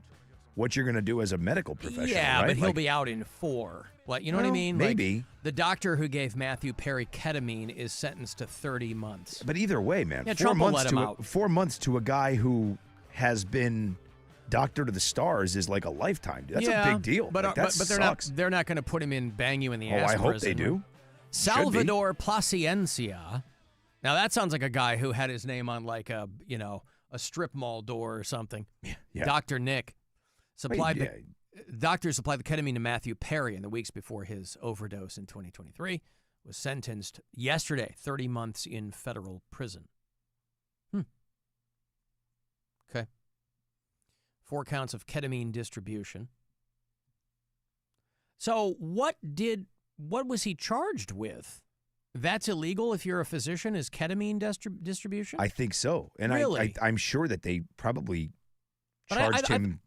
what you're going to do as a medical professional. Yeah, right? but he'll be out in 4. Like, you know what I mean? Maybe. Like, the doctor who gave Matthew Perry ketamine is sentenced to 30 months. But either way, man, Yeah, 4 Trump will months let him to out. 4 months to a guy who has been doctor to the stars is like a lifetime. That's a big deal. But, like, that but they're not going to put him in, bang you in the ass. I hope prison. they do. Salvador Paciencia. Now that sounds like a guy who had his name on like a strip mall door or something. Yeah. Dr. Nick doctors supplied the ketamine to Matthew Perry in the weeks before his overdose in 2023. Was sentenced yesterday, 30 months in federal prison. Okay. 4 counts of ketamine distribution. So what was he charged with? That's illegal if you're a physician, is ketamine distribution? I think so. And really? I'm sure that they probably charged him.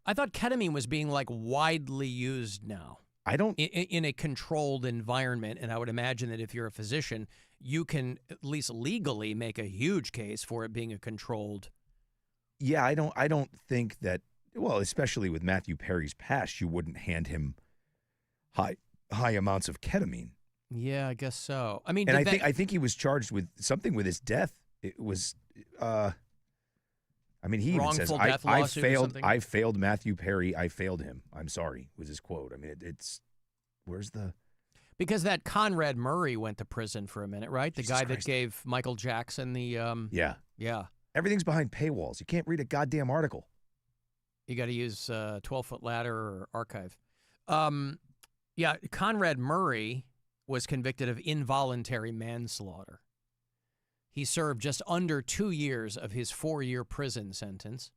I thought ketamine was being like widely used now. I don't in a controlled environment, and I would imagine that if you're a physician, you can at least legally make a huge case for it being a controlled. Yeah, I don't think that. Well, especially with Matthew Perry's past, you wouldn't hand him high amounts of ketamine. Yeah, I guess so. I mean, and I think he was charged with something with his death. It was. I mean, he even says, I failed Matthew Perry. I failed him. I'm sorry, was his quote. I mean, where's the... Because that Conrad Murray went to prison for a minute, right? The guy that gave Michael Jackson the... Yeah. Everything's behind paywalls. You can't read a goddamn article. You got to use 12-foot ladder or archive. Yeah, Conrad Murray was convicted of involuntary manslaughter. He served just under 2 years of his 4-year prison sentence.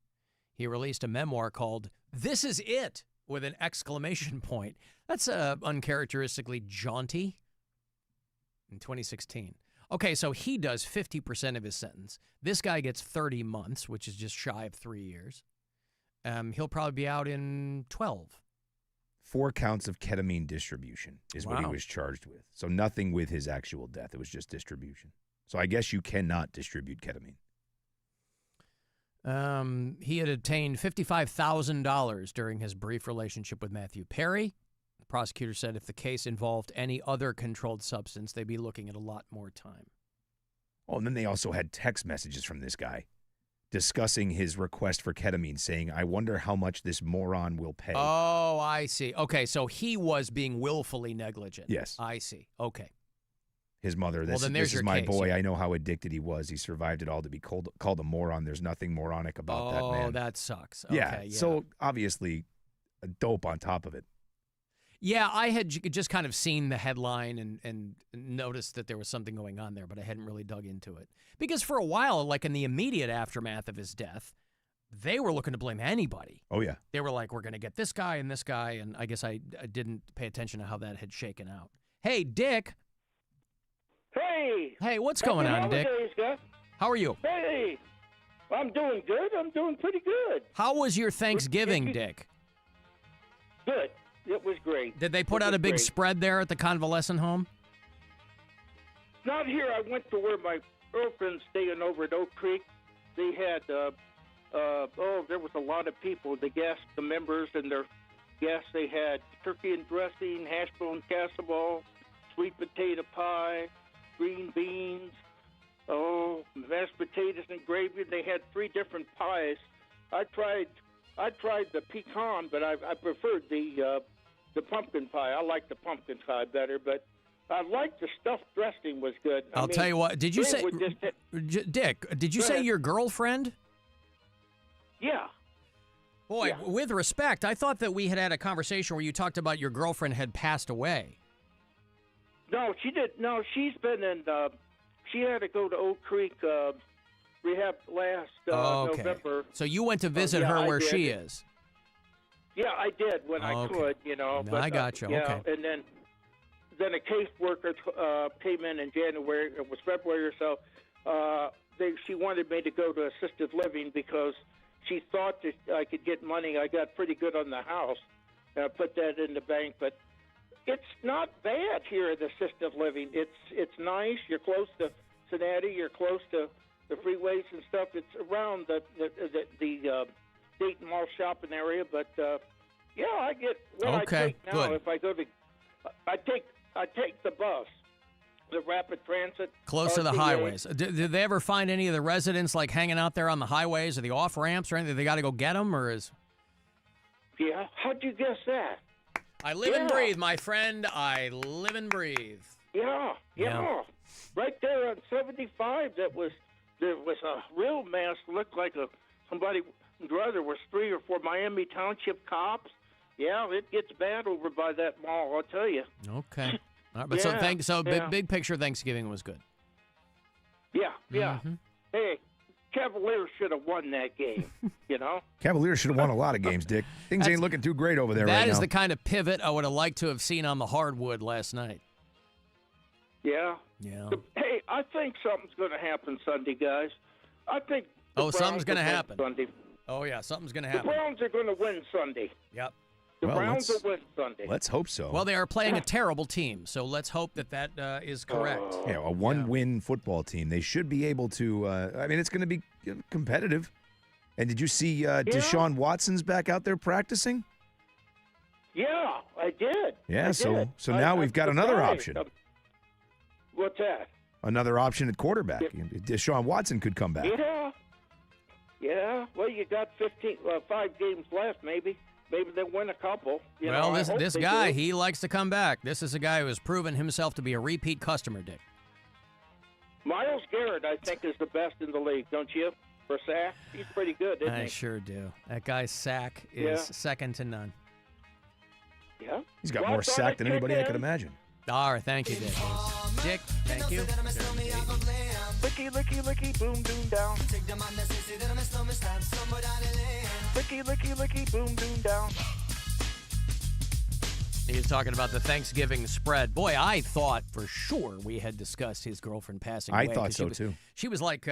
He released a memoir called "This Is It!" with an exclamation point. That's uncharacteristically jaunty. In 2016. Okay, so he does 50% of his sentence. This guy gets 30 months, which is just shy of 3 years. He'll probably be out in 12. 4 counts of ketamine distribution is what he was charged with. So nothing with his actual death. It was just distribution. So I guess you cannot distribute ketamine. He had obtained $55,000 during his brief relationship with Matthew Perry. Prosecutors said if the case involved any other controlled substance, they'd be looking at a lot more time. Oh, and then they also had text messages from this guy discussing his request for ketamine, saying, I wonder how much this moron will pay. Oh, I see. Okay, so he was being willfully negligent. Yes. I see. Okay. His mother, this is my boy. I know how addicted he was. He survived it all. To be called a moron, there's nothing moronic about that, man. Oh, that sucks. Okay, yeah, so obviously a dope on top of it. Yeah, I had just kind of seen the headline and noticed that there was something going on there, but I hadn't really dug into it. Because for a while, like in the immediate aftermath of his death, they were looking to blame anybody. Oh, yeah. They were like, we're going to get this guy, and I guess I didn't pay attention to how that had shaken out. Hey, Dick. Hey. Hey, what's going on, Dick? Guys. How are you? Hey. I'm doing good. I'm doing pretty good. How was your Thanksgiving, Dick? Good. It was great. Did they put out a big spread there at the convalescent home? Not here. I went to where my girlfriend's staying over at Oak Creek. They had, there was a lot of people. The members and their guests, they had turkey and dressing, hash brown casserole, sweet potato pie, green beans, mashed potatoes and gravy. They had 3 different pies. I tried the pecan, but I preferred the pumpkin pie. I like the pumpkin pie better, but I like the stuffed dressing was good. I'll tell you what. Did you say, Dick? Did you say your girlfriend? Yeah. Boy, yeah. With respect, I thought that we had a conversation where you talked about your girlfriend had passed away. No, she did. No, she's been in. She had to go to Oak Creek rehab last November. So you went to visit her where she is. Yeah, I did when I could, No, But, I got you. Okay. And then a caseworker came in January. It was February or so. She wanted me to go to assisted living because she thought that I could get money. I got pretty good on the house. I put that in the bank, but it's not bad here at assisted living. It's nice. You're close to Cincinnati. You're close to the freeways and stuff. It's around the Dayton Mall shopping area, but I get what I take now. Good. If I go to, I take the bus, the rapid transit. Close to the highways. Did they ever find any of the residents like hanging out there on the highways or the off ramps or anything? They got to go get them, or is? Yeah. How'd you guess that? I live and breathe, my friend. I live and breathe. Yeah. Right there on 75, there was a real mess. Looked like somebody brother was 3 or 4 Miami Township cops. Yeah, it gets bad over by that mall, I'll tell you. Okay. All right, but big picture Thanksgiving was good. Yeah. Mm-hmm. Hey, Cavaliers should have won that game, Cavaliers should have won a lot of games, Dick. Things ain't looking too great over there right now. That is the kind of pivot I would have liked to have seen on the hardwood last night. Yeah. Yeah. Hey, I think something's going to happen Sunday, guys. I think something's going to happen. Sunday. Oh, yeah, something's going to happen. The Browns are going to win Sunday. Yep. The Browns will win Sunday. Let's hope so. Well, they are playing a terrible team, so let's hope that is correct. Yeah, a one-win football team. They should be able to. It's going to be competitive. And did you see Deshaun Watson's back out there practicing? Yeah, I did. Yeah, so now we've got another option. What's that? Another option at quarterback. Deshaun Watson could come back. Yeah. Well, you got 5 games left, maybe. Maybe they'll win a couple. This guy, he likes to come back. This is a guy who has proven himself to be a repeat customer, Dick. Myles Garrett, I think, is the best in the league, don't you? For sack, he's pretty good, isn't he? I sure do. That guy's sack is second to none. Yeah. He's got more sack than anybody I could imagine. All right, thank you, Dick. Dick, thank you. Licky, licky, licky, boom, boom, down. Licky, licky, licky, boom, boom, down. He was talking about the Thanksgiving spread. Boy, I thought for sure we had discussed his girlfriend passing away. I thought so, too. She was like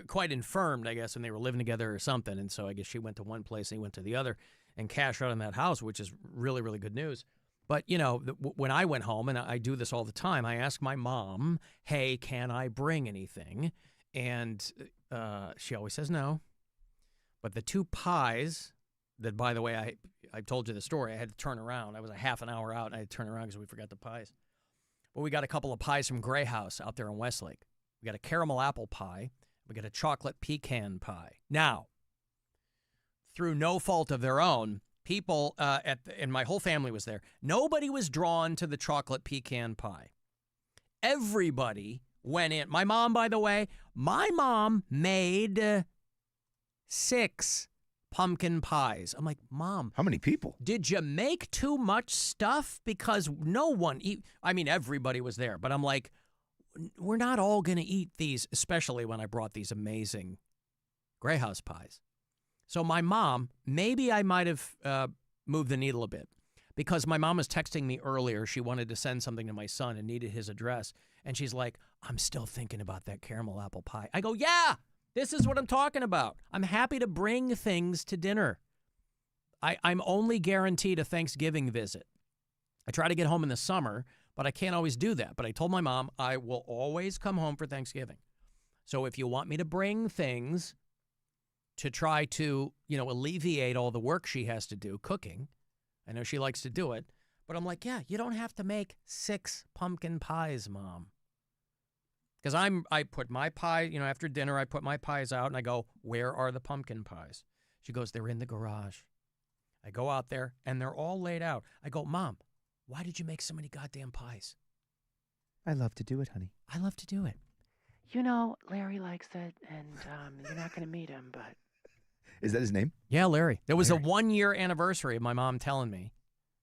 quite infirmed, I guess, when they were living together or something. And so I guess she went to one place and he went to the other and cashed out in that house, which is really, really good news. But, when I went home, and I do this all the time, I ask my mom, hey, can I bring anything? And she always says no. But the 2 pies that, by the way, I told you the story. I had to turn around. I was a half an hour out, and I had to turn around because we forgot the pies. But we got a couple of pies from Gray House out there in Westlake. We got a caramel apple pie. We got a chocolate pecan pie. Now, through no fault of their own, people and my whole family was there. Nobody was drawn to the chocolate pecan pie. Everybody went in. My mom, by the way, my mom made 6 pumpkin pies. I'm like, Mom. How many people? Did you make too much stuff? Because no one, everybody was there. But I'm like, we're not all going to eat these, especially when I brought these amazing Gray House pies. So my mom, maybe I might have moved the needle a bit, because my mom was texting me earlier. She wanted to send something to my son and needed his address. And she's like, I'm still thinking about that caramel apple pie. I go, yeah, this is what I'm talking about. I'm happy to bring things to dinner. I'm only guaranteed a Thanksgiving visit. I try to get home in the summer, but I can't always do that. But I told my mom I will always come home for Thanksgiving. So if you want me to bring things to try to, alleviate all the work she has to do cooking, I know she likes to do it, but I'm like, yeah, you don't have to make 6 pumpkin pies, Mom. Because I put my pie, after dinner, I put my pies out and I go, where are the pumpkin pies? She goes, they're in the garage. I go out there and they're all laid out. I go, Mom, why did you make so many goddamn pies? I love to do it, honey. I love to do it. Larry likes it, and you're not going to meet him, but... Is that his name? Yeah, Larry. There was a 1-year anniversary of my mom telling me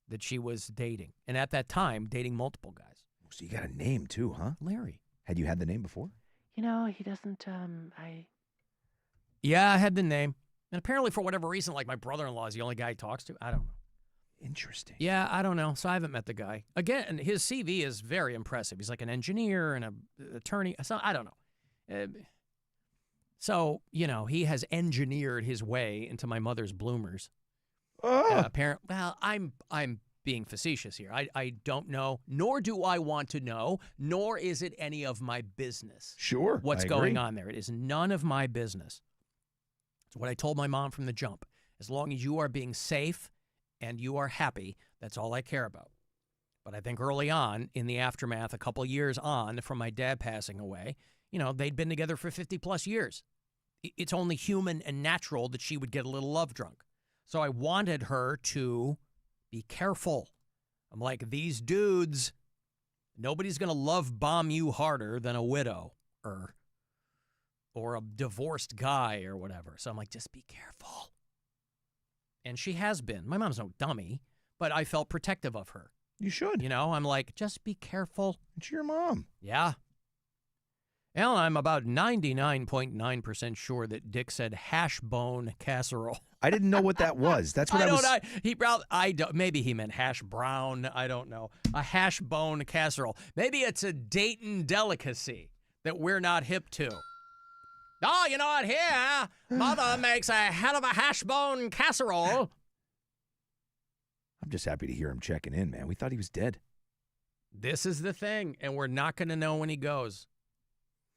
that she was dating. And at that time, dating multiple guys. So you got a name too, huh? Larry. Had you had the name before? He doesn't, Yeah, I had the name. And apparently for whatever reason, like my brother-in-law is the only guy he talks to. I don't know. Interesting. Yeah, I don't know. So I haven't met the guy. Again, his CV is very impressive. He's like an engineer and an attorney. So I don't know. So, he has engineered his way into my mother's bloomers. Apparently, well, I'm being facetious here. I don't know, nor do I want to know, nor is it any of my business. Sure. What's going on there. It is none of my business. It's what I told my mom from the jump. As long as you are being safe and you are happy, that's all I care about. But I think early on, in the aftermath, a couple years on from my dad passing away, they'd been together for 50-plus years. It's only human and natural that she would get a little love drunk. So I wanted her to be careful. I'm like, these dudes, nobody's going to love bomb you harder than a widow or a divorced guy or whatever. So I'm like, just be careful. And she has been. My mom's no dummy, but I felt protective of her. You should. I'm like, just be careful. It's your mom. Yeah. Well, I'm about 99.9% sure that Dick said hash bone casserole. I didn't know what that was. That's what I don't. Maybe he meant hash brown. I don't know. A hash bone casserole. Maybe it's a Dayton delicacy that we're not hip to. Oh, you know what? Here, Mother makes a hell of a hash bone casserole. I'm just happy to hear him checking in, man. We thought he was dead. This is the thing, and we're not going to know when he goes.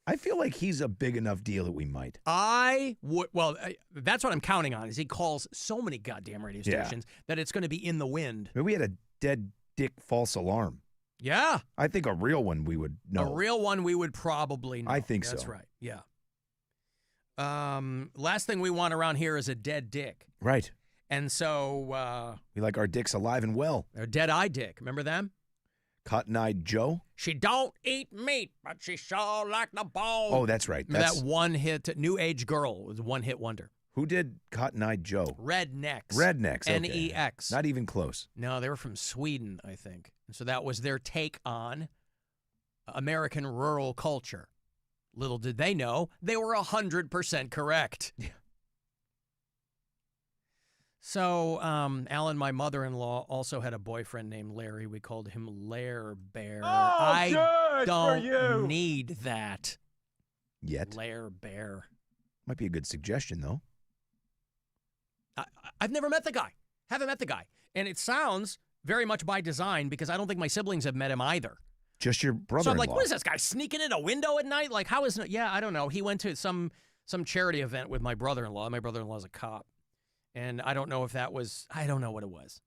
I feel like he's a big enough deal that we might. That's what I'm counting on, is he calls so many goddamn radio stations that it's going to be in the wind. I mean, we had a dead Dick false alarm. Yeah. I think a real one we would know. A real one we would probably know. I think so. That's right, yeah. Last thing we want around here is a dead Dick. Right. And so... we like our dicks alive and well. Our dead-eye Dick. Remember them? Cotton-Eyed Joe? She don't eat meat, but she sure like the bone. Oh, that's right. Remember that one-hit, New Age Girl was a one-hit wonder. Who did Cotton-Eyed Joe? Rednecks. Rednecks, okay. N-E-X. Not even close. No, they were from Sweden, I think. And so that was their take on American rural culture. Little did they know, they were 100% correct. Yeah. So, Alan, my mother-in-law, also had a boyfriend named Larry. We called him Lair Bear. I don't need that. Yet. Lair Bear. Might be a good suggestion, though. I've never met the guy. Haven't met the guy. And it sounds very much by design because I don't think my siblings have met him either. Just your brother-in-law. So I'm like, what is this guy sneaking in a window at night? Like, how is it? Yeah, I don't know. He went to some charity event with my brother-in-law. My brother-in-law's a cop. And I don't know if that was, I don't know what it was.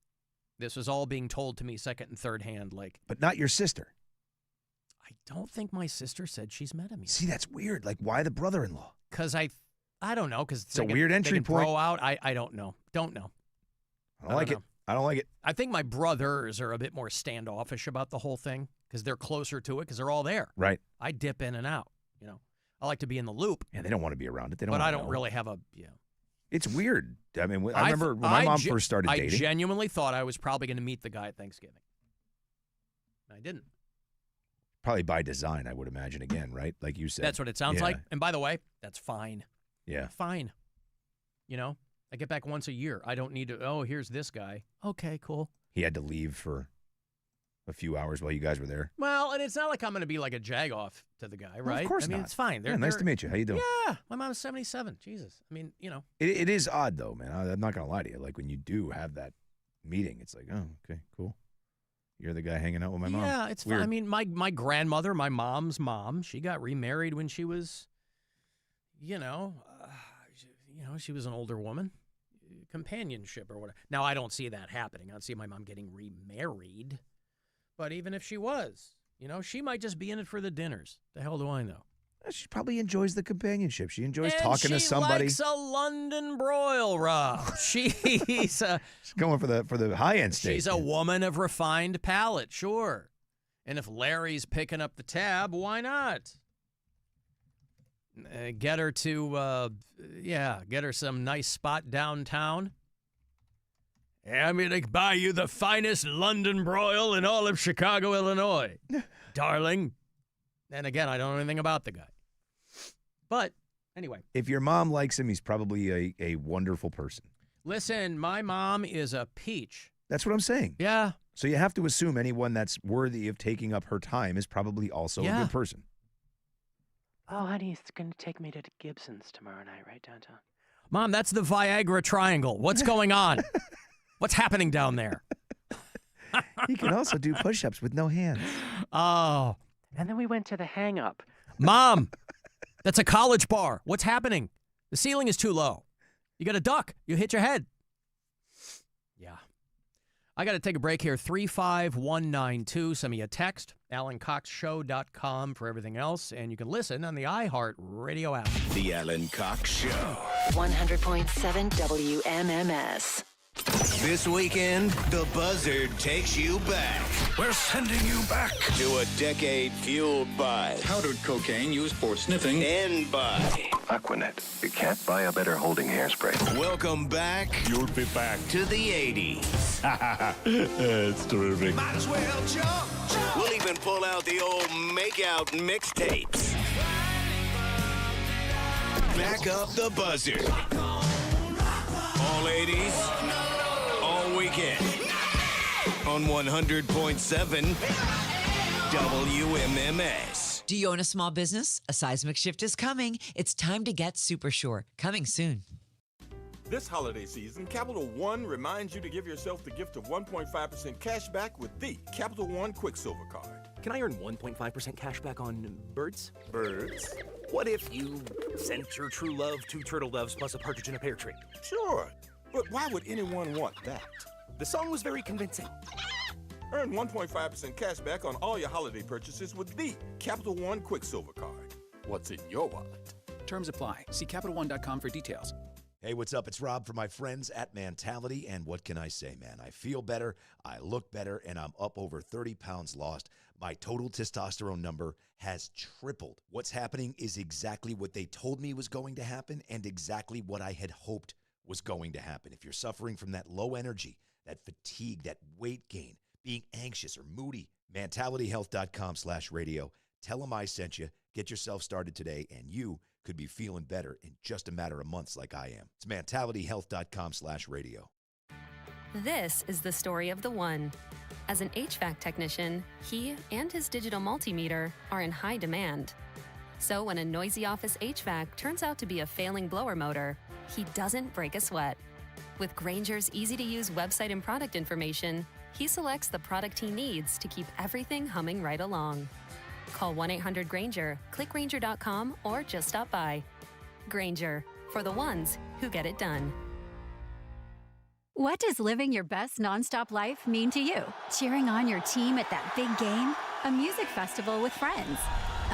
This was all being told to me second and third hand. But not your sister. I don't think my sister said she's met him yet. See, that's weird. Why the brother-in-law? Because I don't know. Because it's a weird entry point. Throw out. I don't know. Don't know. I don't like it. I don't like it. I think my brothers are a bit more standoffish about the whole thing because they're closer to it because they're all there. Right. I dip in and out. I like to be in the loop. Yeah, they don't want to be around it. They don't. But I don't know. really have a. It's weird. I mean, I remember when my mom first started dating. I genuinely thought I was probably going to meet the guy at Thanksgiving. I didn't. Probably by design, I would imagine. Again, right? Like you said. That's what it sounds like. And by the way, that's fine. Yeah. Fine. I get back once a year. I don't need to. Oh, here's this guy. Okay, cool. He had to leave for a few hours while you guys were there. Well, and it's not like I'm going to be like a jagoff to the guy, right? Well, of course not. It's fine. Nice to meet you. How you doing? Yeah, my mom's 77. Jesus. I mean, It is odd, though, man. I'm not going to lie to you. Like, when you do have that meeting, it's like, oh, okay, cool. You're the guy hanging out with my mom. Yeah, it's fine. I mean, my grandmother, my mom's mom, she got remarried when she was, she was an older woman. Companionship or whatever. Now, I don't see that happening. I don't see my mom getting remarried. But even if she was, she might just be in it for the dinners. The hell do I know? She probably enjoys the companionship. She enjoys talking to somebody. She likes a London broil, Rob. She's going for the high-end steak. She's a woman of refined palate, sure. And if Larry's picking up the tab, why not? Get her to, get her some nice spot downtown. I'm going to buy you the finest London broil in all of Chicago, Illinois, darling. And again, I don't know anything about the guy. But anyway. If your mom likes him, he's probably a wonderful person. Listen, my mom is a peach. That's what I'm saying. Yeah. So you have to assume anyone that's worthy of taking up her time is probably also a good person. Oh, honey, it's going to take me to Gibson's tomorrow night, right downtown. Mom, that's the Viagra Triangle. What's going on? What's happening down there? He can also do push-ups with no hands. Oh. And then we went to the hang-up. Mom, that's a college bar. What's happening? The ceiling is too low. You got to duck. You hit your head. Yeah. I got to take a break here. 35192. Send me a text. AlanCoxShow.com for everything else. And you can listen on the iHeart Radio app. The Alan Cox Show. 100.7 WMMS. This weekend, the Buzzard takes you back. We're sending you back to a decade fueled by powdered cocaine used for sniffing and by Aquanet. You can't buy a better holding hairspray. Welcome back. You'll be back to the 80s. It's terrific. Might as well jump. We'll even pull out the old make-out mixtapes. Back up the Buzzard. All 80s, all weekend. On 100.7 WMMS. Do you own a small business? A seismic shift is coming. It's time to get Super Sure. Coming soon. This holiday season, Capital One reminds you to give yourself the gift of 1.5% cash back with the Capital One Quicksilver Card. Can I earn 1.5% cash back on birds? Birds? What if you sent your true love 2 turtle doves plus a partridge in a pear tree? Sure, but why would anyone want that? The song was very convincing. Earn 1.5% cash back on all your holiday purchases with the Capital One Quicksilver Card. What's in your wallet? Terms apply. See CapitalOne.com for details. Hey, what's up? It's Rob from my friends at Mentality, and what can I say, man? I feel better, I look better, and I'm up over 30 pounds lost. My total testosterone number has tripled. What's happening is exactly what they told me was going to happen and exactly what I had hoped was going to happen. If you're suffering from that low energy, that fatigue, that weight gain, being anxious or moody, mentalityhealth.com/radio. Tell them I sent you. Get yourself started today, and you could be feeling better in just a matter of months like I am. It's mentalityhealth.com/radio. This is the story of the one. As an HVAC technician, he and his digital multimeter are in high demand. So when a noisy office HVAC turns out to be a failing blower motor, he doesn't break a sweat. With Grainger's easy-to-use website and product information, he selects the product he needs to keep everything humming right along. Call 1-800-GRAINGER, click Grainger.com, or just stop by. Grainger, for the ones who get it done. What does living your best nonstop life mean to you? Cheering on your team at that big game? A music festival with friends?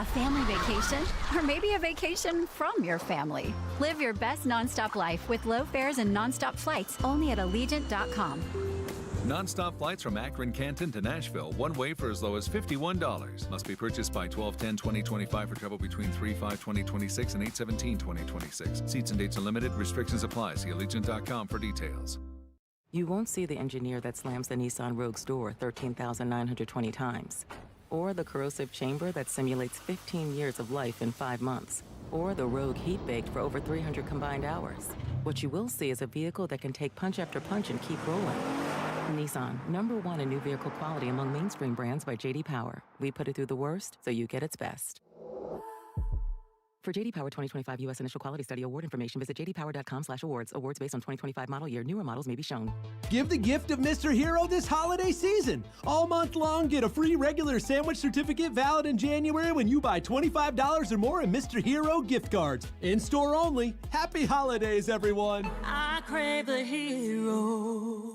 A family vacation? Or maybe a vacation from your family? Live your best nonstop life with low fares and nonstop flights only at Allegiant.com. Non-stop flights from Akron, Canton to Nashville, one way for as low as $51. Must be purchased by 12/10/2025 for travel between 3/5/2026 and 8/17/2026. Seats and dates are limited. Restrictions apply. See Allegiant.com for details. You won't see the engineer that slams the Nissan Rogue's door 13,920 times, or the corrosive chamber that simulates 15 years of life in 5 months, or the Rogue heat-baked for over 300 combined hours. What you will see is a vehicle that can take punch after punch and keep rolling. Nissan, #1 in new vehicle quality among mainstream brands by J.D. Power. We put it through the worst so you get its best. For J.D. Power 2025 U.S. Initial Quality Study Award information, visit jdpower.com/awards. Awards based on 2025 model year. Newer models may be shown. Give the gift of Mr. Hero this holiday season. All month long, get a free regular sandwich certificate valid in January when you buy $25 or more in Mr. Hero gift cards. In-store only. Happy holidays, everyone. I crave a hero.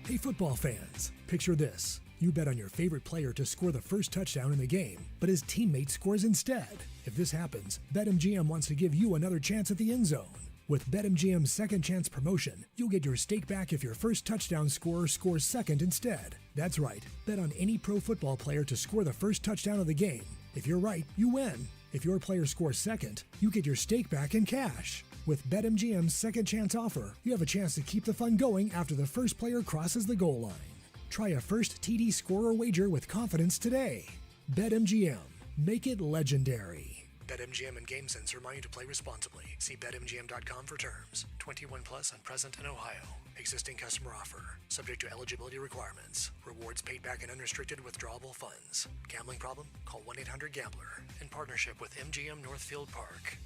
Hey, football fans, picture this. You bet on your favorite player to score the first touchdown in the game, but his teammate scores instead. If this happens, BetMGM wants to give you another chance at the end zone. With BetMGM's Second Chance promotion, you'll get your stake back if your first touchdown scorer scores second instead. That's right, bet on any pro football player to score the first touchdown of the game. If you're right, you win. If your player scores second, you get your stake back in cash. With BetMGM's Second Chance offer, you have a chance to keep the fun going after the first player crosses the goal line. Try a first TD scorer wager with confidence today. BetMGM. Make it legendary. BetMGM and GameSense remind you to play responsibly. See BetMGM.com for terms. 21 plus and present in Ohio. Existing customer offer. Subject to eligibility requirements. Rewards paid back in unrestricted withdrawable funds. Gambling problem? Call 1-800-GAMBLER. In partnership with MGM Northfield Park.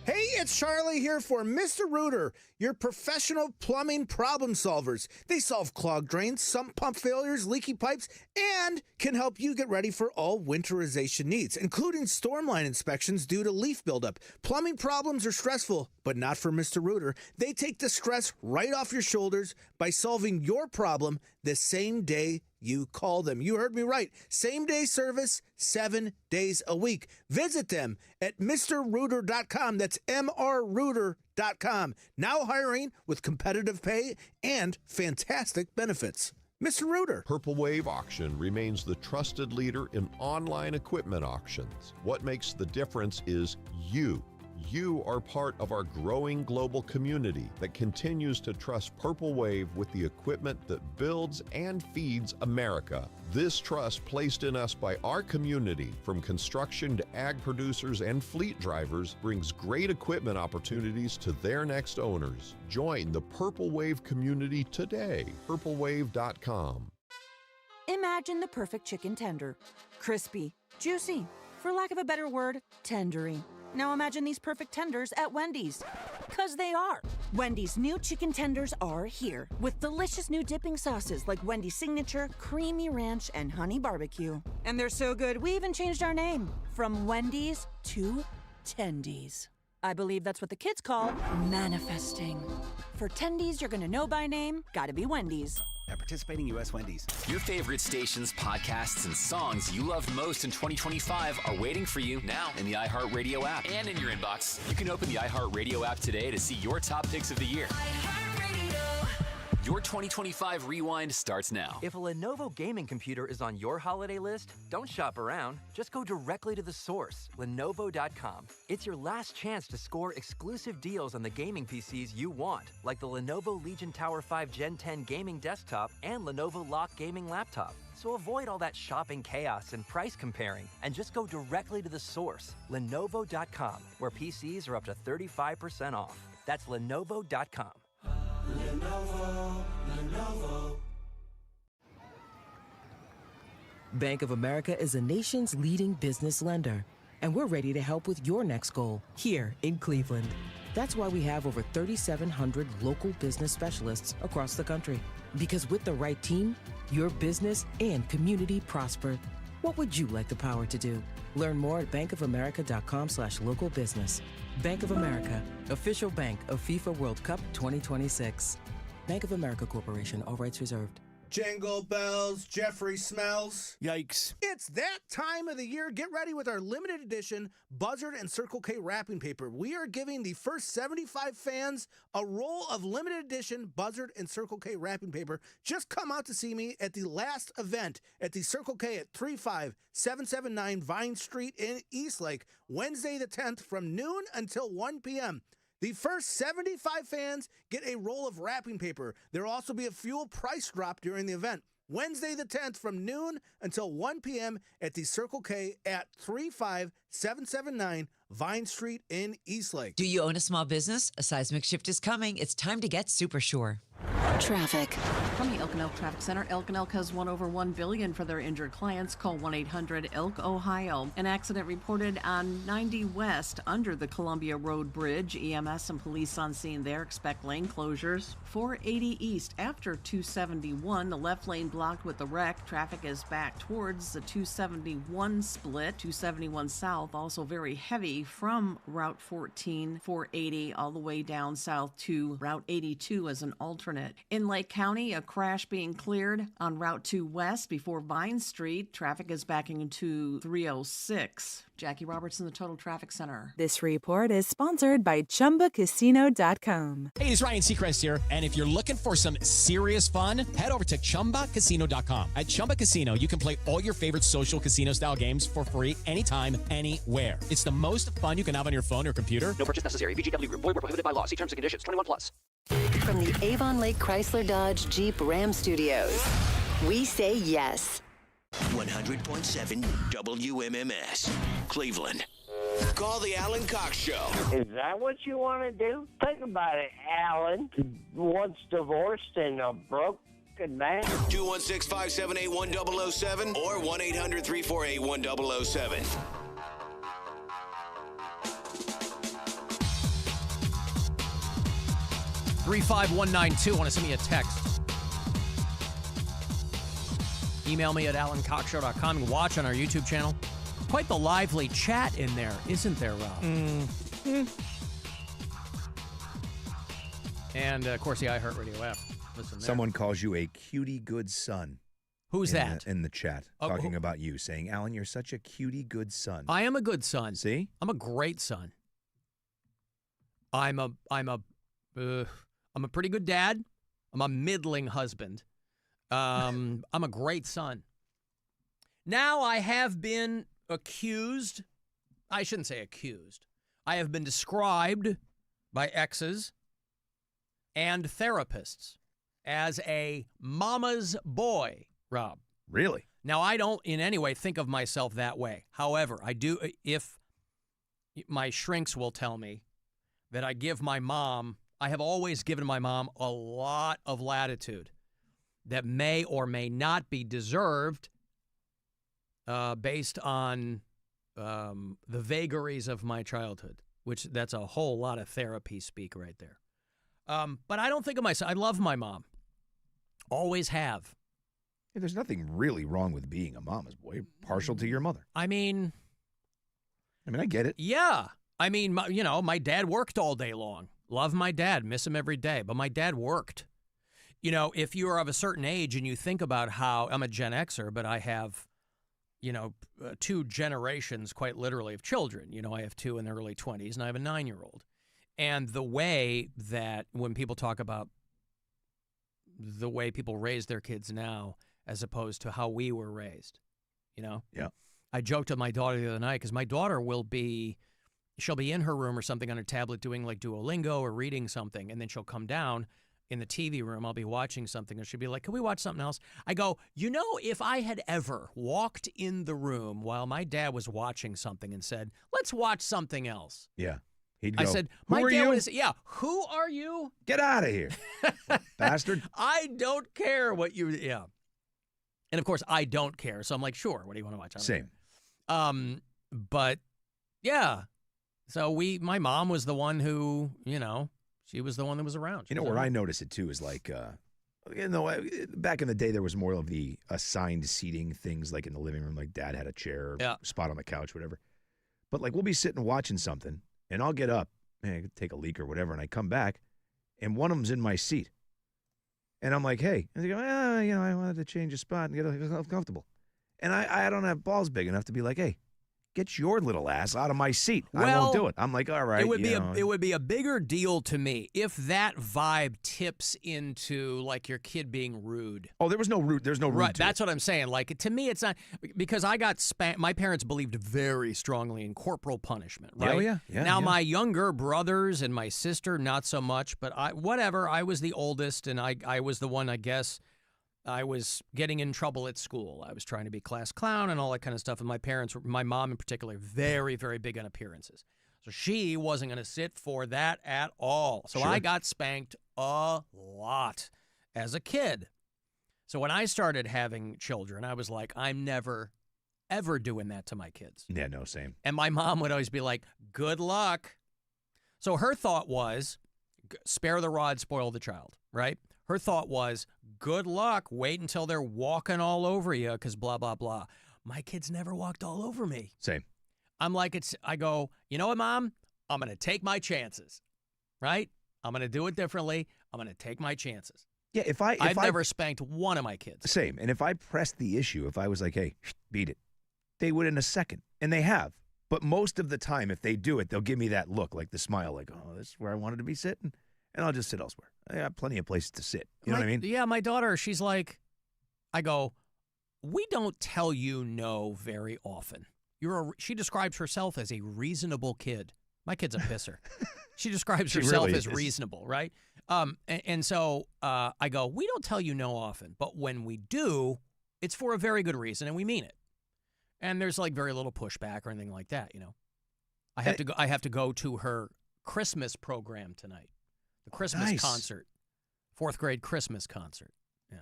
Hey, it's Charlie here for Mr. Rooter, your professional plumbing problem solvers. They solve clogged drains, sump pump failures, leaky pipes, and can help you get ready for all winterization needs, including stormline inspections due to leaf buildup. Plumbing problems are stressful, but not for Mr. Rooter. They take the stress right off your shoulders by solving your problem the same day you call them. You heard me right. Same-day service, 7 days a week. Visit them at MrRooter.com. That's MRRooter.com. Now hiring with competitive pay and fantastic benefits. Mr. Rooter. Purple Wave Auction remains the trusted leader in online equipment auctions. What makes the difference is you. You are part of our growing global community that continues to trust Purple Wave with the equipment that builds and feeds America. This trust placed in us by our community, from construction to ag producers and fleet drivers, brings great equipment opportunities to their next owners. Join the Purple Wave community today. PurpleWave.com. Imagine the perfect chicken tender. Crispy, juicy, for lack of a better word, tendery. Now imagine these perfect tenders at Wendy's. 'Cause they are. Wendy's new chicken tenders are here with delicious new dipping sauces like Wendy's Signature, Creamy Ranch, and Honey Barbecue. And they're so good, we even changed our name from Wendy's to Tendies. I believe that's what the kids call manifesting. For Tendies you're gonna know by name, gotta be Wendy's. At participating U.S. Wendy's. Your favorite stations, podcasts, and songs you loved most in 2025 are waiting for you now in the iHeartRadio app and in your inbox. You can open the iHeartRadio app today to see your top picks of the year. Your 2025 Rewind starts now. If a Lenovo gaming computer is on your holiday list, don't shop around. Just go directly to the source, Lenovo.com. It's your last chance to score exclusive deals on the gaming PCs you want, like the Lenovo Legion Tower 5 Gen 10 gaming desktop and Lenovo Lock gaming laptop. So avoid all that shopping chaos and price comparing, and just go directly to the source, Lenovo.com, where PCs are up to 35% off. That's Lenovo.com. Lenovo. Bank of America is the nation's leading business lender, and we're ready to help with your next goal here in Cleveland. That's why we have over 3,700 local business specialists across the country. Because with the right team, your business and community prosper. What would you like the power to do? Learn more at bankofamerica.com/local business. Bank of America, official bank of FIFA World Cup 2026. Bank of America Corporation, all rights reserved. Jingle bells, Jeffrey smells. Yikes. It's that time of the year. Get ready with our limited edition Buzzard and Circle K wrapping paper. We are giving the first 75 fans a roll of limited edition Buzzard and Circle K wrapping paper. Just come out to see me at the last event at the Circle K at 35779 Vine Street in Eastlake, Wednesday the 10th from noon until 1 p.m. The first 75 fans get a roll of wrapping paper. There will also be a fuel price drop during the event. Wednesday the 10th from noon until 1 p.m. at the Circle K at 35779 Vine Street in Eastlake. Do you own a small business? A seismic shift is coming. It's time to get super sure. Traffic. From the Elk and Elk Traffic Center, Elk and Elk has over $1 billion for their injured clients. Call 1-800-ELK, Ohio. An accident reported on 90 West under the Columbia Road Bridge. EMS and police on scene there. Expect lane closures. 480 East after 271. The left lane blocked with the wreck. Traffic is back towards the 271 split. 271 South also very heavy from Route 14, 480 all the way down south to Route 82 as an alternate. In Lake County, a crash being cleared on Route 2 West before Vine Street. Traffic is backing into 306. Jackie Robertson, the Total Traffic Center. This report is sponsored by ChumbaCasino.com. Hey, it's Ryan Seacrest here, and if you're looking for some serious fun, head over to ChumbaCasino.com. At Chumba Casino, you can play all your favorite social casino-style games for free anytime, anywhere. It's the most fun you can have on your phone or computer. No purchase necessary. VGW Group. Void where prohibited by law. See terms and conditions. 21+. From the Avon Lake Chrysler Dodge Jeep Ram Studios, we say yes. 100.7 WMMS, Cleveland. Call the Alan Cox Show. Is that what you want to do? Think about it, Alan. Once divorced and a broken man. 216-578-1007 or 1-800-348-1007. $35192. Want to send me a text? Email me at alancockshow.com and watch on our YouTube channel. Quite the lively chat in there, isn't there, Rob? And, of course, the iHeartRadio app. Listen there. Someone calls you a cutie good son. Who's that? In the chat, talking about you, saying, Alan, you're such a cutie good son. I am a good son. See? I'm a great son. I'm a pretty good dad. I'm a middling husband. I'm a great son. Now I have been accused. I shouldn't say accused. I have been described by exes and therapists as a mama's boy, Rob. Really? Now, I don't in any way think of myself that way. However, I do, if my shrinks will tell me that I have always given my mom a lot of latitude that may or may not be deserved based on the vagaries of my childhood, which that's a whole lot of therapy speak right there. But I don't think of myself. I love my mom. Always have. Hey, there's nothing really wrong with being a mama's boy. You're partial to your mother. I mean, I get it. Yeah. I mean, my dad worked all day long. Love my dad. Miss him every day. But my dad worked. If you are of a certain age and you think about how I'm a Gen Xer, but I have, two generations, quite literally, of children. I have two in their early 20s and I have a 9-year-old. And the way that when people talk about the way people raise their kids now as opposed to how we were raised, Yeah. I joked with my daughter the other night because my daughter she'll be in her room or something on her tablet doing like Duolingo or reading something, and then she'll come down in the TV room. I'll be watching something, and she'll be like, can we watch something else? I go, if I had ever walked in the room while my dad was watching something and said, let's watch something else. Yeah. He'd go, I said, who my are dad you? was, who are you? Get out of here, bastard. I don't care what you, And of course, I don't care. So I'm like, sure, what do you want to watch? Same. But yeah. So my mom was the one who, she was the one that was around. Where I notice it too is like, back in the day, there was more of the assigned seating things, like in the living room, like dad had a chair, spot on the couch, whatever. But like we'll be sitting watching something, and I'll get up, and I could take a leak or whatever, and I come back, and one of them's in my seat. And I'm like, hey. And they go, I wanted to change a spot and get myself comfortable. And I don't have balls big enough to be like, hey, get your little ass out of my seat. I won't do it. I'm like, all right. It would be a bigger deal to me if that vibe tips into like your kid being rude. Oh, there's no rude. Right, that's what I'm saying. Like, to me, it's not, because I got spanked. My parents believed very strongly in corporal punishment, right? Oh, yeah. Now, my younger brothers and my sister, not so much, but I was the oldest, and I was the one, I guess, I was getting in trouble at school. I was trying to be class clown and all that kind of stuff. And my parents, my mom in particular, very, very big on appearances. So she wasn't going to sit for that at all. So I got spanked a lot as a kid. So when I started having children, I was like, I'm never, ever doing that to my kids. Yeah, no, same. And my mom would always be like, good luck. So her thought was, spare the rod, spoil the child, right? Her thought was, good luck, wait until they're walking all over you, because blah, blah, blah. My kids never walked all over me. Same. I'm like, I go, you know what, Mom? I'm going to take my chances, right? I'm going to do it differently. I'm going to take my chances. Yeah, I've never spanked one of my kids. Same. And if I pressed the issue, if I was like, hey, beat it, they would in a second. And they have. But most of the time, if they do it, they'll give me that look, like the smile, like, oh, this is where I wanted to be sitting. And I'll just sit elsewhere. I have plenty of places to sit. You know what I mean? Yeah, my daughter, she's like, I go, we don't tell you no very often. She describes herself as a reasonable kid. My kid's a pisser. She describes herself really as reasonable, right? And so I go, we don't tell you no often, but when we do, it's for a very good reason, and we mean it. And there's like very little pushback or anything like that, you know. I have to go to her Christmas program tonight. The Christmas concert. 4th grade Christmas concert. Yeah.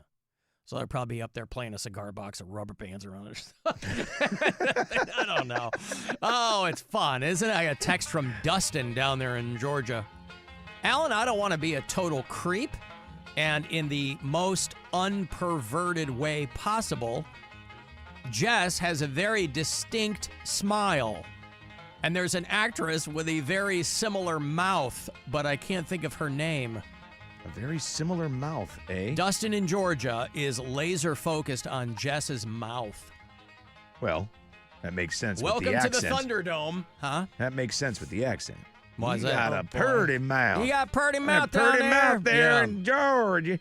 So they'll probably be up there playing a cigar box of rubber bands around it. I don't know. Oh, it's fun, isn't it? I got a text from Dustin down there in Georgia. Alan, I don't want to be a total creep. And in the most unperverted way possible, Jess has a very distinct smile. And there's an actress with a very similar mouth, but I can't think of her name. A very similar mouth, eh? Dustin in Georgia is laser focused on Jess's mouth. Well, that makes sense Welcome with the to accent. the Thunderdome. Huh? That makes sense with the accent. Why is You that? got a purty mouth. You got purty mouth down purty there. mouth there Yeah. in Georgia.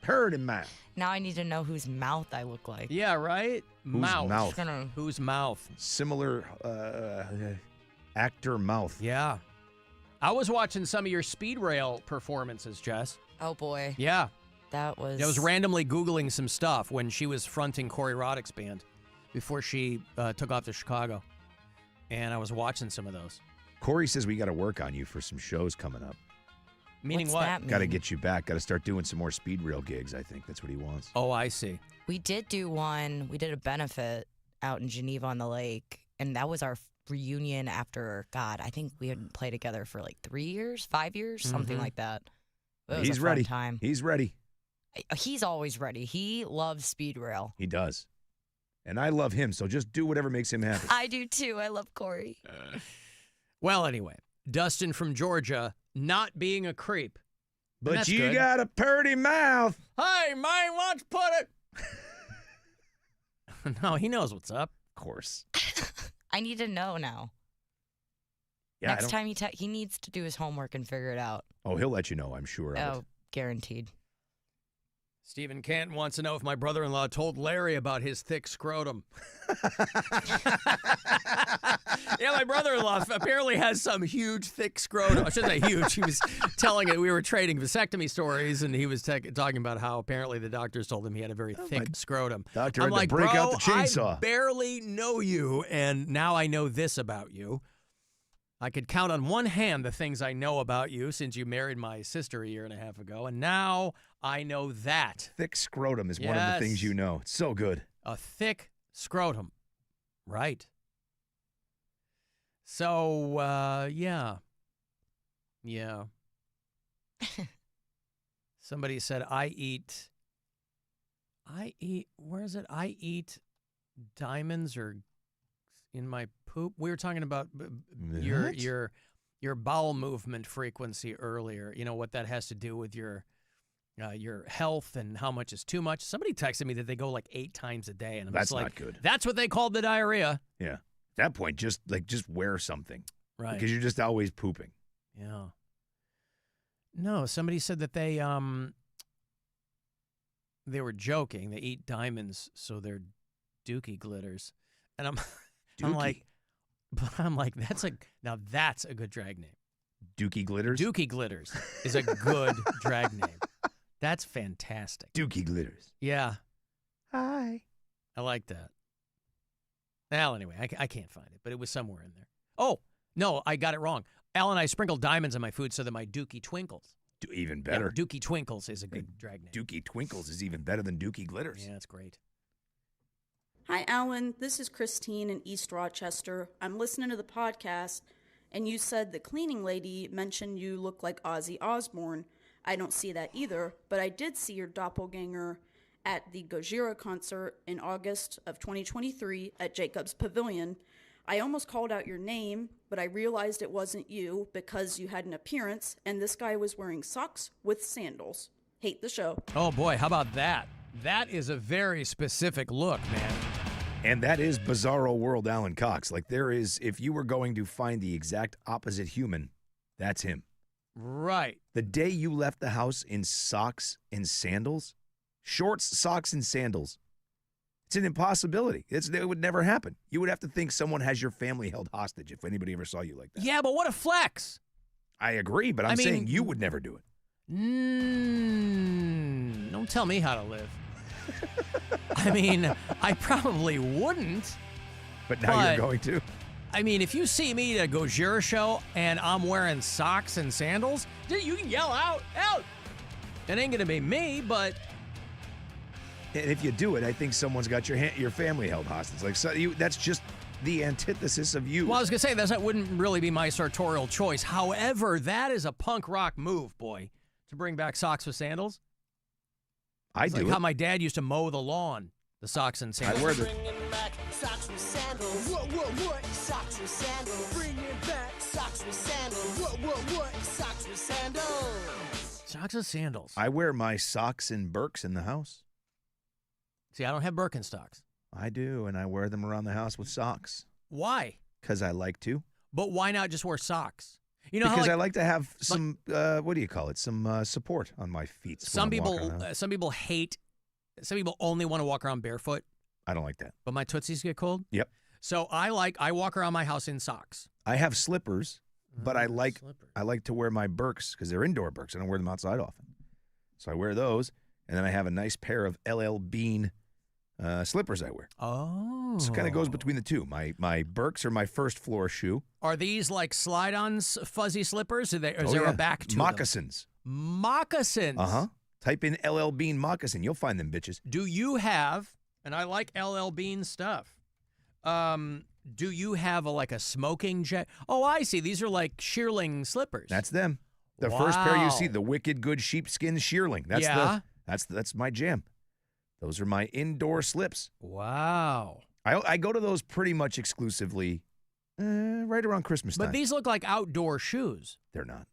Purty mouth. Now I need to know whose mouth I look like. Yeah, right? Whose mouth? Whose mouth? Similar actor mouth. Yeah. I was watching some of your speed rail performances, Jess. Oh, boy. Yeah. That was... I was randomly Googling some stuff when she was fronting Corey Roddick's band before she took off to Chicago. And I was watching some of those. Corey says we got to work on you for some shows coming up. Meaning What's what? that mean? Got to get you back. Got to start doing some more speed rail gigs, I think. That's what he wants. Oh, I see. We did do one. We did a benefit out in Geneva on the Lake, and that was our reunion after, God, I think we hadn't played together for like 3 years, 5 years, something like that. It was He's a fun ready. time. He's ready. He's always ready. He loves speed rail. He does. And I love him, so just do whatever makes him happy. I do too. I love Corey. Well, anyway, Dustin from Georgia not being a creep. And But that's you good. got a purty mouth. Hey, man, why don't you put it? No, he knows what's up. Of course. I need to know now. Yeah, Next time he needs to do his homework and figure it out. Oh, he'll let you know, I'm sure of it. Oh, guaranteed. Stephen Canton wants to know if my brother-in-law told Larry about his thick scrotum. Yeah, my brother-in-law apparently has some huge, thick scrotum. I shouldn't say huge. He was telling it. We were trading vasectomy stories, and he was talking about how apparently the doctors told him he had a very thick scrotum. Doctor I'm had to like, break bro, out the chainsaw. I barely know you, and now I know this about you. I could count on one hand the things I know about you since you married my sister a year and a half ago, and now I know that. Thick scrotum is one of the things you know. It's so good. A thick scrotum. Right. So, yeah. Yeah. Somebody said, where is it? I eat diamonds or in my poop. We were talking about your bowel movement frequency earlier. You know what that has to do with your health and how much is too much. Somebody texted me that they go like 8 times a day, and I'm That's just like, not good. That's what they called the diarrhea. Yeah. At that point, just wear something. Right. Because you're just always pooping. Yeah. No, somebody said that they were joking. They eat diamonds, so they're dookie glitters. And I'm like, that's a good drag name. Dookie Glitters? Dookie Glitters is a good drag name. That's fantastic. Dookie Glitters. Yeah. Hi. I like that. Well, anyway, I can't find it, but it was somewhere in there. Oh, no, I got it wrong. Alan, I sprinkled diamonds on my food so that my Dookie twinkles. Even better. Yeah, Dookie Twinkles is a good drag name. Dookie Twinkles is even better than Dookie Glitters. Yeah, that's great. Hi, Alan. This is Christine in East Rochester. I'm listening to the podcast, and you said the cleaning lady mentioned you look like Ozzy Osbourne. I don't see that either, but I did see your doppelganger at the Gojira concert in August of 2023 at Jacob's Pavilion. I almost called out your name, but I realized it wasn't you because you had an appearance, and this guy was wearing socks with sandals. Hate the show. Oh, boy, how about that? That is a very specific look, man. And that is Bizarro World Alan Cox. Like, there is, if you were going to find the exact opposite human, that's him. Right. The day you left the house in socks and sandals, shorts, socks, and sandals, it's an impossibility. It would never happen. You would have to think someone has your family held hostage if anybody ever saw you like that. Yeah, but what a flex. I agree, but I'm saying you would never do it. Don't tell me how to live. I mean, I probably wouldn't. But now you're going to. I mean, if you see me at a Gojira show and I'm wearing socks and sandals, you can yell out. It ain't going to be me, but... And if you do it, I think someone's got your family held hostage. Like, that's just the antithesis of you. Well, I was going to say, that wouldn't really be my sartorial choice. However, that is a punk rock move, boy, to bring back socks with sandals. I do like how my dad used to mow the lawn, the socks and sandals. I wear the... Bringing back socks with sandals. What? Socks with sandals. Bringing back socks with sandals. What? Socks with sandals. Socks with sandals. I wear my socks and Birks in the house. See, I don't have Birkenstocks. I do, and I wear them around the house with socks. Why? Because I like to. But why not just wear socks? You know, because I like to have some, what do you call it? Some support on my feet. Some people only want to walk around barefoot. I don't like that. But my tootsies get cold. Yep. So I walk around my house in socks. I have slippers, but I like to wear my Birks because they're indoor Birks. I don't wear them outside often. So I wear those, and then I have a nice pair of LL Bean slippers I wear. Oh. So it kind of goes between the two. My Birks are my first floor shoe. Are these like slide-on fuzzy slippers? Is there a back to moccasins? Them? Moccasins. Uh-huh. Type in LL Bean moccasin. You'll find them bitches. Do you have, and I like LL Bean stuff, do you have a smoking jacket? Oh, I see. These are like shearling slippers. That's them. The first pair you see, the wicked good sheepskin shearling. That's my jam. Those are my indoor slips. Wow. I go to those pretty much exclusively right around Christmas time. But these look like outdoor shoes. They're not.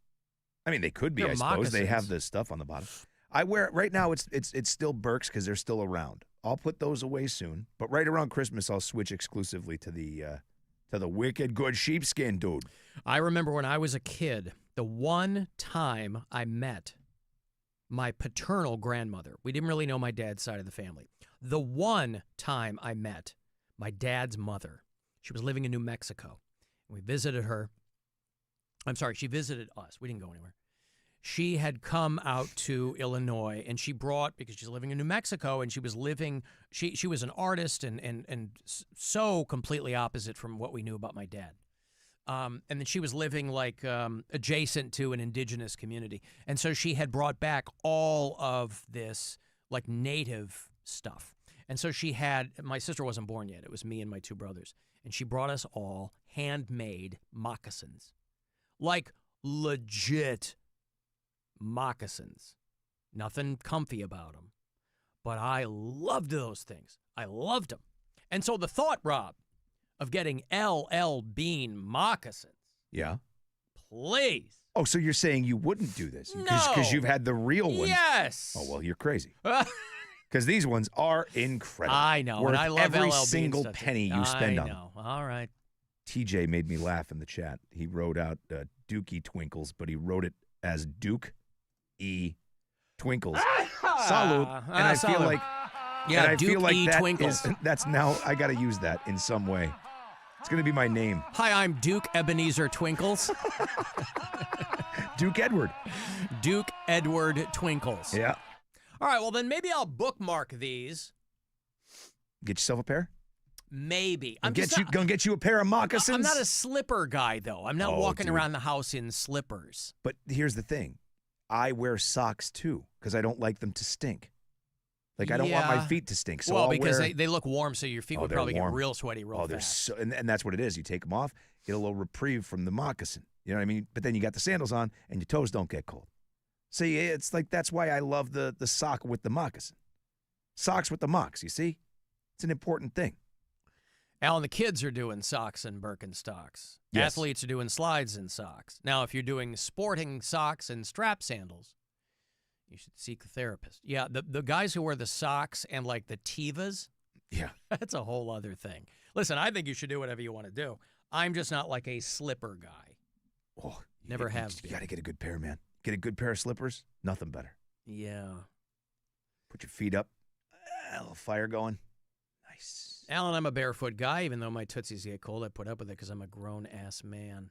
I mean, they could be, They're I suppose. moccasins. They have the stuff on the bottom. I wear it right now. It's still Birks because they're still around. I'll put those away soon. But right around Christmas, I'll switch exclusively to the wicked good sheepskin, dude. I remember when I was a kid, the one time I met my paternal grandmother. We didn't really know my dad's side of the family. The one time I met my dad's mother, she was living in New Mexico. We visited her. I'm sorry, she visited us. We didn't go anywhere. She had come out to Illinois, and she brought, because she's living in New Mexico, and she was living, she was an artist and so completely opposite from what we knew about my dad. And then she was living like adjacent to an indigenous community. And so she had brought back all of this like native stuff. And so she had, my sister wasn't born yet. It was me and my two brothers. And she brought us all handmade moccasins. Like legit moccasins. Nothing comfy about them. But I loved those things. I loved them. And so the thought, Rob, of getting LL Bean moccasins. Yeah. Please. Oh, so you're saying you wouldn't do this? No. Because you've had the real ones. Yes. Oh, well, you're crazy. Because these ones are incredible. I know, Worth and I love every LL Bean single stuff, too. penny you spend on I them. know. All right. TJ made me laugh in the chat. He wrote out Dookie Twinkles, but he wrote it as Duke E. Twinkles. Salute. And I feel salute. like, Yeah, and I Duke feel like E. that Twinkles. that's now, I got to use that in some way. It's going to be my name. Hi, I'm Duke Ebenezer Twinkles. Duke Edward. Duke Edward Twinkles. Yeah. All right, well, then maybe I'll bookmark these. Get yourself a pair? Maybe. Gonna get you a pair of moccasins? I'm not a slipper guy, though. I'm not walking dude. around the house in slippers. But here's the thing. I wear socks, too, because I don't like them to stink. Like, I don't want my feet to stink. So well, I'll because wear... they look warm, so your feet would they're probably warm. get real sweaty real they're fast. so, and that's what it is. You take them off, get a little reprieve from the moccasin. You know what I mean? But then you got the sandals on, and your toes don't get cold. See, it's like that's why I love the sock with the moccasin. Socks with the mocks, you see? It's an important thing. Alan, the kids are doing socks and Birkenstocks. Yes. Athletes are doing slides and socks. Now, if you're doing sporting socks and strap sandals, you should seek a therapist. Yeah, the guys who wear the socks and like the Tevas, yeah, that's a whole other thing. Listen, I think you should do whatever you want to do. I'm just not like a slipper guy. Oh, never have You been. got to get a good pair, man. Get a good pair of slippers. Nothing better. Yeah. Put your feet up. A little fire going. Nice. Alan, I'm a barefoot guy. Even though my tootsies get cold, I put up with it because I'm a grown-ass man.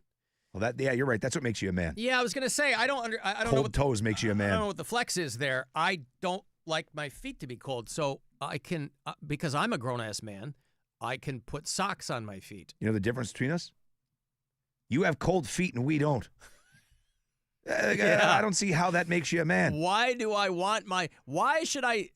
Well, you're right. That's what makes you a man. Yeah, I was gonna say I don't know Cold what toes makes you a man. I don't know what the flex is there. I don't like my feet to be cold, so I can because I'm a grown-ass man, I can put socks on my feet. You know the difference between us? You have cold feet and we don't. I don't see how that makes you a man. Why do I want why should I?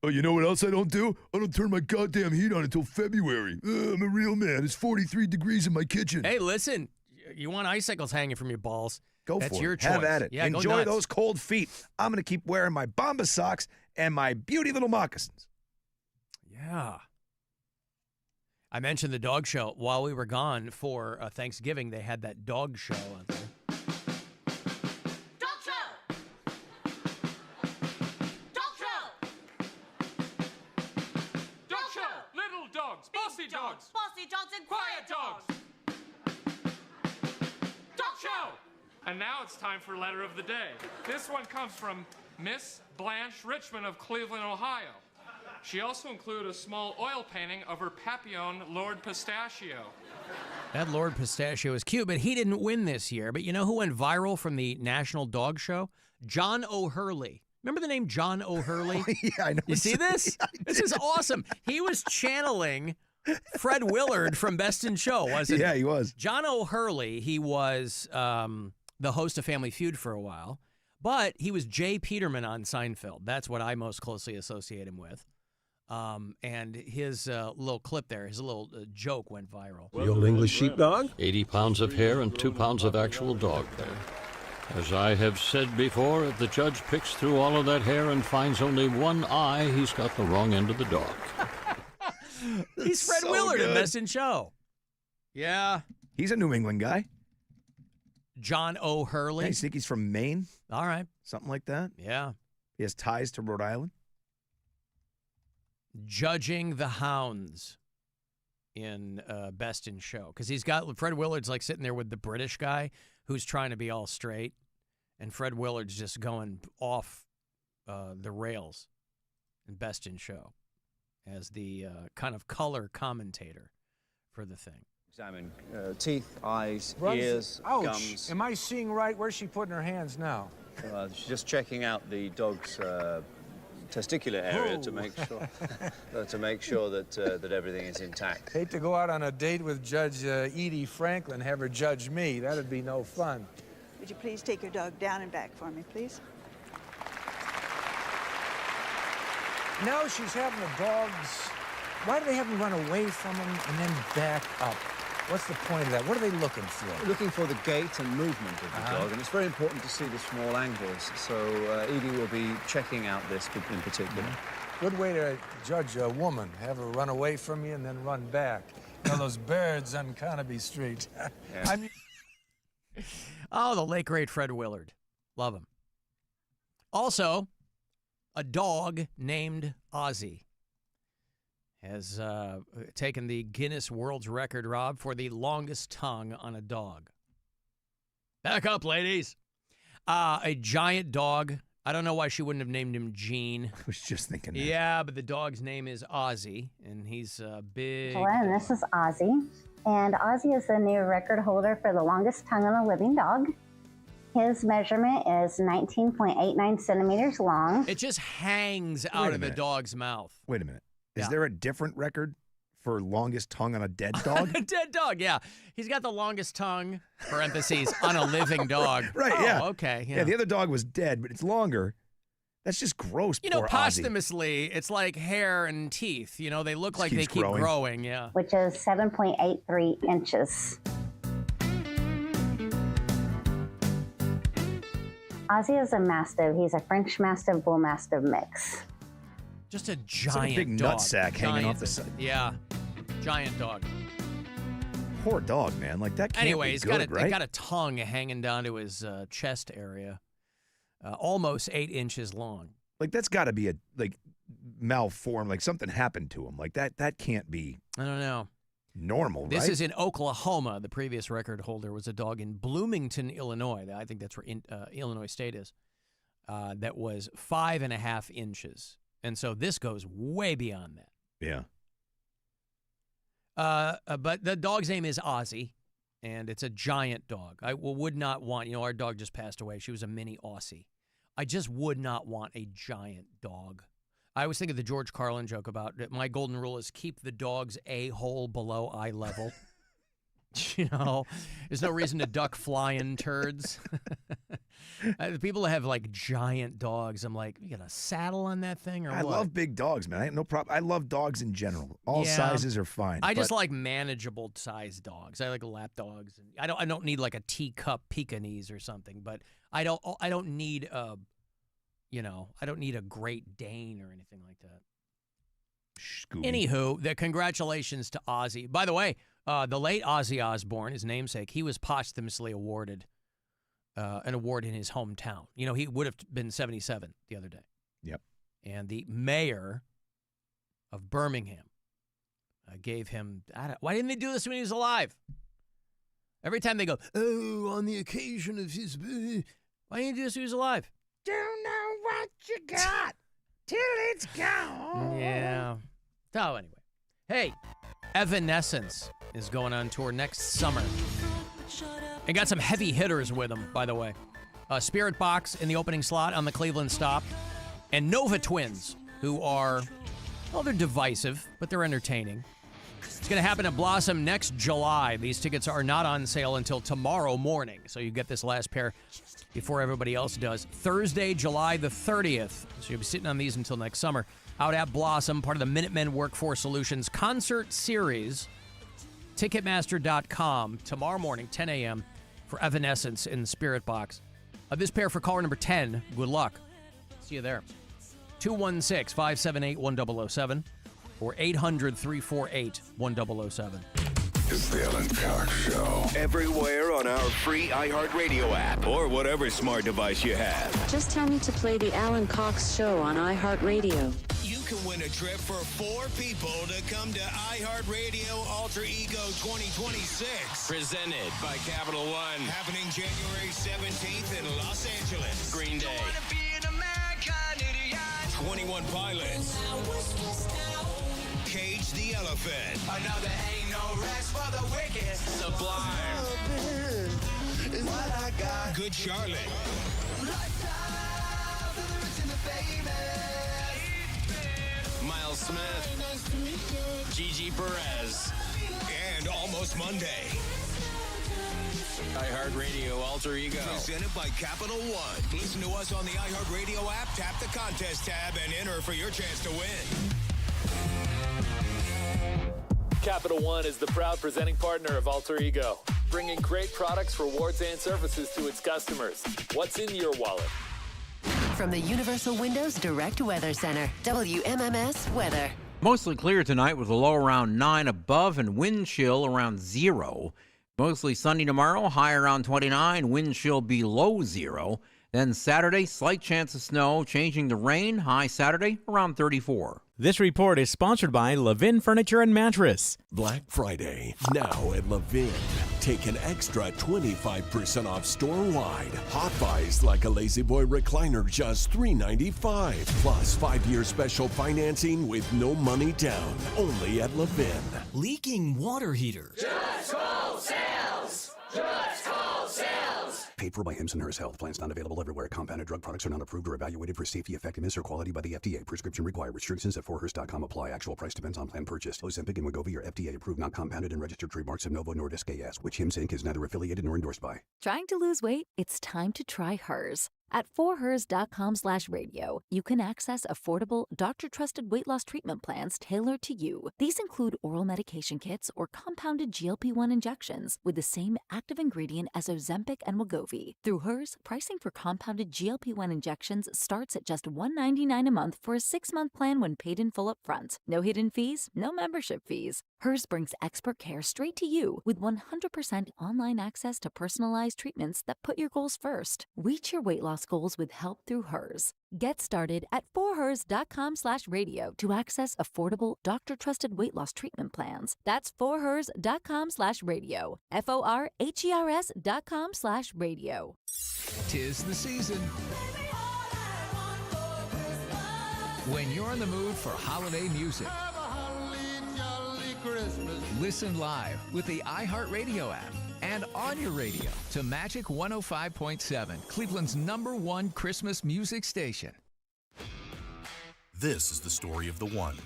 Oh, you know what else I don't do? I don't turn my goddamn heat on until February. I'm a real man. It's 43 degrees in my kitchen. Hey, listen, you want icicles hanging from your balls? Go That's for your it. choice. Have at it. Yeah, go Enjoy nuts. those cold feet. I'm going to keep wearing my Bomba socks and my beauty little moccasins. Yeah. I mentioned the dog show. While we were gone for Thanksgiving, they had that dog show on there. Bossy dogs. Bossy dogs and quiet dogs. Dog show. And now it's time for letter of the day. This one comes from Miss Blanche Richmond of Cleveland, Ohio. She also included a small oil painting of her Papillon, Lord Pistachio. That Lord Pistachio is cute, but he didn't win this year. But you know who went viral from the National Dog Show? John O'Hurley. Remember the name John O'Hurley? Yeah, I know. You see this? Yeah, this is awesome. He was channeling Fred Willard from Best in Show, wasn't he? Yeah, he was. John O'Hurley, he was the host of Family Feud for a while, but he was Jay Peterman on Seinfeld. That's what I most closely associate him with. And his little clip there, his little joke went viral. The old English sheepdog? 80 pounds of hair and 2 pounds of actual dog hair. As I have said before, if the judge picks through all of that hair and finds only one eye, he's got the wrong end of the dog. He's Fred So Willard in good. Best in Show. Yeah. He's a New England guy. John O'Hurley. I think he's from Maine. All right. Something like that. Yeah. He has ties to Rhode Island. Judging the hounds in Best in Show. Because he's got, Fred Willard's like sitting there with the British guy who's trying to be all straight. And Fred Willard's just going off the rails in Best in Show as the kind of color commentator for the thing. Examine teeth, eyes, Runs- ears, Ouch. gums. Am I seeing right? Where's she putting her hands now? She's just checking out the dog's testicular area to make sure that everything is intact. Hate to go out on a date with Judge Edie Franklin, have her judge me. That'd be no fun. Would you please take your dog down and back for me, please? No, she's having the dogs. Why do they have them run away from them and then back up? What's the point of that? What are they looking for? Looking for the gait and movement of the dog, and it's very important to see the small angles. So Edie will be checking out this in particular. Good way to judge a woman. Have her run away from you and then run back. Now, those birds on Carnaby Street. I mean, Oh, the late great Fred Willard. Love him. Also, a dog named Ozzy has taken the Guinness World Record, Rob, for the longest tongue on a dog. Back up, ladies. A giant dog. I don't know why she wouldn't have named him Gene. I was just thinking that. Yeah, but the dog's name is Ozzy, and he's big. Hello, and this is Ozzy. And Ozzy is the new record holder for the longest tongue on a living dog. His measurement is 19.89 centimeters long. It just hangs out of the dog's mouth. Wait a minute. Is Yeah. there a different record for longest tongue on a dead dog? A dead dog, yeah. He's got the longest tongue, parentheses, on a living dog. Right, Oh, yeah. okay. Yeah, the other dog was dead, but it's longer. That's just gross. You know, poor Ozzy. posthumously, it's like hair and teeth. You know, they look like they keeps keep growing. growing, yeah. Which is 7.83 inches. Ozzy is a Mastiff. He's a French Mastiff Bull Mastiff mix. Just a It's giant like a big dog. nutsack hanging off the side. Yeah, giant dog. Poor dog, man. Like that can't Anyway, be he's good, right? got a tongue hanging down to his chest area, almost 8 inches long. Like that's got to be a malformed. Like something happened to him. Like that can't be. I don't know. Normal, This right? is in Oklahoma. The previous record holder was a dog in Bloomington, Illinois. I think that's where Illinois State is. That was 5.5 inches. And so this goes way beyond that. Yeah. But the dog's name is Ozzy, and it's a giant dog. I would not want, our dog just passed away. She was a mini Aussie. I just would not want a giant dog. I always think of the George Carlin joke about my golden rule is keep the dog's a-hole below eye level. There's no reason to duck flying turds. People that have like giant dogs, I'm like, you got a saddle on that thing or I what? love big dogs, man. I have no problem. I love dogs in general. All Yeah. sizes are fine. I just but- like manageable sized dogs. I like lap dogs. I don't need like a teacup Pekingese or something, but I don't need a Great Dane or anything like that. Anywho, congratulations to Ozzy. By the way, the late Ozzy Osbourne, his namesake, he was posthumously awarded an award in his hometown. He would have been 77 the other day. Yep. And the mayor of Birmingham gave him. Why didn't they do this when he was alive? Every time they go, oh, on the occasion of his. Why didn't you do this when he was alive? Don't know what you got till it's gone. Yeah. So anyway, hey, Evanescence is going on tour next summer. And got some heavy hitters with them, by the way. Spirit Box in the opening slot on the Cleveland stop. And Nova Twins, who are, they're divisive, but they're entertaining. It's going to happen at Blossom next July. These tickets are not on sale until tomorrow morning. So you get this last pair before everybody else does. Thursday, July the 30th. So you'll be sitting on these until next summer. Out at Blossom, part of the Minutemen Workforce Solutions concert series. Ticketmaster.com tomorrow morning, 10 a.m. for Evanescence in Spirit Box. This pair for caller number 10. Good luck. See you there. 216-578-1007 or 800-348-1007. It's the Alan Cox Show. Everywhere on our free iHeartRadio app or whatever smart device you have. Just tell me to play the Alan Cox Show on iHeartRadio. You can win a trip for 4 people to come to iHeartRadio Alter Ego 2026. Presented by Capital One. Happening January 17th in Los Angeles. Green Day. 21 Pilots. Cage the Elephant. Another ain't no rest for the wicked. Sublime. Is what I got. Good Charlotte. Miles Smith. Gigi Perez. And Almost Monday. iHeartRadio Alter Ego. Presented by Capital One. Listen to us on the iHeartRadio app, tap the contest tab, and enter for your chance to win. Capital One is the proud presenting partner of Alter Ego, bringing great products, rewards, and services to its customers. What's in your wallet? From the Universal Windows Direct Weather Center, WMMS Weather. Mostly clear tonight with a low around 9 above and wind chill around 0. Mostly sunny tomorrow, high around 29, wind chill below 0. Then Saturday, slight chance of snow, changing to rain, high Saturday around 34. This report is sponsored by Levin Furniture and Mattress. Black Friday, now at Levin. Take an extra 25% off store-wide. Hot buys like a Lazy Boy recliner, just $395. Plus 5-year special financing with no money down. Only at Levin. Leaking water heater. Just call sales! Just call sales! Paid for by Hims and Hers Health. Plans not available everywhere. Compounded drug products are not approved or evaluated for safety, effectiveness, or quality by the FDA. Prescription required. Restrictions at 4hers.com apply. Actual price depends on plan purchased. Ozempic and Wegovy are FDA approved, not compounded and registered trademarks of Novo Nordisk AS, which Hims Inc. is neither affiliated nor endorsed by. Trying to lose weight? It's time to try Hers. At 4hers.com/radio, you can access affordable, doctor-trusted weight loss treatment plans tailored to you. These include oral medication kits or compounded GLP-1 injections with the same active ingredient as Ozempic and Wegovy. Through Hers, pricing for compounded GLP-1 injections starts at just $199 a month for a 6-month plan when paid in full up front. No hidden fees, no membership fees. Hers brings expert care straight to you with 100% online access to personalized treatments that put your goals first. Reach your weight loss goals with help through Hers. Get started at 4hers.com/radio to access affordable, doctor-trusted weight loss treatment plans. That's 4hers.com/radio. FORHERS.com/radio. 'Tis the season. When you're in the mood for holiday music, listen live with the iHeartRadio app and on your radio to Magic 105.7, Cleveland's #1 Christmas music station. This is the story of the one.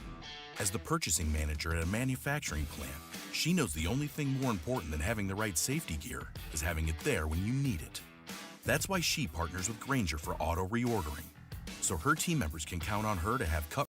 As the purchasing manager at a manufacturing plant, she knows the only thing more important than having the right safety gear is having it there when you need it. That's why she partners with Grainger for auto reordering, so her team members can count on her to have cut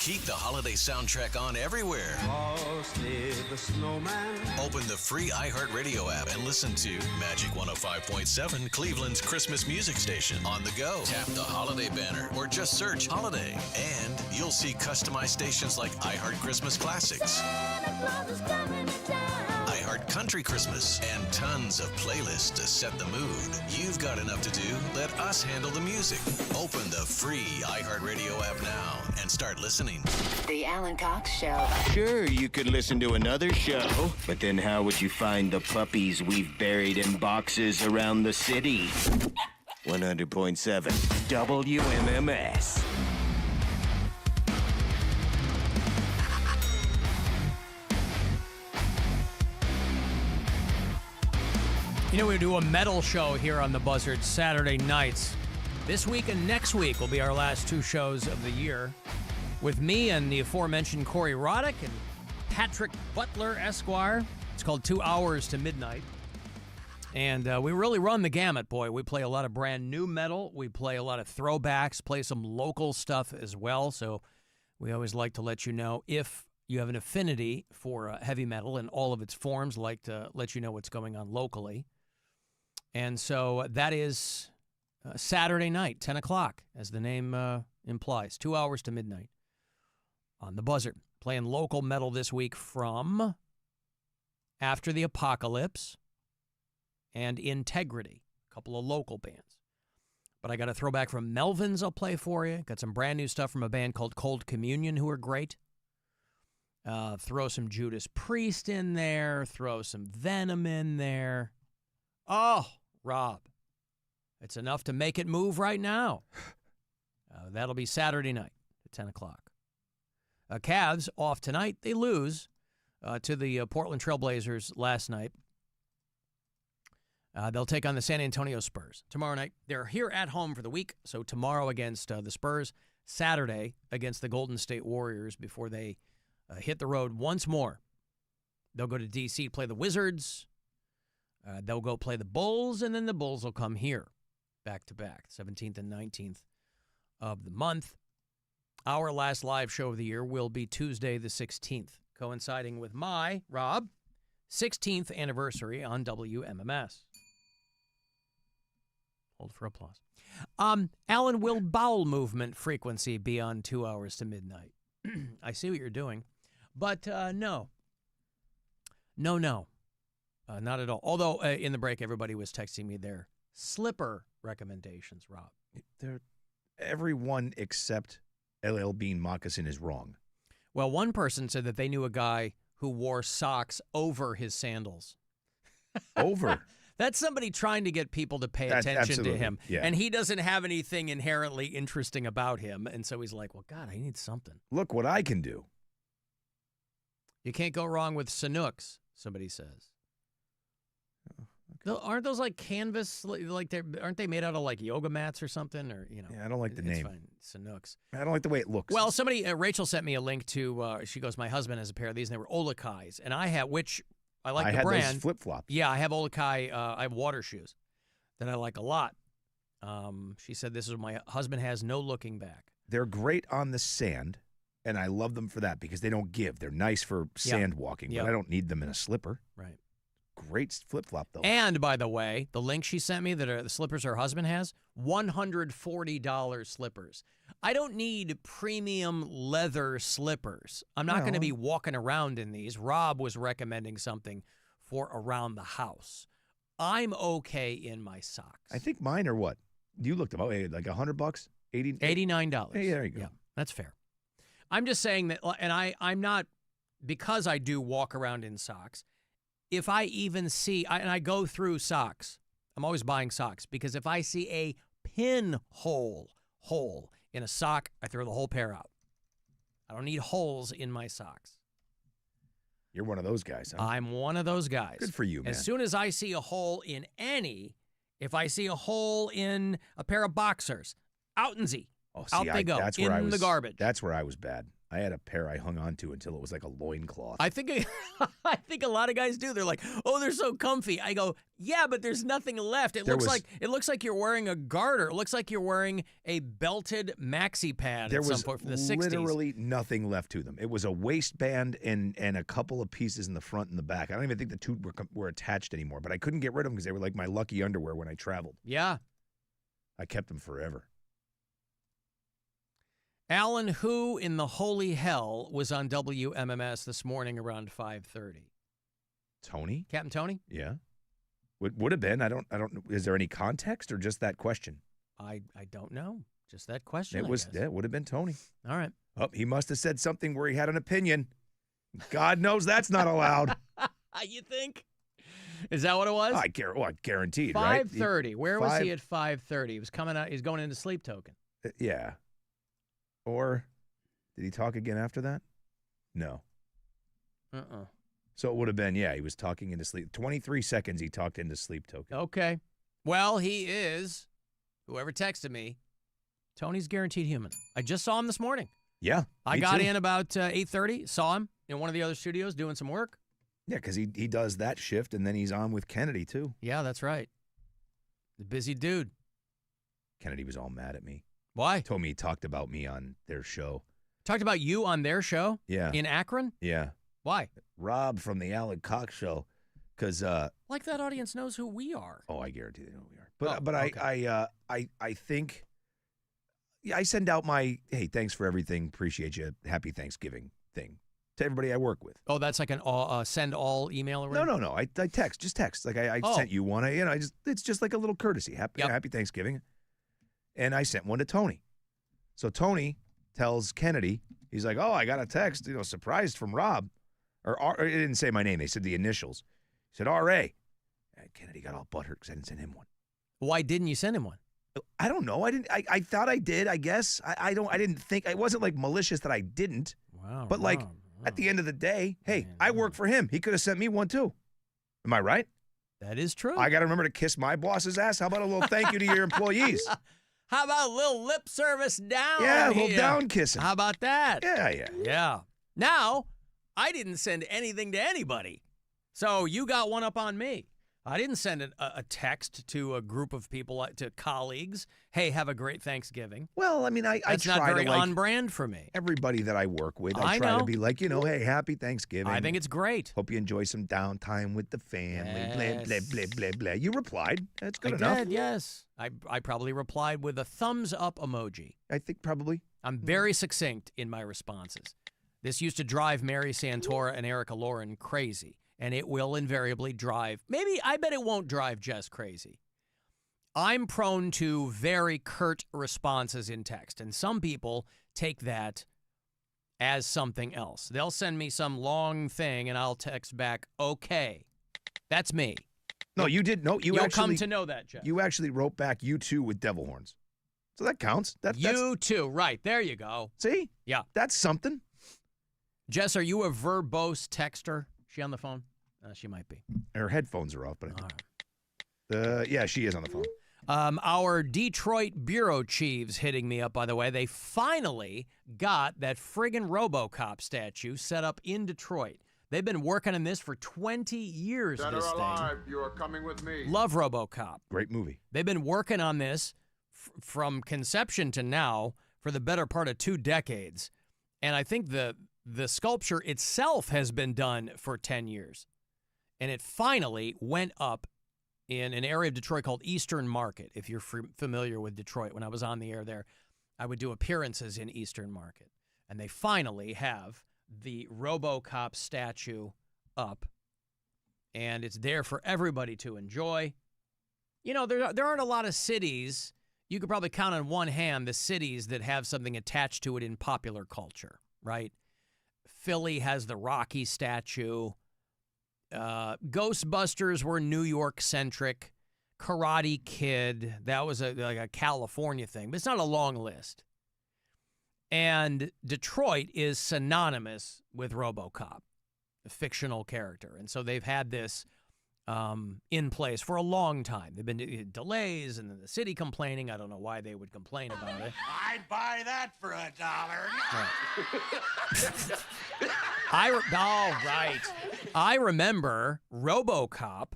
Keep the holiday soundtrack on everywhere. The snowman. Open the free iHeartRadio app and listen to Magic 105.7, Cleveland's Christmas music station. On the go, tap the holiday banner or just search holiday. And you'll see customized stations like iHeart Christmas Classics, iHeart Country Christmas, and tons of playlists to set the mood. You've got enough to do. Let us handle the music. Open the free iHeartRadio app now and start listening. The Alan Cox Show. Sure, you could listen to another show, but then how would you find the puppies we've buried in boxes around the city? 100.7 WMMS. You know, we do a metal show here on the Buzzard Saturday nights. This week and next week will be our last two shows of the year, with me and the aforementioned Corey Roddick and Patrick Butler, Esquire. It's called 2 Hours to Midnight. And we really run the gamut, boy. We play a lot of brand new metal. We play a lot of throwbacks, play some local stuff as well. So we always like to let you know if you have an affinity for heavy metal in all of its forms, like to let you know what's going on locally. And so that is Saturday night, 10 o'clock, as the name implies. 2 hours to midnight on the Buzzard. Playing local metal this week from After the Apocalypse and Integrity, a couple of local bands. But I got a throwback from Melvin's I'll play for you. Got some brand new stuff from a band called Cold Communion, who are great. Throw some Judas Priest in there. Throw some Venom in there. Oh, Rob, it's enough to make it move right now. That'll be Saturday night at 10 o'clock. Cavs off tonight. They lose to the Portland Trailblazers last night. They'll take on the San Antonio Spurs tomorrow night. They're here at home for the week, so tomorrow against the Spurs, Saturday against the Golden State Warriors before they hit the road once more. They'll go to D.C. to play the Wizards. They'll go play the Bulls, and then the Bulls will come here back-to-back, 17th and 19th of the month. Our last live show of the year will be Tuesday the 16th, coinciding with my, Rob, 16th anniversary on WMMS. Hold for applause. Alan, will bowel movement frequency be on 2 hours to midnight? I see what you're doing, but no. No. Not at all. Although in the break, everybody was texting me their slipper recommendations, Rob. Everyone except LL Bean moccasin is wrong. Well, one person said that they knew a guy who wore socks over his sandals. Over? That's somebody trying to get people to pay attention to him. Yeah. And he doesn't have anything inherently interesting about him. And so he's like, well, God, I need something. Look what I can do. You can't go wrong with Sanooks, somebody says. Aren't those like canvas? Like aren't they made out of like yoga mats or something? Or Yeah, I don't like the name. It's fine. Sanooks. I don't like the way it looks. Well, somebody, Rachel sent me a link to. She goes, my husband has a pair of these, and they were Olakais, and I have which I like the brand. I had those flip flops. Yeah, I have Olakai. I have water shoes that I like a lot. She said this is what my husband has. No looking back. They're great on the sand, and I love them for that because they don't give. They're nice for sand walking, but I don't need them in a slipper. Right. Great flip-flop, though. And, by the way, the link she sent me that are the slippers her husband has, $140 slippers. I don't need premium leather slippers. I'm not going to be walking around in these. Rob was recommending something for around the house. I'm okay in my socks. I think mine are what? You looked them up. Like $100? $89? $89. Hey, there you go. Yeah, that's fair. I'm just saying that, and I'm not, because I do walk around in socks, if I even see, and I go through socks, I'm always buying socks, because if I see a pinhole hole in a sock, I throw the whole pair out. I don't need holes in my socks. You're one of those guys, huh? I'm one of those guys. Good for you, man. As soon as I see a hole in any, if I see a hole in a pair of boxers, out and Z. Oh, see, out they go, that's in where I was, the garbage. That's where I was bad. I had a pair I hung on to until it was like a loincloth. I think a lot of guys do. They're like, "Oh, they're so comfy." I go, "Yeah, but there's nothing left. It looks like you're wearing a garter. It looks like you're wearing a belted maxi pad at some point from the 60s." There was literally nothing left to them. It was a waistband and a couple of pieces in the front and the back. I don't even think the two were attached anymore, but I couldn't get rid of them because they were like my lucky underwear when I traveled. Yeah. I kept them forever. Alan, who in the holy hell was on WMMS this morning around 5:30? Tony? Captain Tony? Yeah. Would have been. I don't is there any context or just that question? I don't know. Just that question. It would have been Tony. All right. Oh, he must have said something where he had an opinion. God knows that's not allowed. You think? Is that what it was? Guaranteed, right? 5:30. Where was he at 5:30? He was coming out. He's going into sleep token. Yeah. Or did he talk again after that? No. So it would have been, he was talking into sleep. 23 seconds he talked into sleep token. Okay. Well, he is, whoever texted me, Tony's guaranteed human. I just saw him this morning. Yeah. I got in about 8:30, saw him in one of the other studios doing some work. Yeah, because he does that shift, and then he's on with Kennedy, too. Yeah, that's right. The busy dude. Kennedy was all mad at me. Why? Told me he talked about me on their show. Talked about you on their show? Yeah. In Akron? Yeah. Why? Rob from the Alan Cox Show. Because like that audience knows who we are. Oh, I guarantee they know who we are. But okay. I think I send out my hey, thanks for everything, appreciate you, happy Thanksgiving thing to everybody I work with. Oh, that's like an send all email or No. I text, just text. Like I sent you one. It's just like a little courtesy. Happy Thanksgiving. And I sent one to Tony. So Tony tells Kennedy, he's like, "Oh, I got a text, surprised from Rob." Or it didn't say my name. They said the initials. He said, "R.A." And Kennedy got all butthurt because I didn't send him one. Why didn't you send him one? I don't know. I didn't. I thought I did, I guess. I didn't think. It wasn't like malicious that I didn't. Wow. But at the end of the day, hey, I work for him. He could have sent me one too. Am I right? That is true. I got to remember to kiss my boss's ass. How about a little thank you to your employees? How about a little lip service down? Yeah, a little down kissing. How about that? Yeah. Now, I didn't send anything to anybody. So you got one up on me. I didn't send a text to a group of people, to colleagues. Hey, have a great Thanksgiving. Well, I mean, I That's try not very to on brand for me. Everybody that I work with, I try know. to be like, hey, happy Thanksgiving. I think it's great. Hope you enjoy some downtime with the family. Yes. Blah, blah, blah, blah, blah. You replied. That's good I enough. did, yes. I probably replied with a thumbs up emoji. I think probably. I'm very succinct in my responses. This used to drive Mary Santora and Erica Lauren crazy, and it will invariably drive, I bet it won't drive Jess crazy. I'm prone to very curt responses in text, and some people take that as something else. They'll send me some long thing, and I'll text back, okay. That's me. No, you did. No, You'll come to know that, Jeff. You actually wrote back you too with devil horns. So that counts. You too. Right. There you go. See? Yeah. That's something. Jess, are you a verbose texter? She on the phone? She might be. Her headphones are off, but yeah, she is on the phone. Our Detroit bureau chiefs hitting me up, by the way. They finally got that friggin' RoboCop statue set up in Detroit. They've been working on this for 20 years. Dead this or thing. alive, you are coming with me. Love RoboCop. Great movie. They've been working on this from conception to now for the better part of 2 decades. And I think the sculpture itself has been done for 10 years. And it finally went up in an area of Detroit called Eastern Market. If you're familiar with Detroit, when I was on the air there, I would do appearances in Eastern Market. And they finally have the RoboCop statue up. And it's there for everybody to enjoy. There aren't a lot of cities. You could probably count on one hand the cities that have something attached to it in popular culture, right? Philly has the Rocky statue. Ghostbusters were New York-centric. Karate Kid, that was like a California thing, but it's not a long list. And Detroit is synonymous with RoboCop, a fictional character. And so they've had this in place for a long time. There've been delays, and then the city complaining. I don't know why they would complain about it. I'd buy that for $1. I remember RoboCop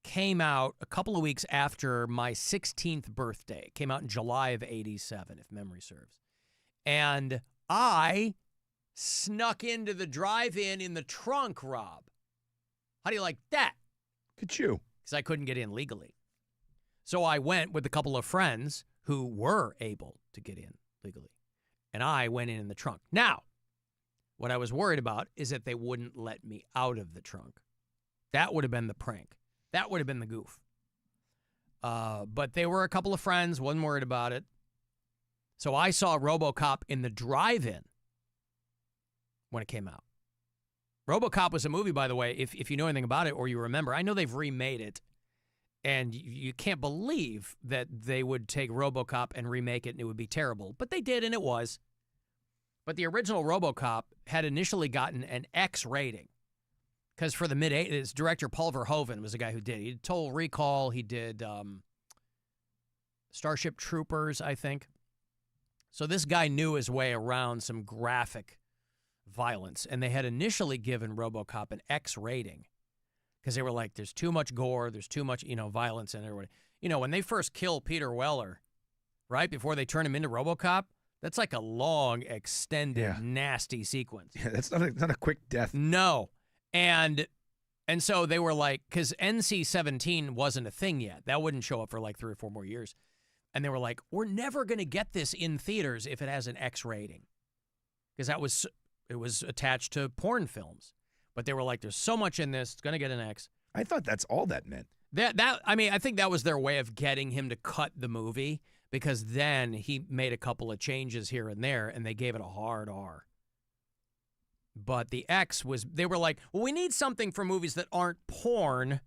came out a couple of weeks after my 16th birthday. It came out in July of '87, if memory serves. And I snuck into the drive-in in the trunk, Rob. How do you like that? Look at you. Because I couldn't get in legally. So I went with a couple of friends who were able to get in legally. And I went in the trunk. Now, what I was worried about is that they wouldn't let me out of the trunk. That would have been the prank. That would have been the goof. But they were a couple of friends, wasn't worried about it. So I saw RoboCop in the drive-in when it came out. RoboCop was a movie, by the way, if you know anything about it or you remember. I know they've remade it, and you can't believe that they would take RoboCop and remake it and it would be terrible. But they did, and it was. But the original RoboCop had initially gotten an X rating because for the mid-'80s, director Paul Verhoeven was the guy who did it. He did Total Recall. He did Starship Troopers, I think. So this guy knew his way around some graphic violence, and they had initially given RoboCop an X rating because they were like, there's too much gore, there's too much, violence in everybody. When they first kill Peter Weller, right before they turn him into RoboCop, that's like a long, extended, nasty sequence. Yeah, that's not a quick death. No. And so they were like, because NC-17 wasn't a thing yet. That wouldn't show up for like 3 or 4 more years. And they were like, we're never going to get this in theaters if it has an X rating. Because it was attached to porn films. But they were like, there's so much in this, it's going to get an X. I thought that's all that meant. I think that was their way of getting him to cut the movie, because then he made a couple of changes here and there, and they gave it a hard R. But the X was, they were like, well, we need something for movies that aren't porn,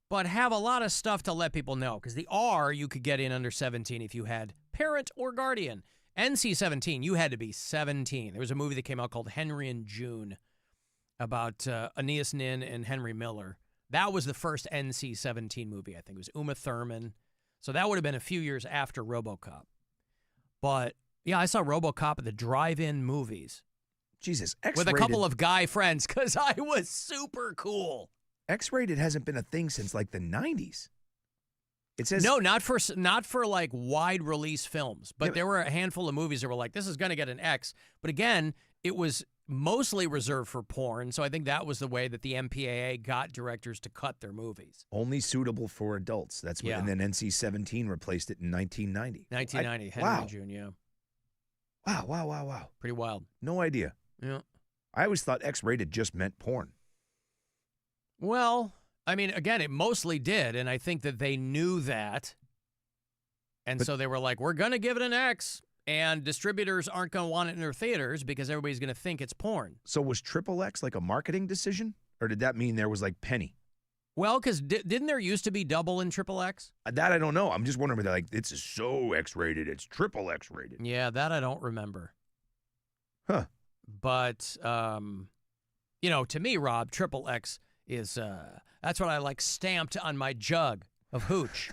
but have a lot of stuff to let people know. Because the R you could get in under 17 if you had parent or guardian. NC-17, you had to be 17. There was a movie that came out called Henry and June about Aeneas Nin and Henry Miller. That was the first NC-17 movie, I think. It was Uma Thurman. So that would have been a few years after RoboCop. But, yeah, I saw RoboCop at the drive-in movies. Jesus, X-rated. With a couple of guy friends, because I was super cool. X-rated hasn't been a thing since, like, the 90s. It says no, not for like wide release films, but there were a handful of movies that were like, this is going to get an X. But again, it was mostly reserved for porn, so I think that was the way that the MPAA got directors to cut their movies. Only suitable for adults. That's what, and then NC-17 replaced it in 1990. 1990, Henry and June, yeah. Wow. Pretty wild. No idea. Yeah. I always thought X-rated just meant porn. Well, I mean, again, it mostly did, and I think that they knew that. And so they were like, we're going to give it an X, and distributors aren't going to want it in their theaters because everybody's going to think it's porn. So was XXX like a marketing decision, or did that mean there was like penny? Well, because didn't there used to be double in XXX? That I don't know. I'm just wondering, like, it's so X-rated, it's XXX rated. Yeah, that I don't remember. Huh. But, to me, Rob, XXX is, that's what I like stamped on my jug of hooch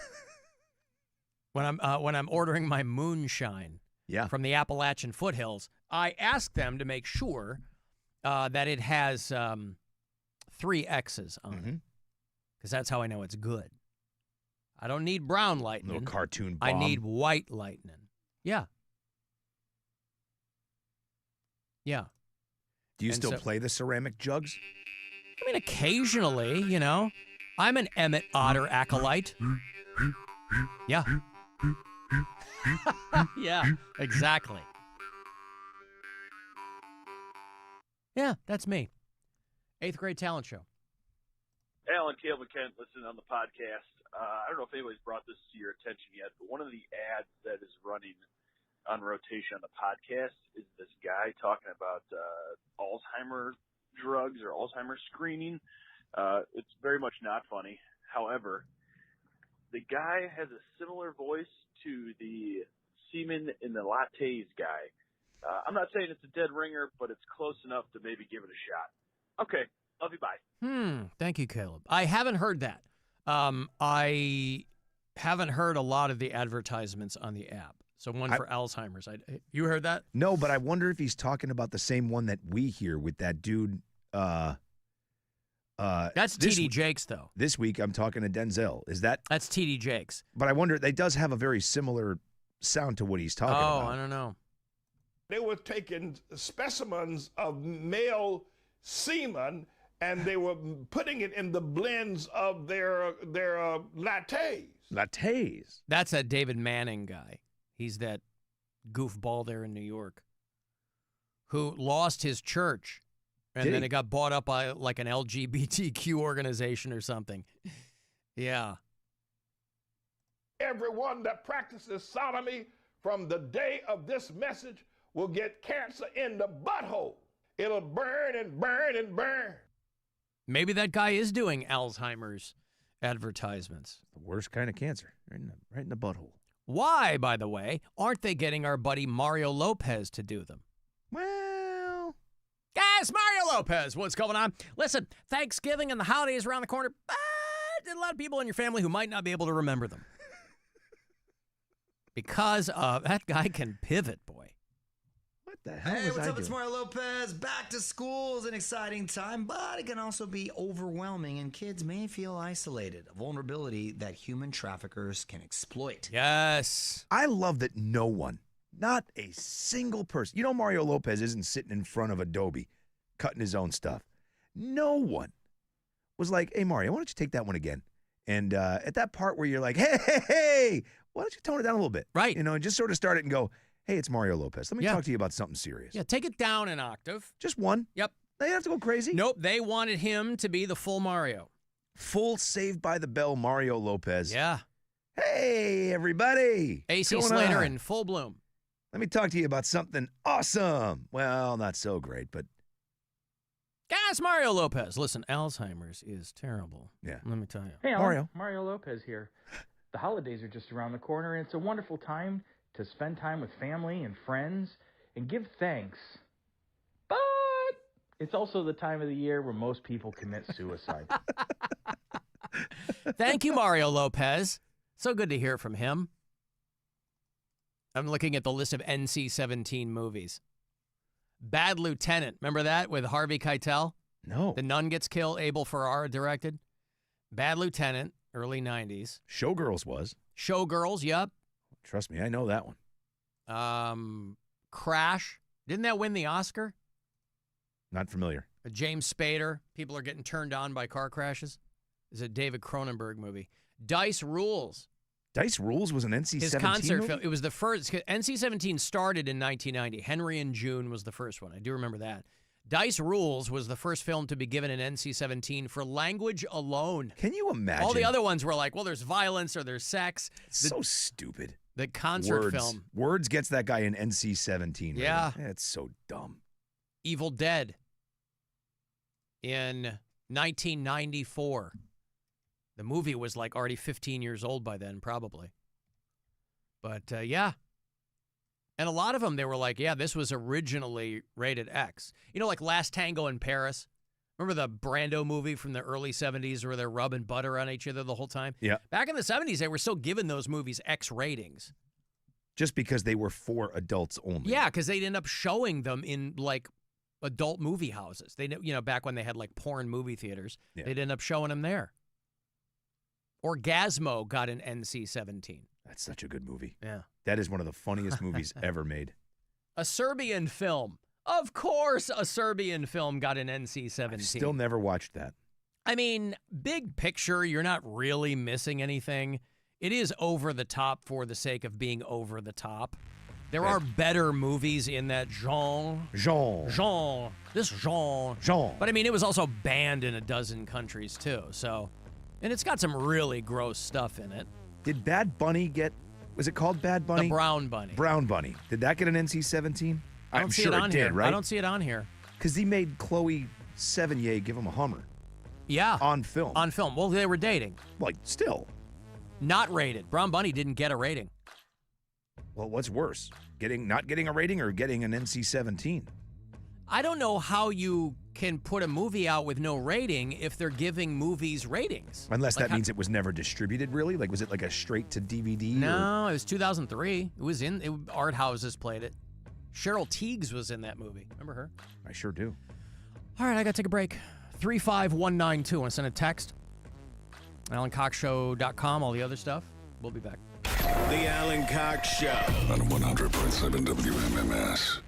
when I'm ordering my moonshine from the Appalachian foothills. I ask them to make sure that it has 3 X's on it, because that's how I know it's good. I don't need brown lightning. Little cartoon bomb. I need white lightning. Yeah. Yeah. Do you still play the ceramic jugs? I mean, occasionally, I'm an Emmett Otter acolyte. Yeah. Yeah, exactly. Yeah, that's me. 8th grade talent show. Alan, Caleb, and Kent, listening on the podcast. I don't know if anybody's brought this to your attention yet, but one of the ads that is running on rotation on the podcast is this guy talking about Alzheimer's drugs or Alzheimer's screening. It's very much not funny. However, the guy has a similar voice to the semen in the lattes guy. I'm not saying it's a dead ringer, but it's close enough to maybe give it a shot. Okay, Love you. Bye. Thank you, Caleb. I haven't heard that. I haven't heard a lot of the advertisements on the app. So one for Alzheimer's. You heard that? No, but I wonder if he's talking about the same one that we hear with that dude. That's TD Jakes, though. This week I'm talking to Denzel. Is that? That's TD Jakes. But I wonder, it does have a very similar sound to what he's talking about. Oh, I don't know. They were taking specimens of male semen and they were putting it in the blends of their lattes. Lattes? That's that David Manning guy. He's that goofball there in New York who lost his church, and then it got bought up by like an LGBTQ organization or something. Yeah. Everyone that practices sodomy from the day of this message will get cancer in the butthole. It'll burn and burn and burn. Maybe that guy is doing Alzheimer's advertisements. The worst kind of cancer, right in the butthole. Why, by the way, aren't they getting our buddy Mario Lopez to do them? Well, guys, Mario Lopez, what's going on? Listen, Thanksgiving and the holidays around the corner. There's a lot of people in your family who might not be able to remember them. Because that guy can pivot, boy. What the hell Hey, was what's I up? It's doing? Mario Lopez. Back to school is an exciting time, but it can also be overwhelming, and kids may feel isolated, a vulnerability that human traffickers can exploit. Yes. I love that no one, not a single person, Mario Lopez isn't sitting in front of Adobe cutting his own stuff. No one was like, hey, Mario, why don't you take that one again? And at that part where you're like, hey, why don't you tone it down a little bit? Right. And just sort of start it and go, hey, it's Mario Lopez. Let me talk to you about something serious. Yeah, take it down an octave. Just one. Yep. They have to go crazy. Nope, they wanted him to be the full Mario. Full Saved by the Bell Mario Lopez. Yeah. Hey, everybody. AC Slater in full bloom. Let me talk to you about something awesome. Well, not so great, but. Guys, Mario Lopez. Listen, Alzheimer's is terrible. Yeah. Let me tell you. Hey, Alan. Mario Lopez here. The holidays are just around the corner, and it's a wonderful time to spend time with family and friends and give thanks. But it's also the time of the year where most people commit suicide. Thank you, Mario Lopez. So good to hear from him. I'm looking at the list of NC-17 movies. Bad Lieutenant. Remember that with Harvey Keitel? No. The nun gets killed, Abel Ferrara directed. Bad Lieutenant, early 90s. Showgirls was. Showgirls, yep. Trust me, I know that one. Crash. Didn't that win the Oscar? Not familiar. James Spader. People are getting turned on by car crashes. It's a David Cronenberg movie. Dice Rules. Dice Rules was an NC-17 His concert movie? film. It was the first. NC-17 started in 1990. Henry and June was the first one. I do remember that. Dice Rules was the first film to be given an NC-17 for language alone. Can you imagine? All the other ones were like, well, there's violence or there's sex. So stupid. The concert Words. film. Words gets that guy an NC-17. Yeah. It's so dumb. Evil Dead in 1994. The movie was like already 15 years old by then, probably. But yeah. And a lot of them, they were like, yeah, this was originally rated X. Like Last Tango in Paris. Remember the Brando movie from the early 70s where they're rubbing butter on each other the whole time? Yeah. Back in the 70s, they were still giving those movies X ratings. Just because they were for adults only. Yeah, because they'd end up showing them in like adult movie houses. They, back when they had like porn movie theaters, they'd end up showing them there. Orgasmo got an NC-17. That's such a good movie. Yeah. That is one of the funniest movies ever made. A Serbian film. Of course, a Serbian film got an NC-17. I've still never watched that. I mean, big picture, you're not really missing anything. It is over the top for the sake of being over the top. There are better movies in that genre. This genre. But I mean, it was also banned in a dozen countries too. So, and it's got some really gross stuff in it. Did Bad Bunny get, was it called Bad Bunny? The Brown Bunny. Brown Bunny. Did that get an NC-17? I don't see it on here. Right? I don't see it on here. Because he made Chloe Sevigny give him a Hummer. Yeah. On film. On film. Well, they were dating. Like, still. Not rated. Brown Bunny didn't get a rating. Well, what's worse? Not getting a rating or getting an NC-17? I don't know how you can put a movie out with no rating if they're giving movies ratings. Unless that means it was never distributed, really? Like, was it like a straight to DVD? No, it was 2003. It was art houses played it. Cheryl Tiegs was in that movie. Remember her? I sure do. All right, I got to take a break. 35192. Want to send a text? AlanCoxShow.com, all the other stuff. We'll be back. The Alan Cox Show. On 100.7 WMMS.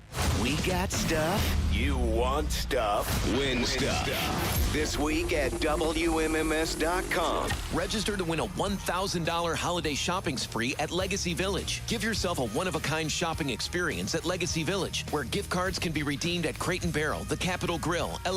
We got stuff. You want stuff. Win stuff. This week at WMMS.com. Register to win a $1,000 holiday shopping spree at Legacy Village. Give yourself a one-of-a-kind shopping experience at Legacy Village, where gift cards can be redeemed at Crate & Barrel, The Capitol Grill, LL